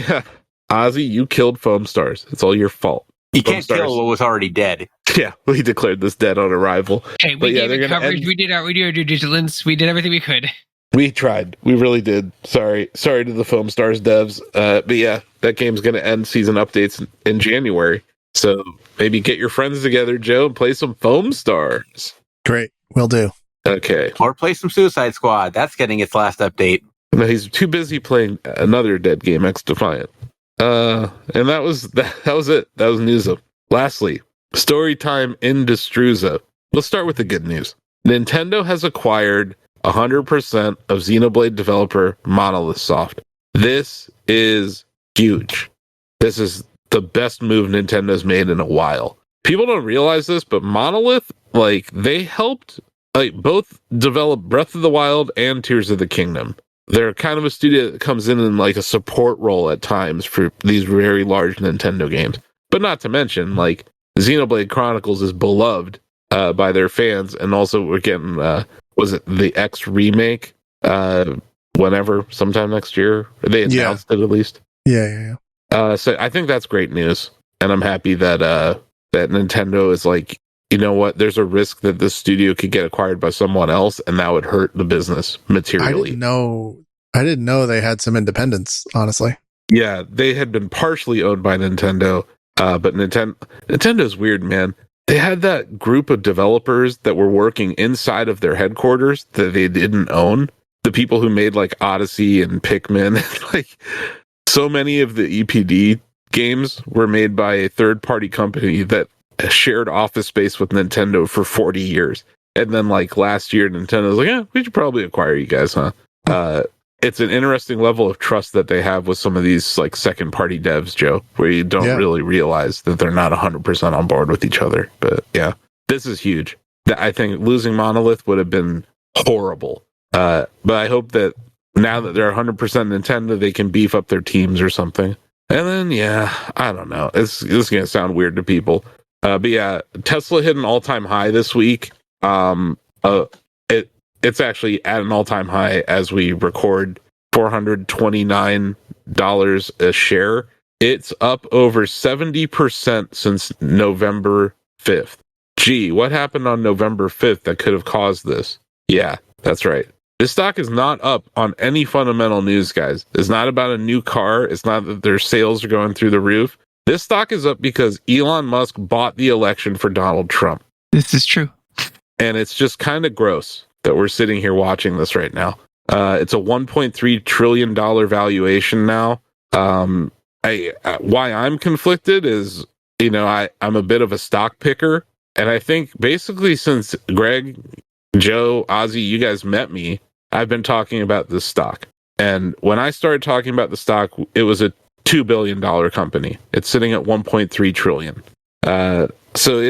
Ozzie, you killed Foam Stars. It's all your fault. You can't kill what was already dead. Yeah, we declared this dead on arrival. Hey, we gave it coverage. We did our due diligence. We did everything we could. We tried. We really did. Sorry to the Foam Stars devs. But yeah, that game's going to end season updates in January. So maybe get your friends together, Joe, and play some Foam Stars. Great. Will do. Okay. Or play some Suicide Squad. That's getting its last update. No, he's too busy playing another dead game, X Defiant. And that was it. That was Newsa. Lastly, Storytime Industruza. Let's start with the good news. Nintendo has acquired 100% of Xenoblade developer Monolith Soft. This is huge. This is the best move Nintendo's made in a while. People don't realize this, but Monolith, they helped both develop Breath of the Wild and Tears of the Kingdom. They're kind of a studio that comes in a support role at times for these very large Nintendo games. But not to mention, Xenoblade Chronicles is beloved by their fans, and also we're getting, was it the X remake? Sometime next year? They announced it at least. Yeah. So I think that's great news, and I'm happy that that Nintendo is like, you know what? There's a risk that this studio could get acquired by someone else, and that would hurt the business materially. I didn't know they had some independence, honestly. Yeah, they had been partially owned by Nintendo, but Nintendo's weird, man. They had that group of developers that were working inside of their headquarters that they didn't own. The people who made like Odyssey and Pikmin, like so many of the EPD games were made by a third-party company that shared office space with Nintendo for 40 years. And then like last year, Nintendo was like, yeah, we should probably acquire you guys, huh? It's an interesting level of trust that they have with some of these like second party devs, Joe, where you don't really realize that they're not 100% on board with each other. But yeah, this is huge. I think losing Monolith would have been horrible. But I hope that now that they're 100% Nintendo, they can beef up their teams or something. And then, yeah, I don't know. This is going to sound weird to people. But yeah, Tesla hit an all-time high this week. It's actually at an all-time high as we record, $429 a share. It's up over 70% since November 5th. Gee, what happened on November 5th that could have caused this? Yeah, that's right. This stock is not up on any fundamental news, guys. It's not about a new car. It's not that their sales are going through the roof. This stock is up because Elon Musk bought the election for Donald Trump. This is true. And it's just kind of gross that we're sitting here watching this right now. It's a $1.3 trillion valuation now. Why I'm conflicted is, you know, I'm a bit of a stock picker. And I think basically since Greg, Joe, Ozzie, you guys met me, I've been talking about this stock. And when I started talking about the stock, it was a $2 billion company. It's sitting at $1.3 trillion. So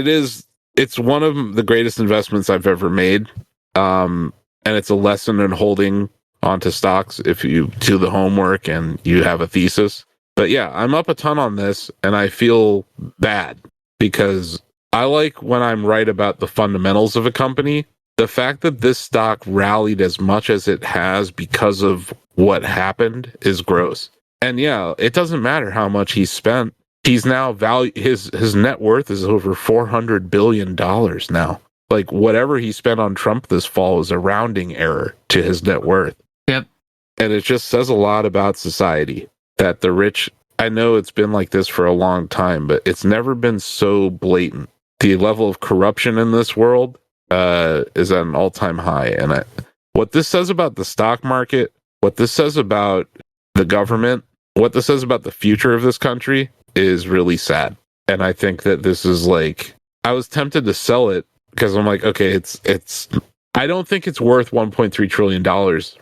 it's one of the greatest investments I've ever made. And it's a lesson in holding onto stocks if you do the homework and you have a thesis. But yeah, I'm up a ton on this and I feel bad because I like when I'm right about the fundamentals of a company. The fact that this stock rallied as much as it has because of what happened is gross. And yeah, it doesn't matter how much he spent. He's now his net worth is over $400 billion now. Like whatever he spent on Trump this fall is a rounding error to his net worth. Yep. And it just says a lot about society that the rich, I know it's been like this for a long time, but it's never been so blatant. The level of corruption in this world is at an all-time high. And what this says about the stock market, what this says about the government, what this says about the future of this country is really sad. And I think that this is like, I was tempted to sell it because I'm like, okay, it's I don't think it's worth $1.3 trillion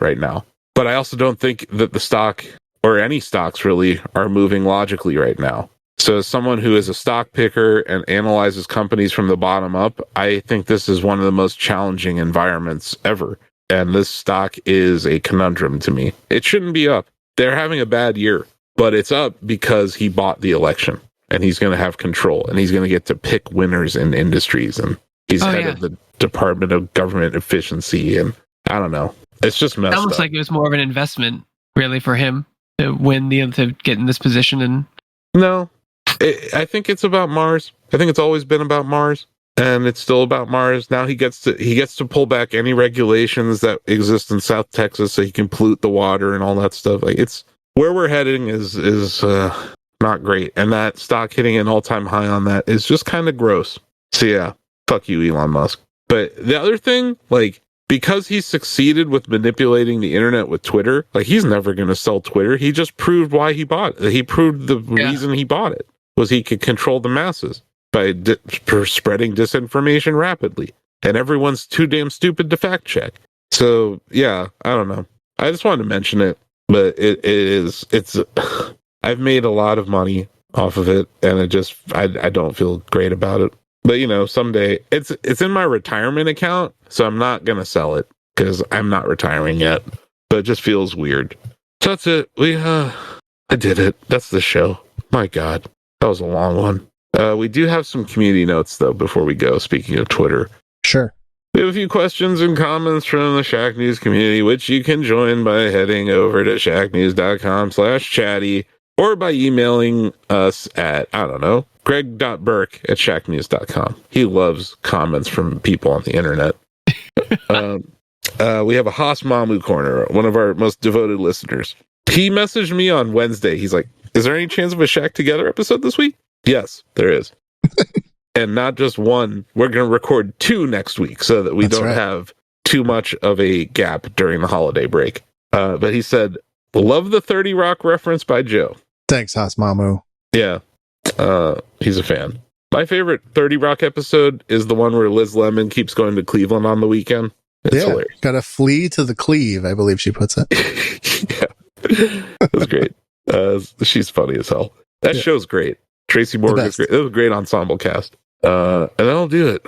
right now. But I also don't think that the stock or any stocks really are moving logically right now. So as someone who is a stock picker and analyzes companies from the bottom up, I think this is one of the most challenging environments ever. And this stock is a conundrum to me. It shouldn't be up. They're having a bad year, but it's up because he bought the election and he's going to have control and he's going to get to pick winners in industries. And he's head of the Department of Government Efficiency. And I don't know. It's just messed up. Almost like it was more of an investment really for him to win to get in this position. And no, I think it's about Mars. I think it's always been about Mars. And it's still about Mars. Now he gets to pull back any regulations that exist in South Texas so he can pollute the water and all that stuff. Like it's where we're heading is not great. And that stock hitting an all-time high on that is just kind of gross. So yeah, fuck you, Elon Musk. But the other thing, like, because he succeeded with manipulating the internet with Twitter, like he's never going to sell Twitter. He just proved why he bought it. He proved the reason he bought it was he could control the masses by spreading disinformation rapidly. And everyone's too damn stupid to fact check. So, yeah, I don't know. I just wanted to mention it, but it's I've made a lot of money off of it, and I don't feel great about it. But, you know, someday, it's in my retirement account, so I'm not going to sell it, because I'm not retiring yet. But it just feels weird. So that's it. I did it. That's the show. My God, that was a long one. We do have some community notes, though, before we go, speaking of Twitter. Sure. We have a few questions and comments from the Shack News community, which you can join by heading over to shacknews.com/chatty. or by emailing us at, I don't know, greg.burke@shacknews.com. He loves comments from people on the internet. We have a Haas Mamu corner, one of our most devoted listeners. He messaged me on Wednesday. He's like, is there any chance of a Shack Together episode this week? Yes, there is. And not just one. We're going to record 2 next week so that we don't have too much of a gap during the holiday break. But he said, love the 30 Rock reference by Joe. Thanks, Haas Mamu. Yeah. He's a fan. My favorite 30 Rock episode is the one where Liz Lemon keeps going to Cleveland on the weekend. It's hilarious. Gotta flee to the cleave, I believe she puts it. Yeah. That's great. She's funny as hell. That show's great. Tracy Morgan is great. It was a great ensemble cast. And that'll do it.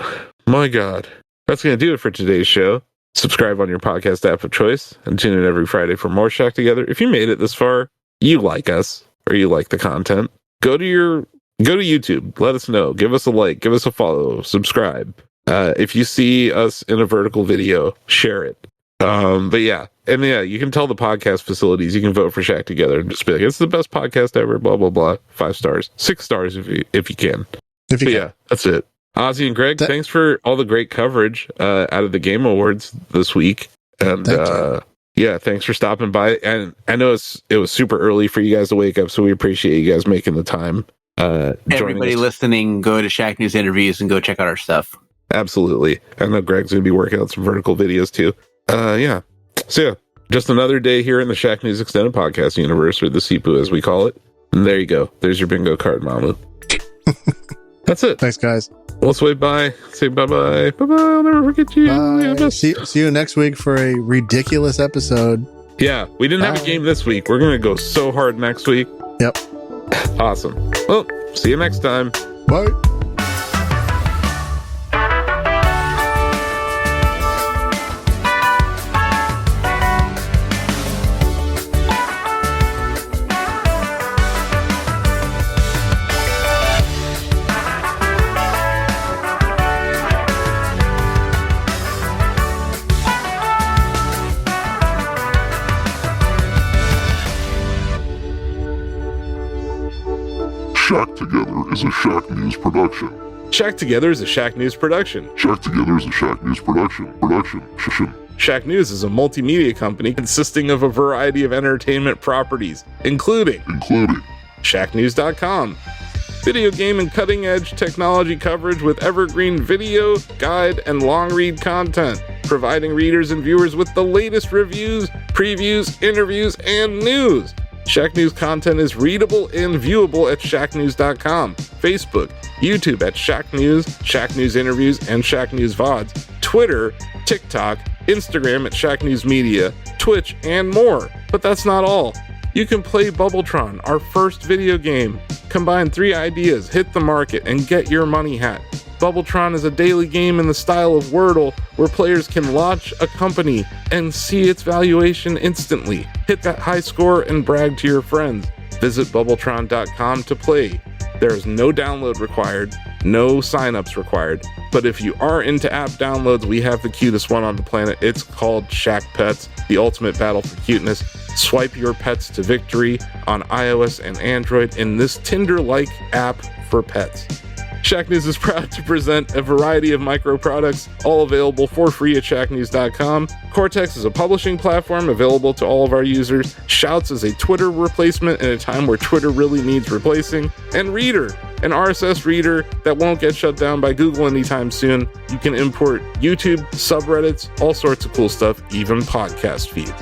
My God. That's going to do it for today's show. Subscribe on your podcast app of choice and tune in every Friday for more Shack Together. If you made it this far, you like us or you like the content, go to YouTube. Let us know. Give us a like. Give us a follow. Subscribe. If you see us in a vertical video, share it. But yeah. And yeah, you can tell the podcast facilities, you can vote for Shack Together and just be like, it's the best podcast ever, blah, blah, blah. 5 stars. 6 stars if you can. Yeah, that's it. Ozzie and Greg, thanks for all the great coverage out of the Game Awards this week. And yeah, thanks for stopping by. And I know it was super early for you guys to wake up, so we appreciate you guys making the time. Everybody listening, go to Shack News Interviews and go check out our stuff. Absolutely. I know Greg's going to be working on some vertical videos too. Yeah. So yeah, just another day here in the Shack News Extended Podcast universe, or the SIPU as we call it. And there you go. There's your bingo card, Mamu. That's it. Thanks, guys. Let's wave bye. Say bye-bye. Bye-bye. I'll never forget you. Bye. See you next week for a ridiculous episode. Yeah, we didn't have a game this week. We're going to go so hard next week. Yep. Awesome. Well, see you next time. Bye. Shack Together is a Shack News production. Shack Together is a Shack News production. Shack Together is a Shack News production. Shack News is a multimedia company consisting of a variety of entertainment properties, including shacknews.com, video game and cutting-edge technology coverage with evergreen video, guide, and long-read content, providing readers and viewers with the latest reviews, previews, interviews, and news. Shack News content is readable and viewable at shacknews.com, Facebook, YouTube at Shack News Interviews, and Shack News VODs, Twitter, TikTok, Instagram at Shack News Media, Twitch, and more. But that's not all. You can play Bubbletron, our first video game. Combine 3 ideas, hit the market, and get your money hat. Bubbletron is a daily game in the style of Wordle, where players can launch a company and see its valuation instantly. Hit that high score and brag to your friends. Visit Bubbletron.com to play. There is no download required, no signups required. But if you are into app downloads, we have the cutest one on the planet. It's called Shack Pets, the ultimate battle for cuteness. Swipe your pets to victory on iOS and Android in this Tinder-like app for pets. Shack News is proud to present a variety of micro products, all available for free at shacknews.com. Cortex is a publishing platform available to all of our users. Shouts is a Twitter replacement in a time where Twitter really needs replacing. And Reader, an RSS reader that won't get shut down by Google anytime soon. You can import YouTube, subreddits, all sorts of cool stuff, even podcast feeds.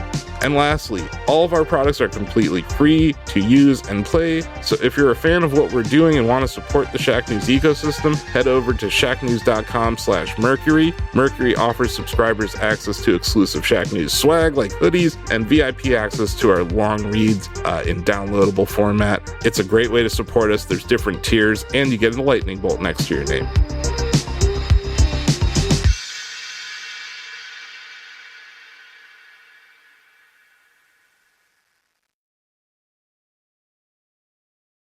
And lastly, all of our products are completely free to use and play. So if you're a fan of what we're doing and want to support the Shack News ecosystem, head over to shacknews.com/Mercury. Mercury offers subscribers access to exclusive Shack News swag like hoodies and VIP access to our long reads in downloadable format. It's a great way to support us. There's different tiers and you get a lightning bolt next to your name.